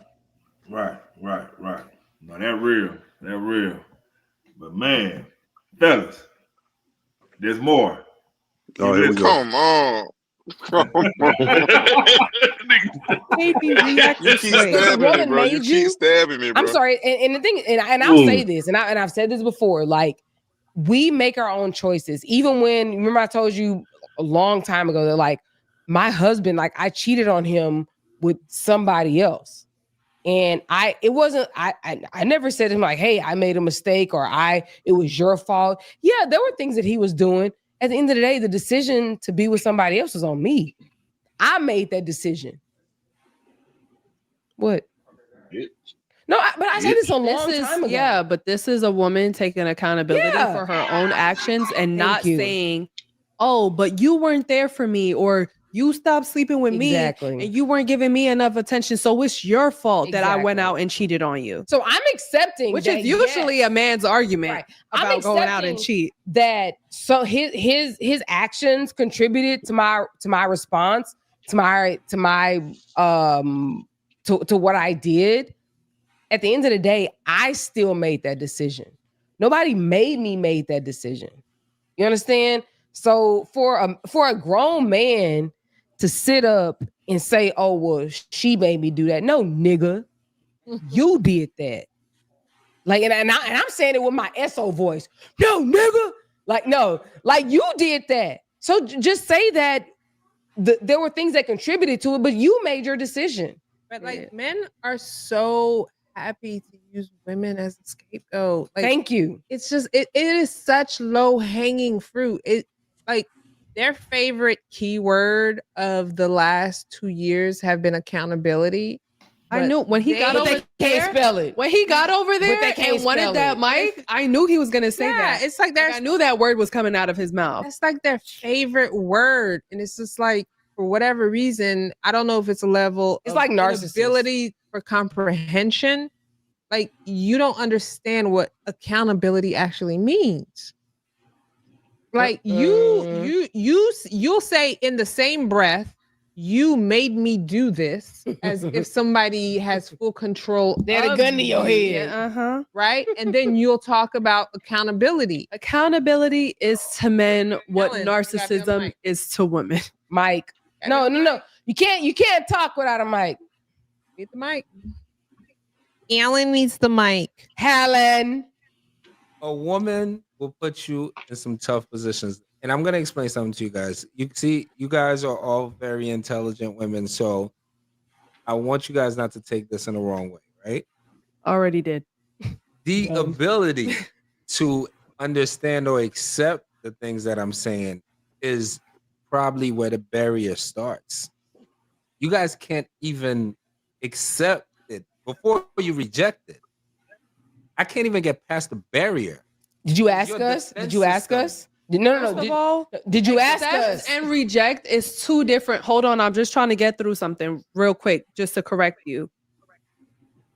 Now that real. That real. But man, fellas, there's more. You Oh, here we listen. go. Come on. Come on. Maybe react You this keep way. If a stabbing me, woman bro. You made keep you, stabbing me, I'm bro. sorry, and the thing, and I'll say this, and I've said this before, like we make our own choices. Even when, remember I told you a long time ago that like my husband, like I cheated on him with somebody else. And I never said to him like, hey, I made a mistake or it was your fault. Yeah, there were things that he was doing. At the end of the day, the decision to be with somebody else was on me. I made that decision. What? No, but I said this a long time ago. Yeah, but this is a woman taking accountability for her own actions and not saying, oh, but you weren't there for me, or you stopped sleeping with me and you weren't giving me enough attention. So it's your fault that I went out and cheated on you. So I'm accepting, which that, is usually a man's argument Right. about going out and cheat. That so his actions contributed to my response, to what I did. At the end of the day, I still made that decision. Nobody made me make that decision. You understand? So for a grown man to sit up and say, "Oh, well, she made me do that." No, nigga, you did that. Like, and I'm saying it with my SO voice. No, nigga. Like, no, like you did that. So just say that there were things that contributed to it, but you made your decision. But like men are so happy to use women as a scapegoat. Like, thank you. It's just it is such low hanging fruit. It like their favorite keyword of the last 2 years have been accountability. I knew when he got over there. When he got over there and wanted that mic, I knew he was gonna say that. It's like I knew that word was coming out of his mouth. That's like their favorite word, and it's just like for whatever reason, I don't know if it's a level. It's like narcissist. Inability for comprehension. Like you don't understand what accountability actually means. Like you'll say in the same breath, you made me do this, as if somebody has full control. They had a gun to your head. Right? And then you'll talk about accountability. Accountability is to men what narcissism is to women. Mike. No. You can't talk without a mic. Get the mic. Alan needs the mic. Helen. A woman will put you in some tough positions. And I'm going to explain something to you guys. You see, you guys are all very intelligent women. So I want you guys not to take this in the wrong way, right? Already did. The ability to understand or accept the things that I'm saying is probably where the barrier starts. You guys can't even accept it before you reject it. I can't even get past the barrier. Did you ask us? Did you ask us? No. First of all, did you ask accept us? And reject is two different. Hold on, I'm just trying to get through something real quick, just to correct you.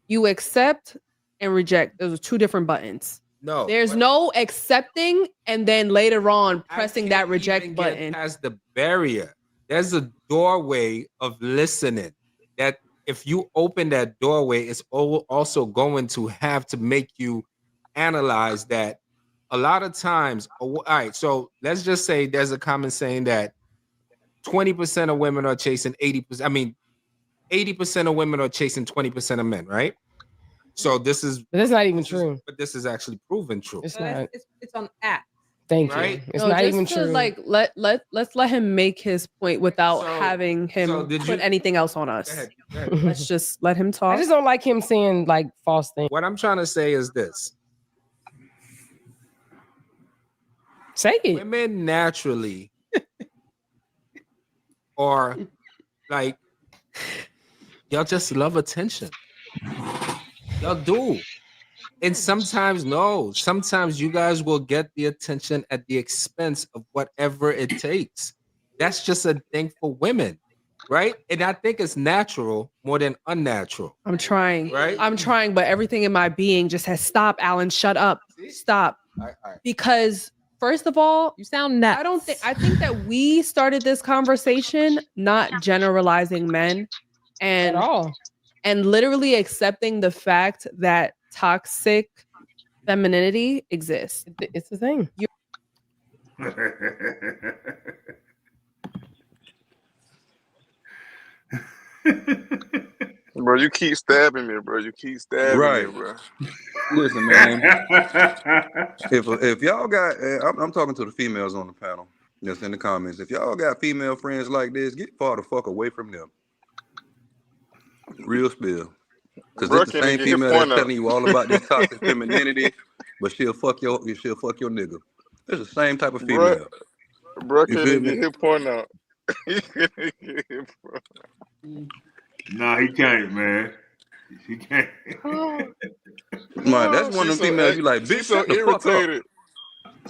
You accept and reject. Those are two different buttons. No, there's no accepting and then later on pressing that reject button. As the barrier, there's a doorway of listening. That if you open that doorway, it's also going to have to make you analyze that. A lot of times, all right, so let's just say there's a common saying that 20% of women are chasing 80%. I mean, 80% of women are chasing 20% of men, right? So this is. But that's not even true. But this is actually proven true. It's not. It's on app. Thank you. It's not even true. Like let's let him make his point without having him put anything else on us. Go ahead. Let's just let him talk. I just don't like him saying like false things. What I'm trying to say is this. Say it. Women naturally are like, y'all just love attention. Y'all do. And sometimes sometimes you guys will get the attention at the expense of whatever it takes. That's just a thing for women, right? And I think it's natural more than unnatural. I'm trying. Right? I'm trying, but everything in my being just has stop, Alan. Shut up. Stop. All right. Because First of all, you sound nuts. I think that we started this conversation not generalizing men and At all. and literally accepting the fact that toxic femininity exists. It's the thing. Bro, you keep stabbing me, bro. You keep stabbing Right. me, bro. Listen, man. if y'all got, I'm talking to the females on the panel that's in the comments. If y'all got female friends like this, get far the fuck away from them. Real spill. Because Bro, it's the can't even same get his female that's point out. telling you all about this toxic femininity, but she'll fuck your nigga. It's the same type of female. Bro You can't feel even get me? his point out. He can't get his point out. Nah, he can't, man. He can't. Man, that's one of them females you like, bitch, She's so shut the fuck up. irritated.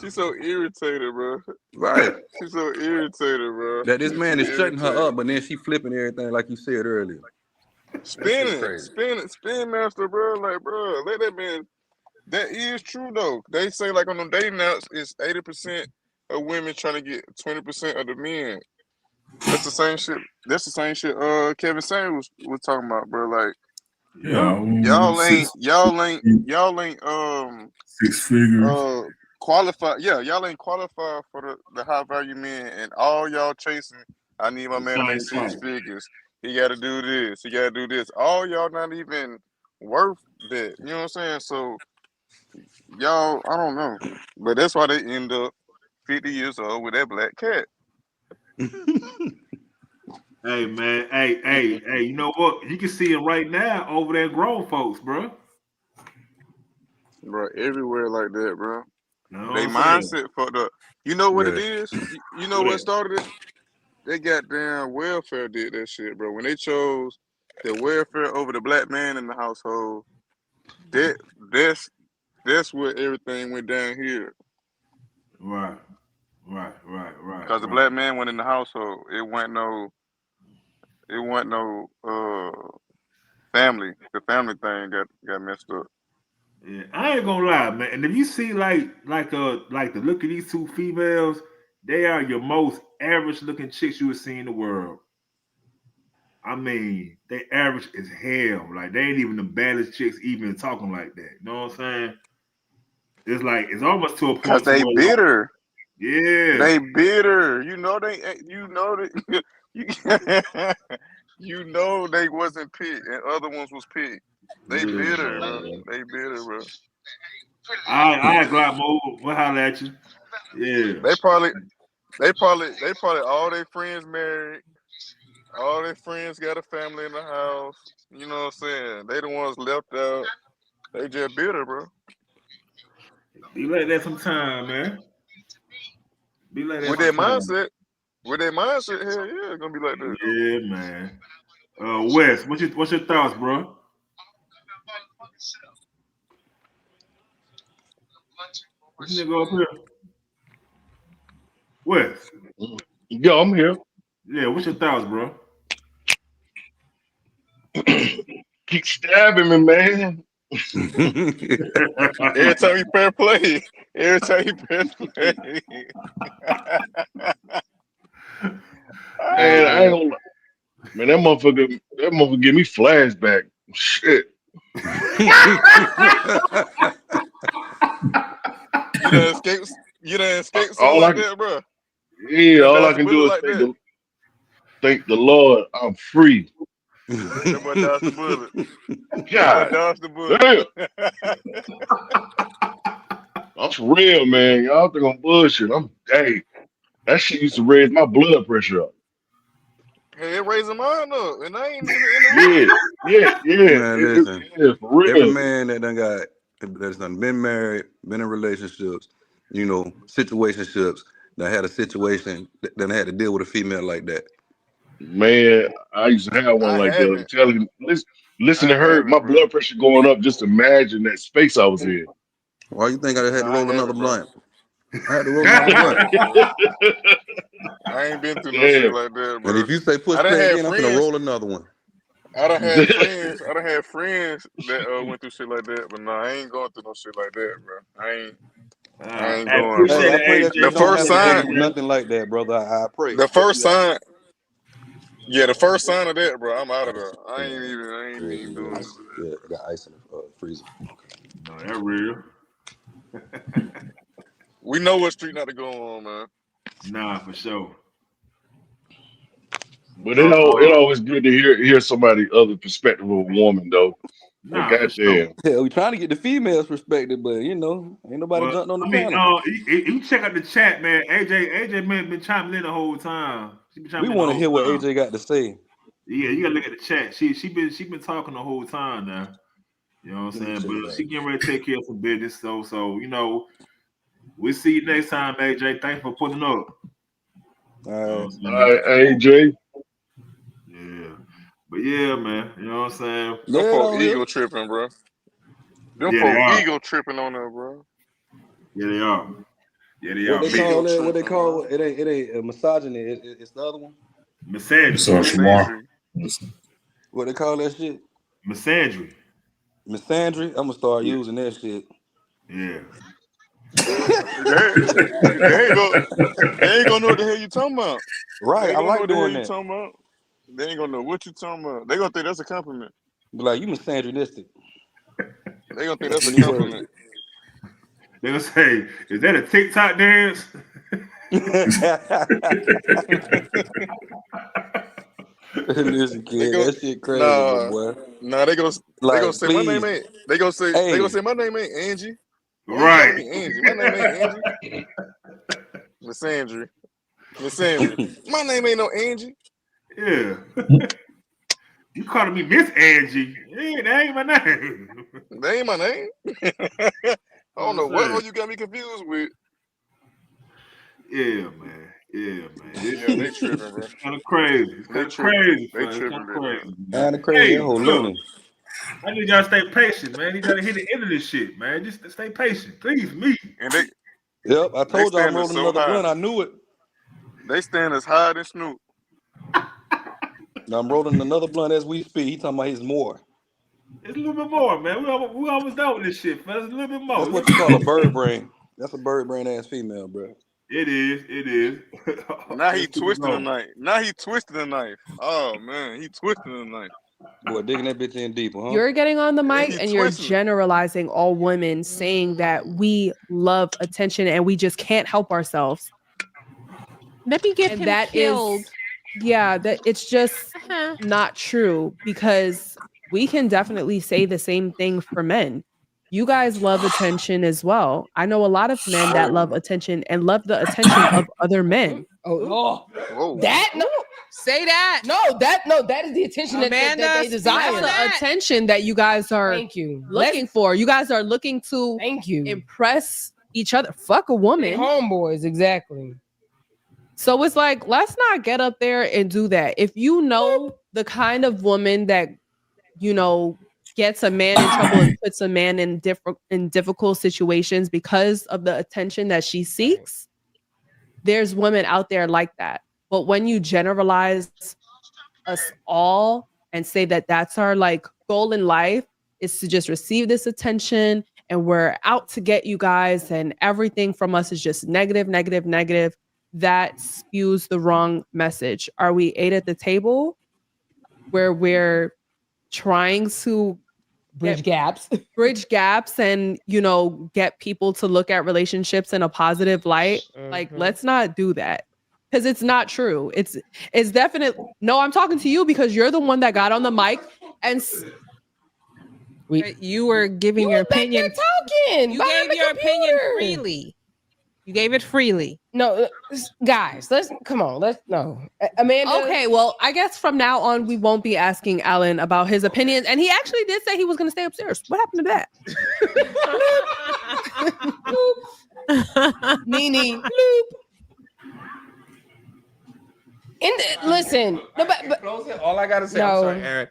She's so irritated, bro. Right. She's so irritated, bro. That this man She's is shutting her irritated. up, but then she flipping everything like you said earlier. Spin master, bro. Like, bro, let that man. That is true though. They say like on them dating apps, it's 80% of women trying to get 20% of the men. That's the same shit. That's the same shit. Kevin Samuels was talking about, bro. Like, y'all ain't 6 figures. Qualified. Yeah, y'all ain't qualified for the high value men, and all y'all chasing. I need my man to make 6 figures. He got to do this. He got to do this. All y'all not even worth that. You know what I'm saying? So y'all, I don't know, but that's why they end up 50 years old with that black cat. Hey man, hey, you know what? You can see it right now over there, grown folks, bro. Bro, everywhere like that, bro. Know They what I'm saying? mindset fucked up. You know what it Yeah. is? You know what started it? They goddamn welfare did that shit, bro. When they chose the welfare over the black man in the household, that's where everything went down here. Right. Because the black man went in the household. It wasn't no family. The family thing got messed up. Yeah, I ain't gonna lie, man. And if you see like the look of these two females, they are your most average looking chicks you would see in the world. I mean, they average as hell. Like they ain't even the baddest chicks even talking like that. You know what I'm saying? It's like it's almost to a point Because to they where bitter. yeah. They bitter. You know that you know they wasn't picked and other ones was picked. They bitter, bro. They bitter, bro. I glad move. We'll holler at you. Yeah. They probably all their friends married. All their friends got a family in the house. You know what I'm saying? They the ones left out. They just bitter, bro. Be like that sometime, man. Be like that With that sometime. mindset, hell yeah, it's gonna be like that. Yeah, man. Wes, what's your thoughts, bro? This nigga up here. Wes. Yeah, I'm here. Yeah, what's your thoughts, bro? Keep stabbing me, man. Every time you fair play. Every time you fair play. Man, I ain't gonna, man, that motherfucker give me flashback. Shit. You done escape something All like that, bro. Yeah, all I can do is thank the Lord I'm free. That boy dodged the bullet. God, dodged the bullet. I'm for real, man. Y'all think I'm bullshit. That shit used to raise my blood pressure up. Hey, it raising mine up, and I ain't even in the Yeah. Man, listen. For real. Every man that's done been married, been in relationships, situationships, that had a situation that had to deal with a female like that. Man, I used to have one like that. I'm telling you, listen to her, my blood pressure going up. Just imagine that space I was in. Why you think I had to roll another blunt? I had to roll another blunt. I ain't been through no shit like that, bro. And if you say push play again, I'm gonna roll another one. I done had friends that went through shit like that, but no, I ain't going through no shit like that, bro. I I ain't I going, appreciate bro. I pray it, that AJ. you The don't first have to go sign, through nothing like that, brother. I pray. the first sign, yeah, the first sign of that, bro, I'm out of there. I ain't even doing it. Yeah, I got ice in the freezer. No, that real. We know what street not to go on, man. Nah, for sure. But it always good to hear somebody other perspective of a woman though. But Nah, for sure. goddamn. Yeah, we trying to get the females' perspective, but you know, ain't nobody Well, jumped on the I mean, panel. you check out the chat, man. AJ man been chiming in the whole time. She been We chiming in the want to whole hear what time. AJ got to say. Yeah, you gotta look at the chat. She been talking the whole time now. You know what I'm Let me saying? check it But she out. getting ready to take care of some business. So you know, we'll see you next time, AJ. Thanks for putting up. All You know what right. I'm All saying? right, AJ. Yeah. But yeah, man. You know what I'm saying? Them Yeah, folk on here. ego tripping, bro. Them Yeah, they folk are. ego tripping on her, bro. Yeah, they are. Yeah, they What are. they call Ego that? What they tripping, call bro. it? It ain't a misogyny. It's the other one. Misandry. Misandry. What they call that shit? Misandry. Misandry. I'm gonna start Yeah. using that shit. Yeah. They ain't gonna know what the hell you talking about. They Right. ain't I gonna know like what the hell doing you that. talking about. They ain't gonna know what you talking about. They gonna think that's a compliment. Be like, you misandrynistic. They gonna think That's that's the a new word. compliment. They gonna say, is that a TikTok dance? Listen, They kid, go that shit crazy, but nah boy. they gonna Like, say my name please, ain't they gonna hey, say my name ain't Angie. Why you calling Right. me Angie? My name ain't Angie. Misandry. My name ain't no Angie. Yeah. You calling me Miss Angie? Yeah, that ain't my name. That ain't my name. I don't know what saying? you got me confused with. Yeah, man. Yeah, man. Yeah, they It's tripping, bro. kind of crazy. It's They kind of tripping. crazy, They fam. It's kind tripping, of bit, crazy, man. man. kind of crazy. Hey, That whole look, loony. I need y'all to stay patient, man. I need y'all to hit the end of this shit, man. Just stay patient, please. Me. And they Yep, I they told you I'm standing rolling so another high. blunt. I knew it. They stand as high as Snoop. Now I'm rolling another blunt as we speak. He talking about his more. It's a little bit more, man. We almost done with this shit, fam. It's a little bit more. That's what you call a bird brain. That's a bird brain ass female, bro. It is. It is. Now he Let's keep it twisting the going. knife. Now he twisting the knife. Oh man, he twisting the knife. Boy, digging that bitch in deeper, huh? You're getting on the Yeah, mic he and you're twisting it. generalizing all women, saying that we love attention and we just can't help ourselves. Let me get And him that killed. is, yeah, that it's just not true, because we can definitely say the same thing for men. You guys love attention as well. I know a lot of men that love attention and love the attention of other men. Oh, Whoa. that no, Say that. that is the attention that Amanda, they speak desire. on That's that. the attention that you guys are Thank you. looking for. You guys are looking to Thank you. impress each other. Fuck a woman. Homeboys, exactly. So it's like, let's not get up there and do that. If you know the kind of woman that, you know, gets a man in trouble and puts a man in difficult situations because of the attention that she seeks, there's women out there like that. But when you generalize us all and say that that's our like goal in life, is to just receive this attention and we're out to get you guys and everything from us is just negative, negative, negative, that spews the wrong message. Are we eight at the table where we're trying to Bridge gaps. bridge gaps and, you know, get people to look at relationships in a positive light? Like, let's not do that. Because it's not true. It's definitely no, I'm talking to you because you're the one that got on the mic and You were giving your opinion. Talking. You behind gave the your opinion computer. freely. You gave it freely. No, guys, let's come on. Let's no. Amanda. okay, well, I guess from now on we won't be asking Alan about his opinions. And he actually did say he was gonna stay upstairs. What happened to that? Nene. Bloop. Listen, no, but all I gotta say, I'm sorry, Aaron.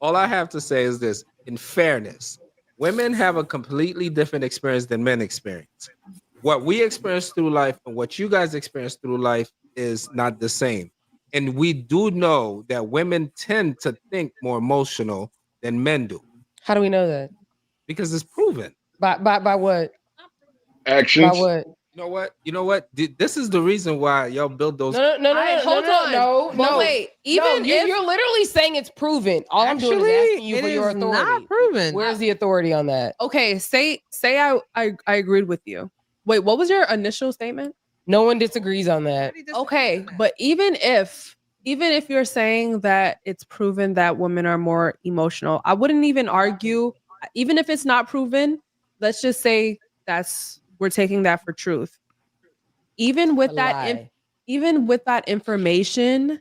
All I have to say is this: in fairness, women have a completely different experience than men experience. What we experience through life and what you guys experience through life is not the same. And we do know that women tend to think more emotional than men do. How do we know that? Because it's proven. By what? Actions. You know what? You know what? This is the reason why y'all build those. Hold on. But wait, even you're literally saying it's proven. All I'm doing is asking you it for your is authority. not proven. Where's the authority on that? Okay, say I agreed with you. Wait, what was your initial statement? No one disagrees on that. Okay, but even if you're saying that it's proven that women are more emotional, I wouldn't even argue. Even if it's not proven, let's just say we're taking that for truth. Even with that, even with that information,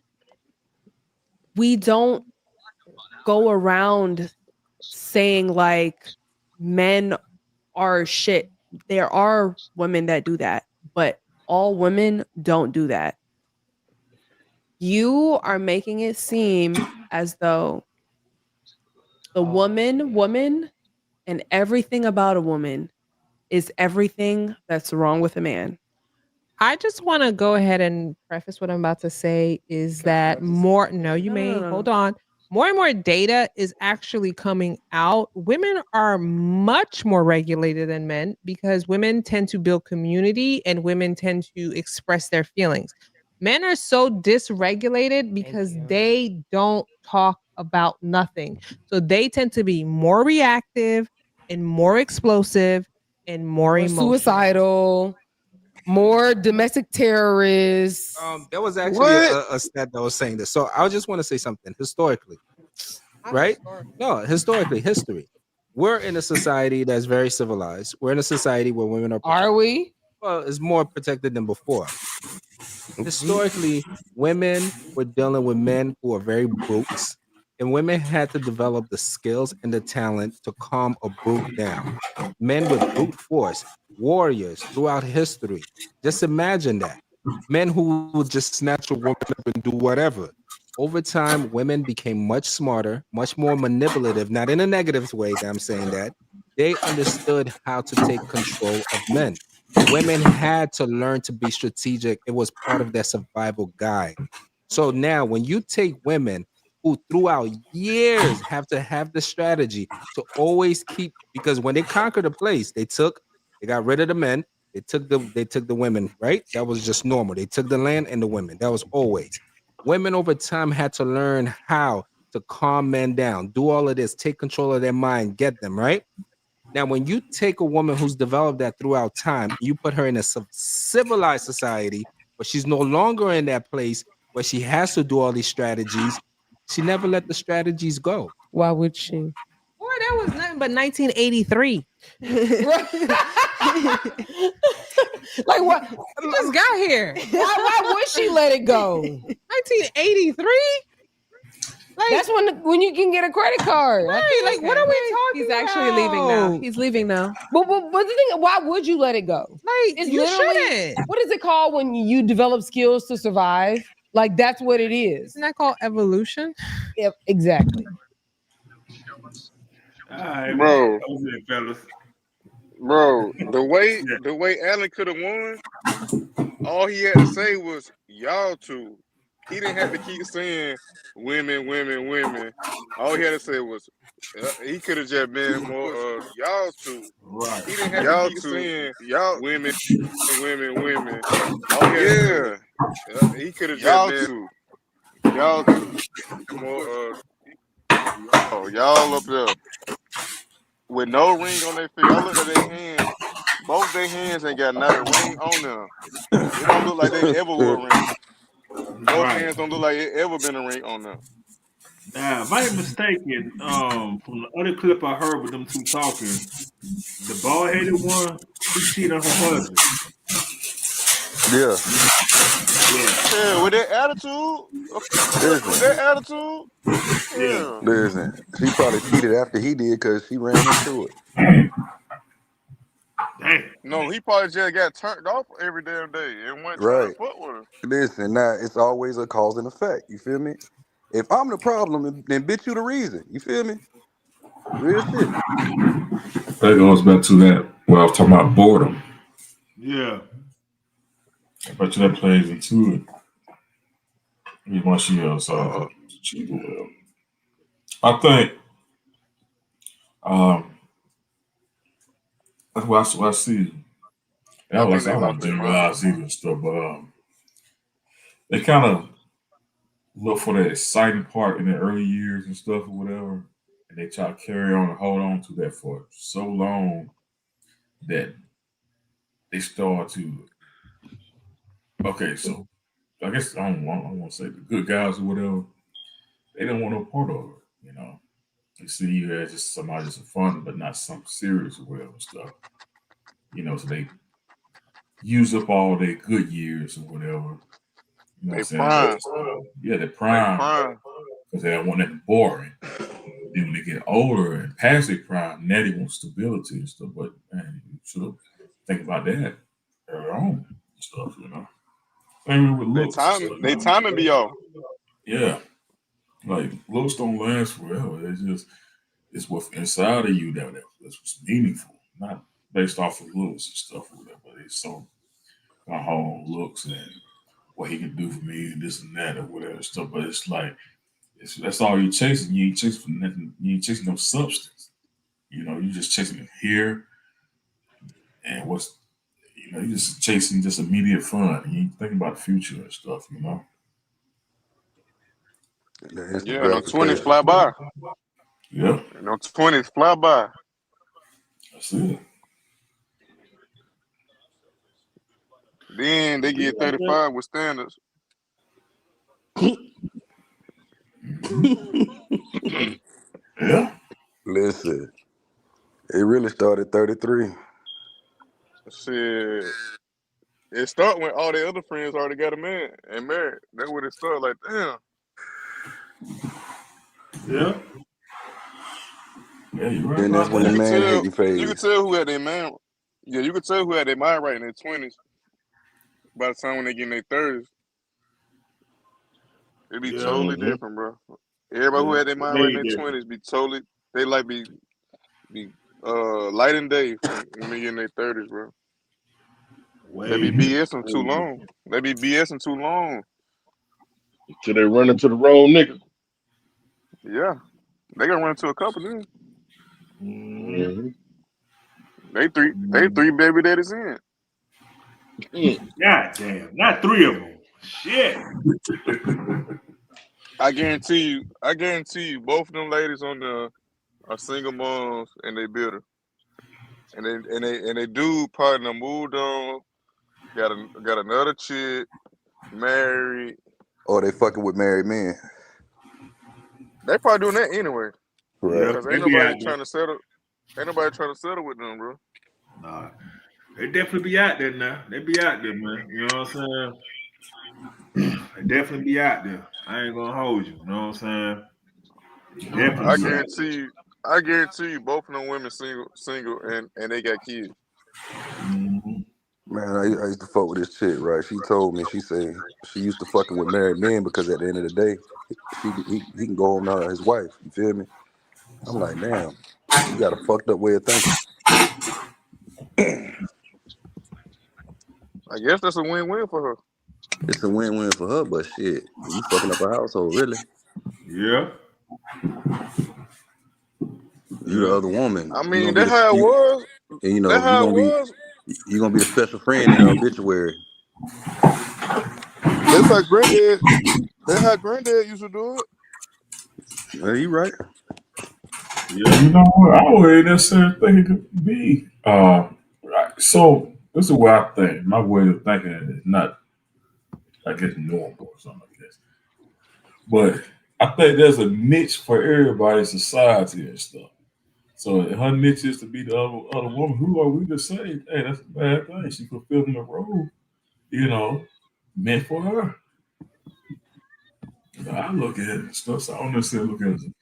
we don't go around saying like men are shit. There are women that do that, but all women don't do that. You are making it seem as though the woman and everything about a woman is everything that's wrong with a man. I just want to go ahead and preface what I'm about to say is that more hold on. More and more data is actually coming out. Women are much more regulated than men because women tend to build community and women tend to express their feelings. Men are so dysregulated because they don't talk about nothing. So they tend to be more reactive and more explosive and more emotional. Suicidal, more domestic terrorists. There was actually a stat that was saying this. So I just want to say something historically, right? No, historically, history. We're in a society that's very civilized. We're in a society where women are. Are we? Well, it's more protected than before. Historically, women were dealing with men who are very brutes, and women had to develop the skills and the talent to calm a brute down. Men with brute force, warriors throughout history. Just imagine that. Men who would just snatch a woman up and do whatever. Over time, women became much smarter, much more manipulative, not in a negative way that I'm saying that. They understood how to take control of men. Women had to learn to be strategic. It was part of their survival guide. So now, when you take women who throughout years have to have the strategy to always keep, because when they conquered a place, they got rid of the men, they took the women, right? That was just normal. They took the land and the women. That was always. Women over time had to learn how to calm men down, do all of this, take control of their mind, get them, right? Now, when you take a woman who's developed that throughout time, you put her in a civilized society, but she's no longer in that place where she has to do all these strategies. She never let the strategies go. Why would she? Boy, that was nothing but 1983. Like what? We just got here. Why would she let it go? 1983? Like, that's when you can get a credit card. Right, like what are we talking He's about? actually leaving now. He's leaving now. But the thing, why would you let it go? Like, it's you literally, shouldn't. what is it called when you develop skills to survive? Like, that's what it is. Isn't that called evolution? Yep, exactly. All right, Bro. That was it, fellas. Bro, the way Allen could have won, all he had to say was y'all two. He didn't have to keep saying women, women, women. All he had to say was he could have just been more y'all two. Right. He didn't have to keep saying y'all women, women, women. All he had to say, he could have just been y'all two. More y'all up there with no ring on their finger. I looked at their hands. Both their hands ain't got not a ring on them. It don't look like they ever wore a ring. Both hands don't look like it ever been a ring on them. Now, if I ain't mistaken, from the other clip I heard with them two talking, the bald-headed one, she cheated on her husband. Yeah, with that attitude. With that attitude. Yeah. Listen, she probably cheated after he did because she ran into it. No, he probably just got turned off every damn day and went trying to fuck with her. Listen, now it's always a cause and effect. You feel me? If I'm the problem, then bitch, you the reason. You feel me? Real shit. That goes back to that where I was talking about boredom. Yeah. I bet you that plays into it. Maybe once she else cheating with him. I think that's what I see. And I was like, I don't generalize either and stuff, but they kind of look for that exciting part in the early years and stuff or whatever, and they try to carry on and hold on to that for so long that they start to. Okay, so I guess I don't want to say the good guys or whatever. They don't want no part of it, you know. They see you as just somebody just fun, but not something serious or whatever stuff. You know, so they use up all their good years or whatever. You know They what I'm prime. saying? Yeah, they're They prime prime. because they don't want nothing boring. Then when they get older and past their prime, now they want stability and stuff. But man, you should think about that early on and stuff, you know. Same with looks and stuff. They timing be off. Yeah, like looks don't last forever. It's what's inside of you that's what's meaningful, not based off of looks and stuff or whatever. It's so my whole looks and what he can do for me and this and that or whatever stuff. But it's like that's all you're chasing. You ain't chasing for nothing. You ain't chasing no substance. You know, you're just chasing it here and you're just chasing just immediate fun. You ain't thinking about the future and stuff, you know. Yeah, no 20s fly by. Yeah. No 20s fly by. That's it. Then they get 35 with standards. Yeah. Listen, it really started 33. Shit. It start when all their other friends already got a man and married. That's what it started. Like, damn. Yeah. Yeah, you're right. Then that's when the man hating phase. You could tell who had their man. Yeah, you could tell who had their mind right in their 20s. By the time when they get in their 30s, it'd be totally different, bro. Everybody who had their mind right in their 20s be totally. They like be light and day from when they get in their 30s, bro. They be BSing too long. They be BSing too long. Till they run into the wrong nigga. Yeah. They gonna run into a couple then. Mm-hmm. They three baby daddies in. God damn, not 3 of them. Shit. I guarantee you, both of them ladies on the are single moms and they bitter. And they dude partner moved on, got another chick, married. Or they fucking with married men. They probably doing that anyway. Right. Because ain't nobody trying to settle with them, bro. Nah. They definitely be out there now. They be out there, man. You know what I'm saying? They definitely be out there. I ain't gonna hold you. You know what I'm saying? Definitely. I guarantee you, both of them women single, and they got kids. Man, I used to fuck with this chick, right? She told me, she said she used to fucking with married men because at the end of the day, he can go home to his wife. You feel me? I'm like, damn, you got a fucked up way of thinking. I guess that's a win-win for her. It's a win-win for her, but shit, you fucking up a household, really. Yeah. You the other woman. I mean, that's how it was. And you know, you're gonna be the special friend in the obituary. That's how granddad used to do it. Well, you right. Yeah. You know what? I wouldn't necessarily think it could be. Right. So this is what I think. My way of thinking is not, I guess, normal or something like this. But I think there's a niche for everybody in society and stuff. So her niche is to be the other woman. Who are we to say, hey, that's a bad thing? She fulfilling the role, you know, meant for her. You know, I look at it and stuff, so I don't necessarily look at it as a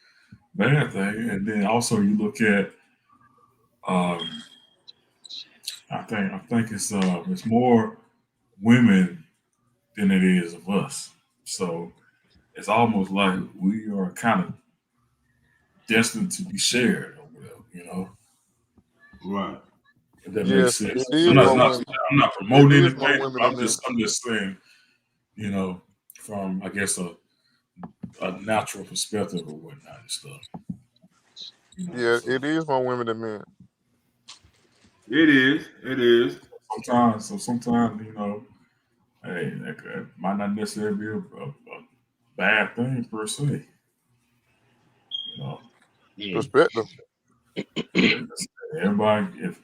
bad thing. And then also you look at, I think it's more women than it is of us. So it's almost like we are kind of destined to be shared or whatever, you know. Right. If that makes sense. It is I'm more women. not promoting It is anything. more women I'm than just saying, you know, from I guess a natural perspective or whatnot and stuff. You know, yeah, it is more women than men. It is. sometimes, you know, hey, that might not necessarily be a bad thing per se. You know, Perspective. everybody, if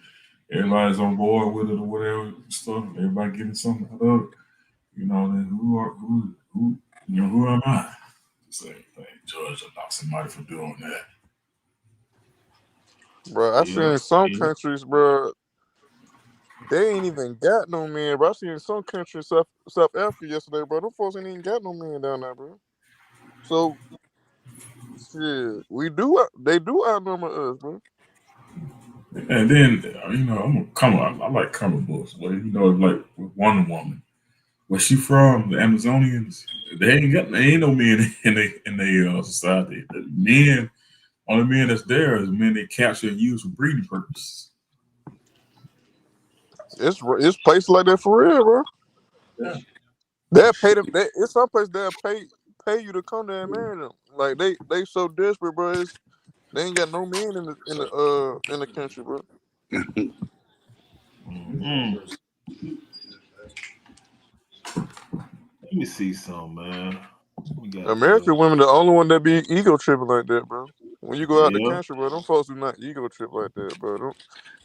everybody's on board with it or whatever stuff, everybody getting something out of it, you know, then who who am I to say anything, judge or knock somebody for doing that? Bro, I seen some countries, bro, they ain't even got no men, bro. I seen some countries, South Africa yesterday, bro. Them folks ain't even got no men down there, bro. So, shit, they do outnumber us, bro. And then, you know, I like comic books, but you know, like with Wonder Woman, where she from, the Amazonians, they ain't no men in their society. The only men that's there is men they capture and use for breeding purposes. It's places like that for real, bro. Yeah. They'll pay them. It's some place they'll pay you to come there and marry them. Like they so desperate, bro. They ain't got no men in the country, bro. Let me see some, man. We got American women, the only one that be ego tripping like that, bro. When you go out the Yeah. country, bro, them folks do not ego trip like that, bro.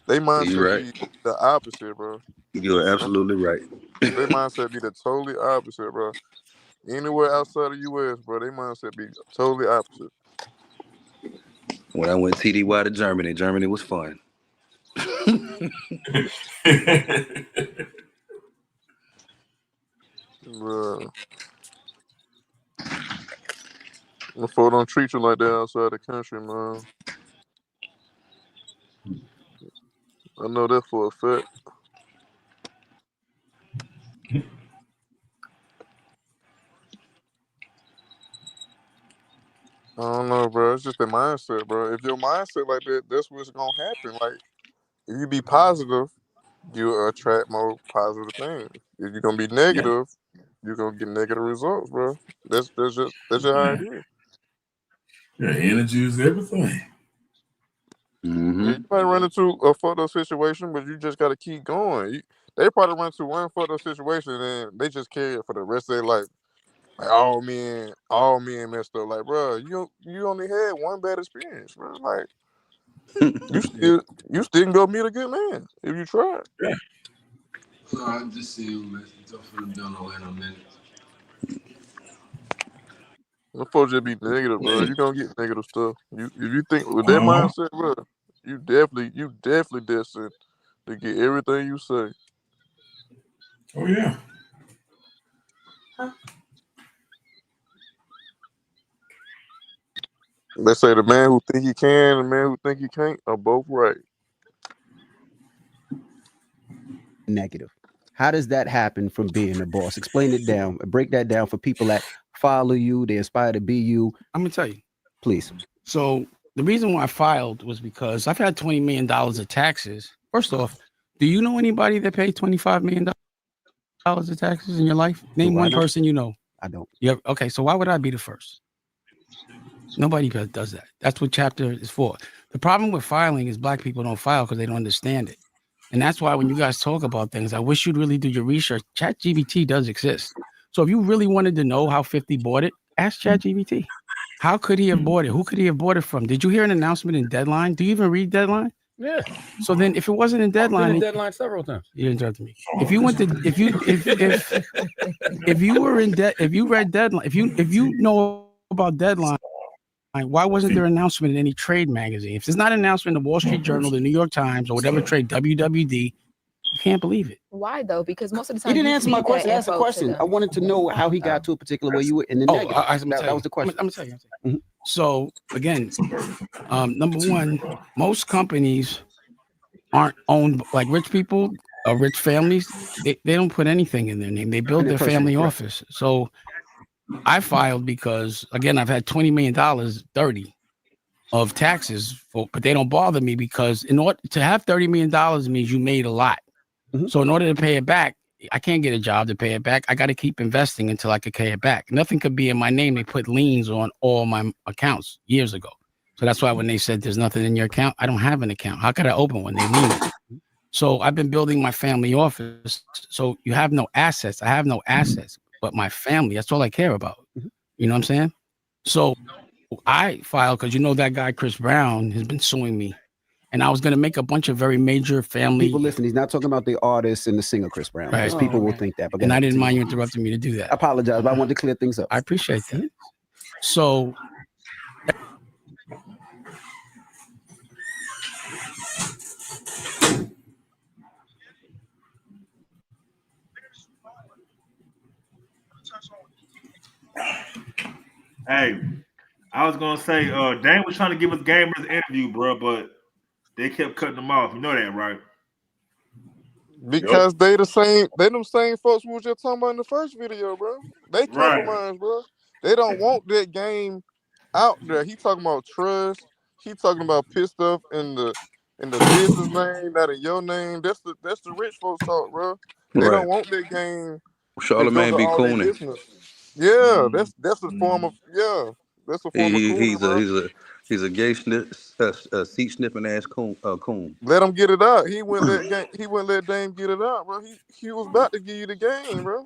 They You're mindset right. be the opposite, bro. You're absolutely right. They mindset be the totally opposite, bro. Anywhere outside of U.S., bro, they mindset be totally opposite. When I went TDY to Germany was fun. Bro, the folks don't treat you like that outside the country, man. I know that for a fact. I don't know, bro. It's just the mindset, bro. If your mindset like that, that's what's gonna happen. Like, if you be positive, you attract more positive things. If you're gonna be negative, you're gonna get negative results, bro. That's just how it is. Yeah, energy is everything. Mm-hmm. Yeah, you might run into a photo situation, but you just gotta keep going. They probably run into one photo situation and they just carry it for the rest of their life. Like all men messed up. Like, bro, you only had one bad experience, bro. Like, you still can go meet a good man if you try. Yeah. So I just see you, man. Don't know in a minute. The folks just be negative, bro. You gonna get negative stuff. If you think with that mindset, bro, you definitely destined to get everything you say. Oh yeah. They say the man who think he can and the man who think he can't are both right. Negative. How does that happen from being a boss? Explain it down. Break that down for people that follow you, they aspire to be you. I'm gonna tell you. Please. So the reason why I filed was because I've had $20 million of taxes. First off, do you know anybody that paid $25 million of taxes in your life? Name one person you know. I don't. Yeah. Okay. So why would I be the first? Nobody does that. That's what chapter is for. The problem with filing is black people don't file because they don't understand it. And that's why when you guys talk about things, I wish you'd really do your research. ChatGPT does exist. So if you really wanted to know how 50 bought it, ask ChatGPT. How could he have bought it? Who could he have bought it from? Did you hear an announcement in Deadline? Do you even read Deadline? Yeah. So then if it wasn't in Deadline, I've been in Deadline several times. You interrupted me. If you went to if you were in debt, if you read Deadline, if you know about Deadline, why wasn't there an announcement in any trade magazine? If there's not an announcement in the Wall Street Journal, the New York Times, or whatever trade, WWD, you can't believe it. Why though? Because most of the He time didn't answer my question. Ask a question. I wanted to know how he got to a particular way you were in the negative. That was the question. I'm gonna tell you. So again, number one, most companies aren't owned like rich people, rich families. They don't put anything in their name. They build their family office. So I filed because again, I've had $20 million dirty of taxes, but they don't bother me because in order to have $30 million means you made a lot. So in order to pay it back, I can't get a job to pay it back. I got to keep investing until I could pay it back. Nothing could be in my name. They put liens on all my accounts years ago. So that's why when they said there's nothing in your account, I don't have an account. How could I open one? They lien it. So I've been building my family office. So you have no assets. I have no assets, but my family. That's all I care about. You know what I'm saying? So I filed because that guy Chris Brown has been suing me, and I was going to make a bunch of very major family. People listen. He's not talking about the artist and the singer Chris Brown, because people will think that. But And I didn't mind you interrupting me to do that. I apologize, but I wanted to clear things up. I appreciate that. So. Hey, I was gonna say, Dane was trying to give us gamers interview, bro, but they kept cutting them off. You know that, right? Because they them same folks we were just talking about in the first video, bro. They compromise, bro. They don't want that game out there. He talking about trust. He talking about pissed stuff in the business name, not in your name. That's the rich folks talk, bro. They don't want that game to go Charlemagne to be all their cooning. business. Yeah, that's a form of that's a form of cooning, bro. He's a gay seat snipping ass coon. Let him get it out. He wouldn't let Dame get it out, bro. He was about to give you the game, bro.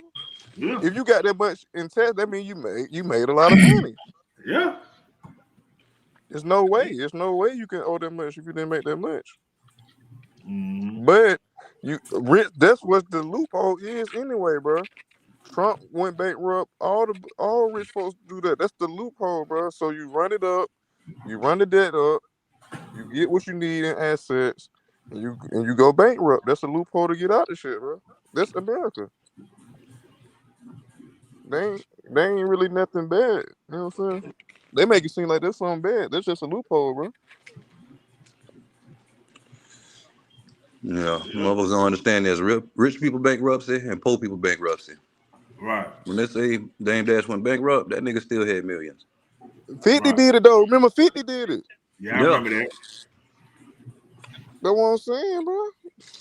Yeah. If you got that much in tax, that means you made a lot of money. Yeah. There's no way you can owe that much if you didn't make that much. But that's what the loophole is anyway, bro. Trump went bankrupt. All rich folks do that. That's the loophole, bro. So you run it up, you run the debt up, you get what you need in assets, and you go bankrupt. That's a loophole to get out of shit, bro. That's America. They ain't really nothing bad. You know what I'm saying? They make it seem like that's something bad. That's just a loophole, bro. Yeah, motherfuckers don't understand there's rich people bankruptcy and poor people bankruptcy. Right. When they say Dame Dash went bankrupt, that nigga still had millions. 50 did it though. Remember 50 did it. Yeah, I remember that. That's what I'm saying, bro.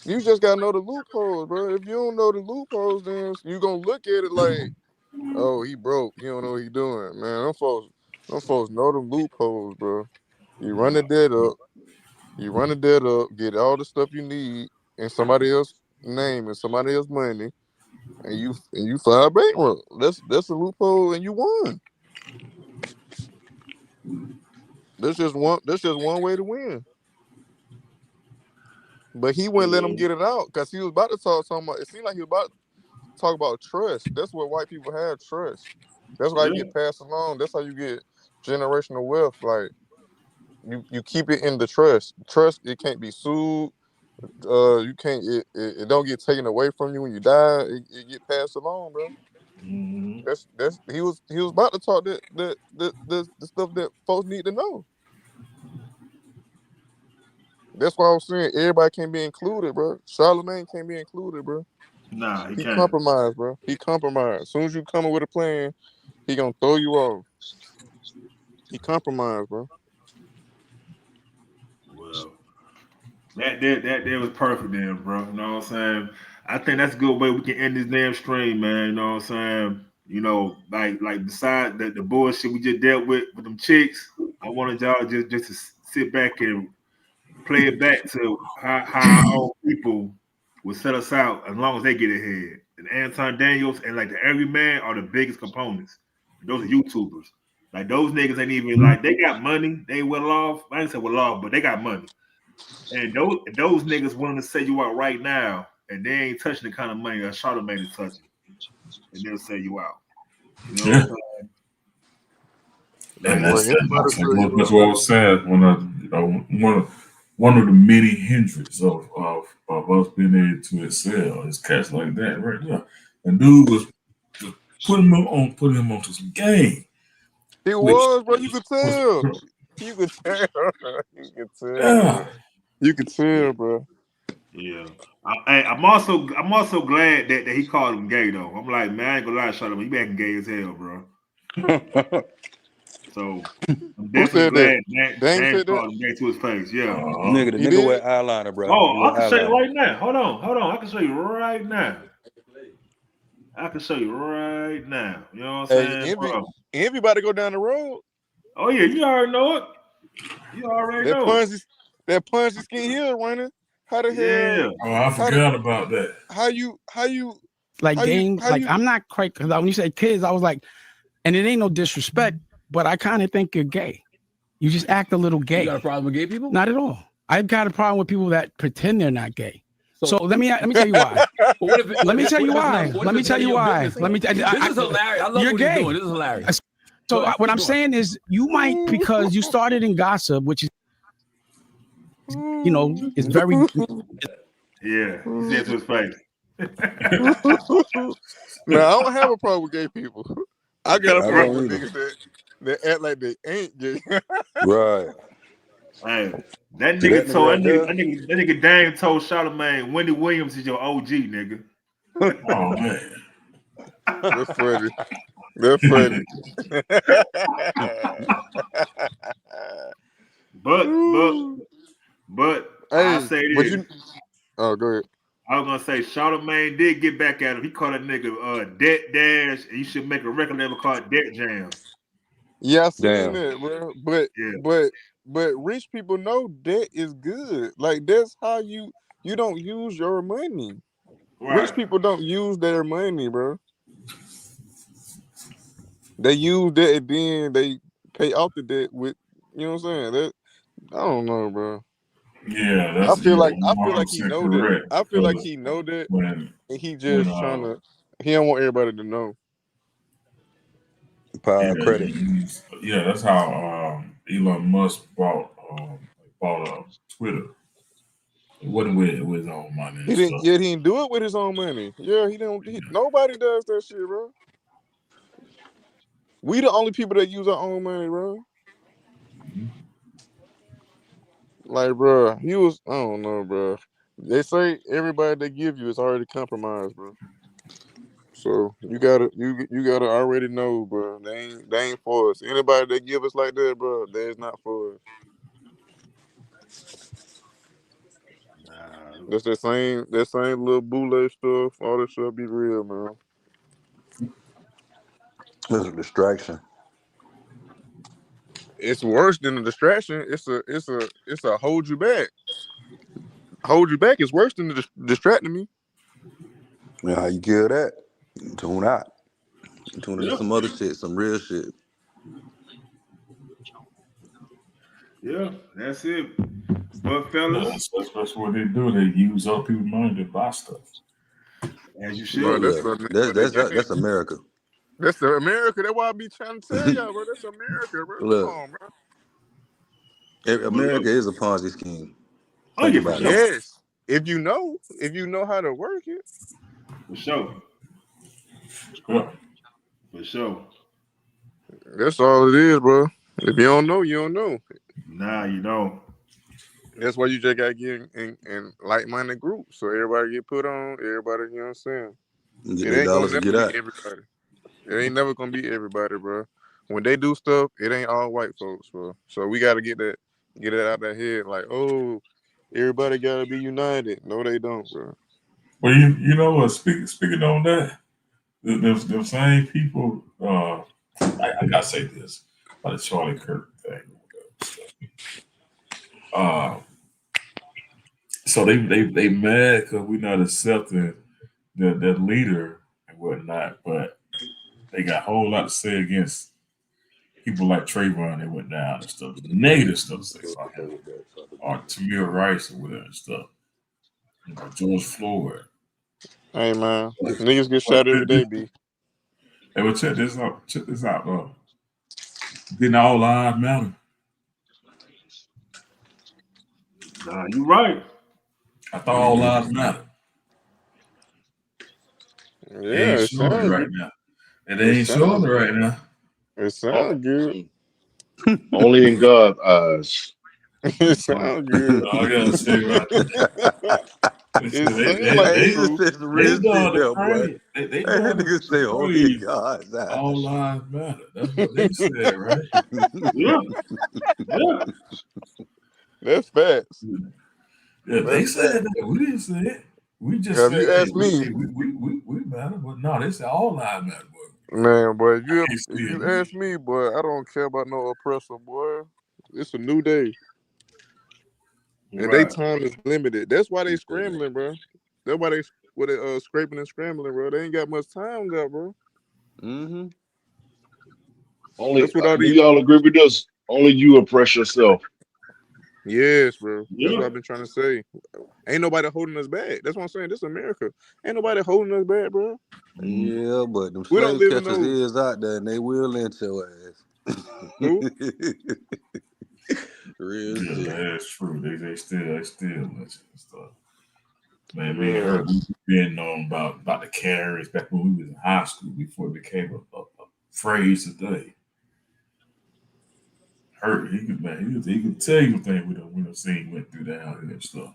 You just gotta know the loopholes, bro. If you don't know the loopholes, then you gonna look at it like, oh, he broke. He don't know what he doing, man. Them folks know the loopholes, bro. You run the debt up. Get all the stuff you need in somebody else's name and somebody else's money, and you file bankrupt. That's a loophole, and you won. That's just one way to win. But he wouldn't let him get it out because he was about to talk about. It seemed like he was about to talk about trust. That's what white people have, trust. That's why you get passed along. That's how you get generational wealth. Like you keep it in the trust. Trust, it can't be sued. You can't. It don't get taken away from you when you die. It get passed along, bro. That's he was about to talk the stuff that folks need to know. That's why I was saying everybody can't be included, bro. Charlemagne can't be included, bro. Nah, he can't. Compromised, bro. He compromised. As soon as you come up with a plan, he gonna throw you off. He compromised, bro. Well, that was perfect then, bro. You know what I'm saying? I think that's a good way we can end this damn stream, man. You know what I'm saying? You know, like beside the bullshit we just dealt with them chicks, I wanted y'all just to sit back and play it back to how our own people would set us out as long as they get ahead. And Anton Daniels and like the Everyman are the biggest components. Those are YouTubers. Like those niggas ain't even like they got money. They well off. I ain't say well off, but they got money. And those niggas willing to say you out right now, and they ain't touching the kind of money that Charlamagne is touching, and they'll say you out. You know what I'm saying? And that's what I was saying when one of the many hindrances of us being able to excel is cats like that right there. And dude was just putting him onto some game. He was, bro. You could tell. You could tell. You could tell. Yeah. You could tell, bro. Yeah. I'm also glad that he called him gay though. I'm like, man, I ain't gonna lie, Charlamagne, you acting gay as hell, bro. So I'm definitely glad Dan called him gay to his face. Yeah. Nigga, the nigga wear eyeliner, bro. Oh, I can show you right now. Hold on. I can show you right now. You know what I'm saying? Everybody go down the road. Oh yeah, you already know it. You already know it. That Ponzi scheme here, running. How the hell? Oh, I forgot about that. How you? Like games, like you, I'm not quite, because when you say kids, I was like, and it ain't no disrespect, but I kind of think you're gay. You just act a little gay. You got a problem with gay people? Not at all. I've got a problem with people that pretend they're not gay. So let me tell you why. Let me tell you why. Let me tell you why. Let me. This is hilarious. I love you're what gay. you're doing. This is hilarious. So what I'm saying is, you might, because you started in gossip, which is, is very. Yeah, he said to his face. Now, I don't have a problem with gay people. I got a I problem don't with either. niggas that act like they ain't gay. Right. Hey, that See that nigga nigga told right there? that nigga Dame told Charlamagne Wendy Williams is your OG, nigga. Oh man. That's funny. That's funny. But Hey, I say but this. Oh, go ahead. I was gonna say Charlamagne did get back at him. He called that nigga Debt Dash, and you should make a record label called Debt Jam. Yeah, I seen Damn. that, bro. But Yeah. but rich people know debt is good. Like, that's how you don't use your money. Right. Rich people don't use their money, bro. They use that and then they pay off the debt with, you know what I'm saying? That, I don't know, bro. Yeah, I that's feel like he 100% know that. correct. I feel like Because he know that, when and he when just trying to. He don't want everybody to know. Credit. Yeah, that's how Elon Musk bought Twitter. It wasn't with his own money and He stuff. didn't do it with his own money. Yeah, he don't. Nobody does that shit, bro. We the only people that use our own money, bro. Like, bro, he was. I don't know, bro. They say everybody they give you is already compromised, bro. So you gotta already know, bro. They ain't for us. Anybody that give us like that, bro, that's not for us. That's that same little boule stuff. All that stuff be real, man. It's a distraction. It's worse than a distraction. It's a hold you back. Hold you back is worse than distracting me. You know how you kill that? Tune out. Tune into Yeah. some other shit, some real shit. Yeah, that's it. But fellas, that's what they do. They use other people's money to buy stuff. As you Bro, should. That's America. That's the America. That's why I be trying to tell y'all, bro. That's America, bro. Look. Come on, bro. America is a Ponzi scheme. Oh, yeah, for sure. Yes. If you know how to work it. For sure. Yeah. For sure. That's all it is, bro. If you don't know, you don't know. Nah, you don't. That's why you just gotta get in like-minded groups, so everybody get put on. Everybody, you know what I'm saying? Get It their ain't gonna dollars and never get be out. everybody. It ain't never gonna be everybody, bro. When they do stuff, it ain't all white folks, bro. So we gotta get it out that head. Like, oh, everybody gotta be united. No, they don't, bro. Well, you know what? Speaking on that, the same people. I gotta say this about the Charlie Kirk thing. So they mad because we're not accepting the leader and whatnot, but they got a whole lot to say against people like Trayvon that went down and stuff, negative stuff to say about him, or Tamir Rice or whatever and stuff. You know, George Floyd. Hey, man, niggas get shot every day, B. Hey, well, check this out. Check this out, bro. Didn't all lives matter? Nah, you right. I thought all lives matter. Yeah, They ain't it showing it sounds right good. now. And they ain't showing it right now. It sounds good. Only in God's eyes. It sounds good. I gotta say right there. It seems like Hey, the he just truth. said some real shit there, boy. They Hey, doing that nigga the say only phrase, God's all eyes. lives matter. That's what they said, right? Yeah. Yeah. That's facts. Yeah, they That's said facts. that. We didn't say it. We just If said, you hey, ask me, we matter. But no, they said all lives matter, boy. man, boy, I can't if see it. you ask me, boy, I don't care about no oppressor, boy. It's a new day. And they time is limited. That's why they scrambling, bro. That's why they scraping and scrambling, bro. They ain't got much time, bro. Only That's what all do these. y'all agree with this? Only you oppress yourself. Yes, bro. That's Yeah. what I've been trying to say. Ain't nobody holding us back. That's what I'm saying. This is America. Ain't nobody holding us back, bro. Yeah, but them We don't slave live in catchers no. is out there and they will lynch your ass. Who? Real Yeah, shit. that's true. They still lynching and stuff. Man, me and Bruh. her, we been known about the carriers back when we was in high school before it became a phrase today. Hurt, he could tell you things we done seen went through down here and stuff.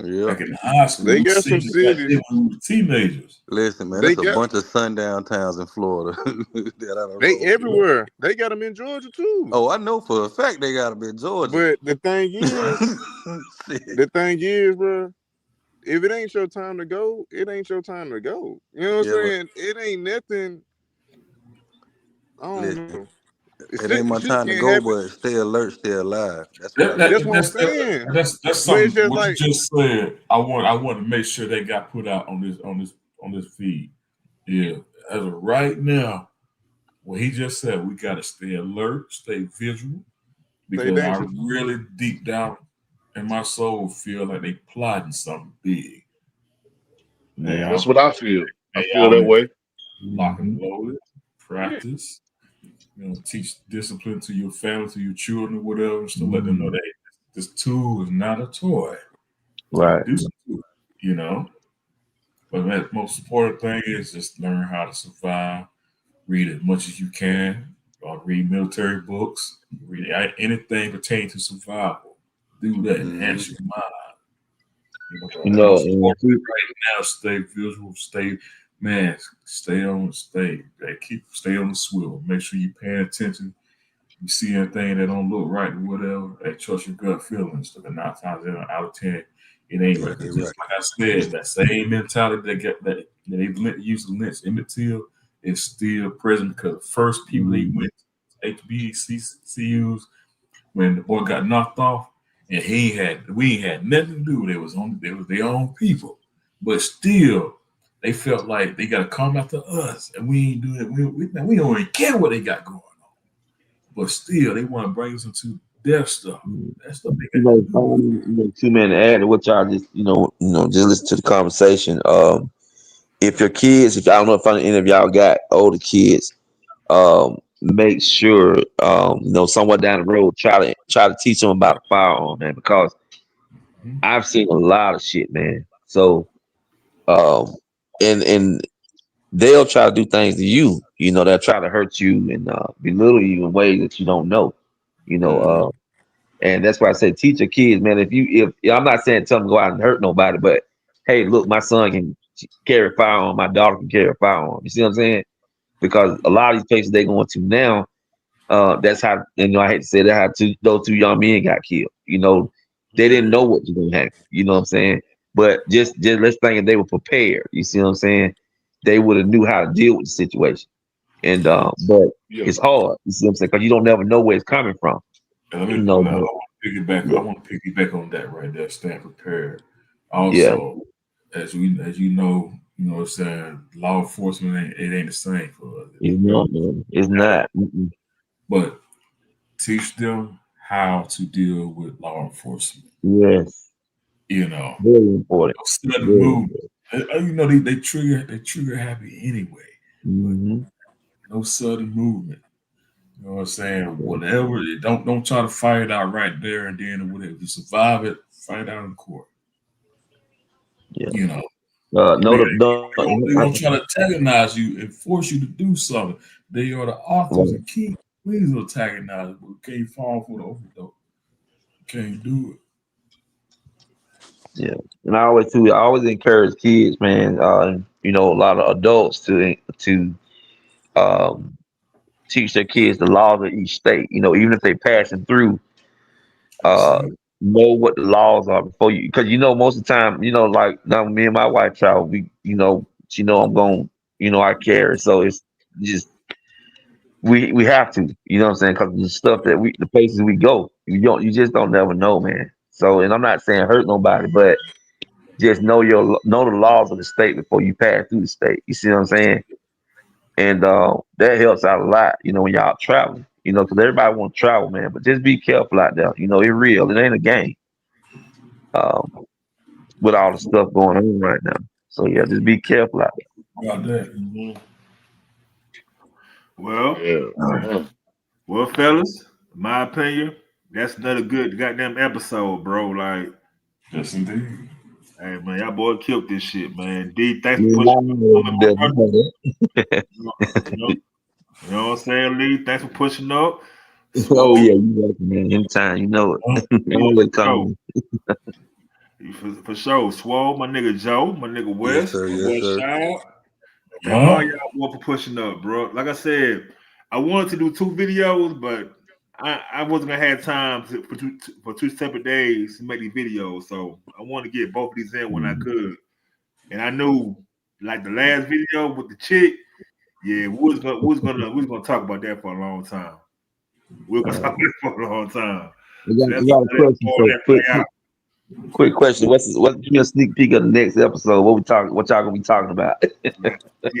Yeah. Back in high school, They we got seen some it back cities. then when we were teenagers. Listen, man, They there's a got. bunch of sundown towns in Florida that I don't They know. everywhere. They got them in Georgia too. Oh, I know for a fact they got them in Georgia. But the thing is, bro, if it ain't your time to go, it ain't your time to go. You know what I'm saying? It ain't nothing. I don't know. It ain't my Shit time to can't go, happen. but stay alert, stay alive. That's what I say. That's what I'm saying. That's But something. it's just What like you just said, I want to make sure they got put out on this feed. Yeah, as of right now, what he just said, we got to stay alert, stay vigilant, stay because I dangerous. really deep down in my soul feel like they plotting something big. Yeah, that's what I feel. I feel out that here way. lock and loaded, practice, teach discipline to your family, to your children, whatever, and still let them know that this tool is not a toy. Right. Do something to it, But the most important thing is just learn how to survive. Read as much as you can. Read military books. Read anything pertaining to survival. Do that. Enhance your mind. You The know, most important thing right now, stay visual, stay on the swivel. Make sure you're paying attention. You see anything that don't look right or whatever, trust your gut feelings. So 9 times out of 10, it ain't right. Just like I said, that same mentality that they used to lynch Emmett Till is still present, because the first people they went to HBCUs when the boy got knocked off, and we ain't had nothing to do with it. They was their own people, but still they felt like they got to come after us, and we ain't doing it. We don't even care what they got going on, but still they want to bring us into their stuff. That stuff they got to do. 2 men to add to what y'all just, just listen to the conversation. If your kids, if I don't know if any of y'all got older kids, make sure, somewhere down the road, try to teach them about a firearm, man, because I've seen a lot of shit, man. So, and they'll try to do things to you, they'll try to hurt you and belittle you in ways that you don't know, and that's why I say teach your kids, man. If I'm not saying tell them to go out and hurt nobody, but hey, look, my son can carry a firearm, my daughter can carry a firearm. You see what I'm saying? Because a lot of these places they're going to now, that's how, I hate to say that, how those 2 young men got killed. They didn't know what was going to happen. You know what I'm saying? But just let's think if they were prepared. You see what I'm saying? They would have knew how to deal with the situation. And but it's hard. You see what I'm saying? Because you don't never know where it's coming from. I want to piggyback on that right there. Stand prepared. Also, as you know, what I'm saying, law enforcement ain't the same for us. It's not. But teach them how to deal with law enforcement. Yes. Very important. Sudden movement. They trigger happy anyway. No sudden movement. You know what I'm saying? Whatever. Don't try to fight it out right there and then or whatever. If you survive it, fight out in court. Yeah. They're gonna try to antagonize you and force you to do something. They are the authors and key queens of antagonize, but can't fall for the overdose. Can't do it. Yeah, and I always encourage kids, man. A lot of adults to teach their kids the laws of each state. Even if they passing through, know what the laws are before you, because most of the time, like now me and my wife travel, she know I'm going, I carry, so it's just we have to, what I'm saying, because the stuff the places we go, you just don't never know, man. So, and I'm not saying hurt nobody, but just know the laws of the state before you pass through the state. You see what I'm saying? And that helps out a lot, when y'all traveling, because everybody want to travel, man. But just be careful out there. It's real. It ain't a game. With all the stuff going on right now. So yeah, just be careful out there. About that. Well, fellas, in my opinion, that's another good goddamn episode, bro. Like, yes, indeed. Hey man, y'all boy killed this shit, man. D, thanks for You pushing. know You know what I'm saying, Lee? Thanks for pushing up. Oh yeah, you welcome, man. Anytime, you know it. Always coming. For sure. Swole, my nigga Joe, my nigga West, sir, my yes, boy sir. Shad. And all y'all boy for pushing up, bro. Like I said, I wanted to do 2 videos, but I wasn't gonna have time for two separate days to make these videos. So I wanted to get both of these in when I could. And I knew, like the last video with the chick, yeah, we was gonna talk about that for a long time. We were gonna talk about it for a long time. I got a question. So quick question. Give me a sneak peek of the next episode? What y'all gonna be talking about? Yeah,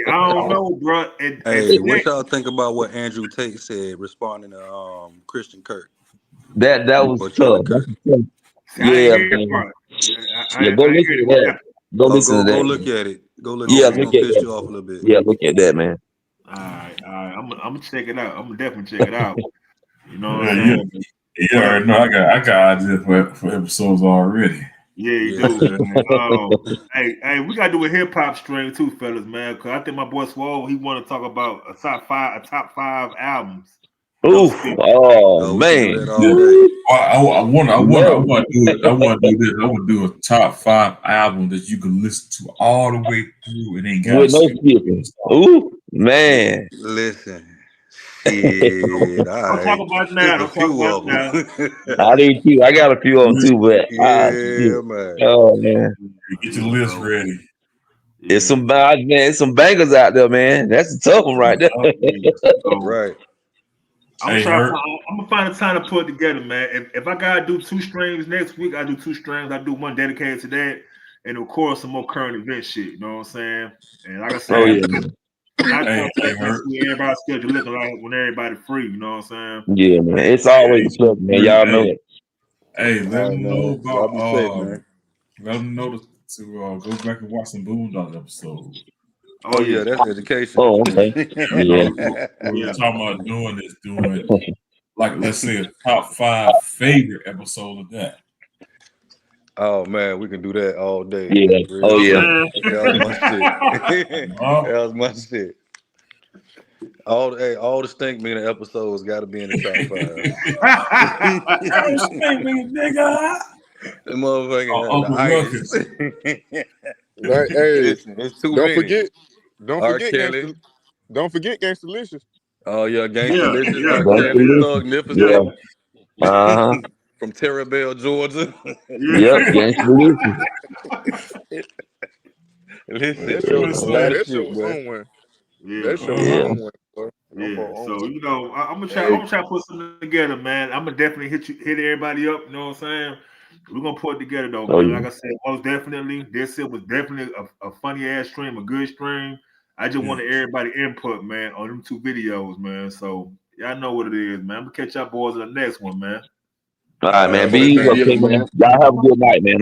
I don't know, bro. Hey, what y'all think about what Andrew Tate said responding to Christian Kirk? That was tough. Yeah, man. Yeah, go listen to that. Go listen to that. Go look at it. Go look at it. It's gonna piss you off a little bit. Yeah, look at that, man. All right. I'm gonna check it out. I'm gonna definitely check it out. You know what I'm Yeah, saying? you already know I got ideas for episodes already. Yeah, you do. Hey, we gotta do a hip hop stream too, fellas, man. Cause I think my boy Swole, he want to talk about a top 5 albums. Oof! Oh man! I want to do it. I want to do this. I want to do a top 5 album that you can listen to all the way through and ain't got with no skipping. Ooh, man! Listen. Shit, all Don't talk about that. Don't talk about that. I do too. I got a few of them too, but man. Oh man! Get your list ready. It's some it's some bangers out there, man. That's a tough one right there. Right. I'm gonna find a time to put it together, man. If I gotta do 2 streams next week, I do 2 streams. I do one dedicated to that, and of course some more current event shit. You know what I'm saying? And like I said, not everybody's schedule looking like when everybody free. You know what I'm saying? Yeah, man. It's always tough, man. Y'all know it. Hey, let them know Y'all be safe, man. Let them know to go back and watch some Boondock episodes. Oh yeah, that's education. Oh, okay. Yeah. What we're talking about doing like, let's say a top 5 favorite episode of that. Oh man, we can do that all day. Yeah. Oh yeah. That was my shit. That was my shit. All the stink meaning episodes got to be in the top 5. Stink meaning nigga. The motherfucking Uncle Ruckus. Listen, it's too many. Don't forget Gangstalicious. Oh yeah, Gangstalicious, R. Kelly, Thugnificent. Yeah. From Terabelle, Georgia. Yep, Gangstalicious. Listen, that show was on one. That show was on one. Yeah, so I'm gonna try to put something together, man. I'm gonna definitely hit everybody up. You know what I'm saying? We're gonna put it together though, man. Like I said, most definitely, this was definitely a funny ass stream, a good stream. I just wanted everybody input, man, on them 2 videos, man. So y'all know what it is, man. I'm gonna catch y'all boys in the next one, man. All right, man. Be easy, man. Y'all have a good night, man.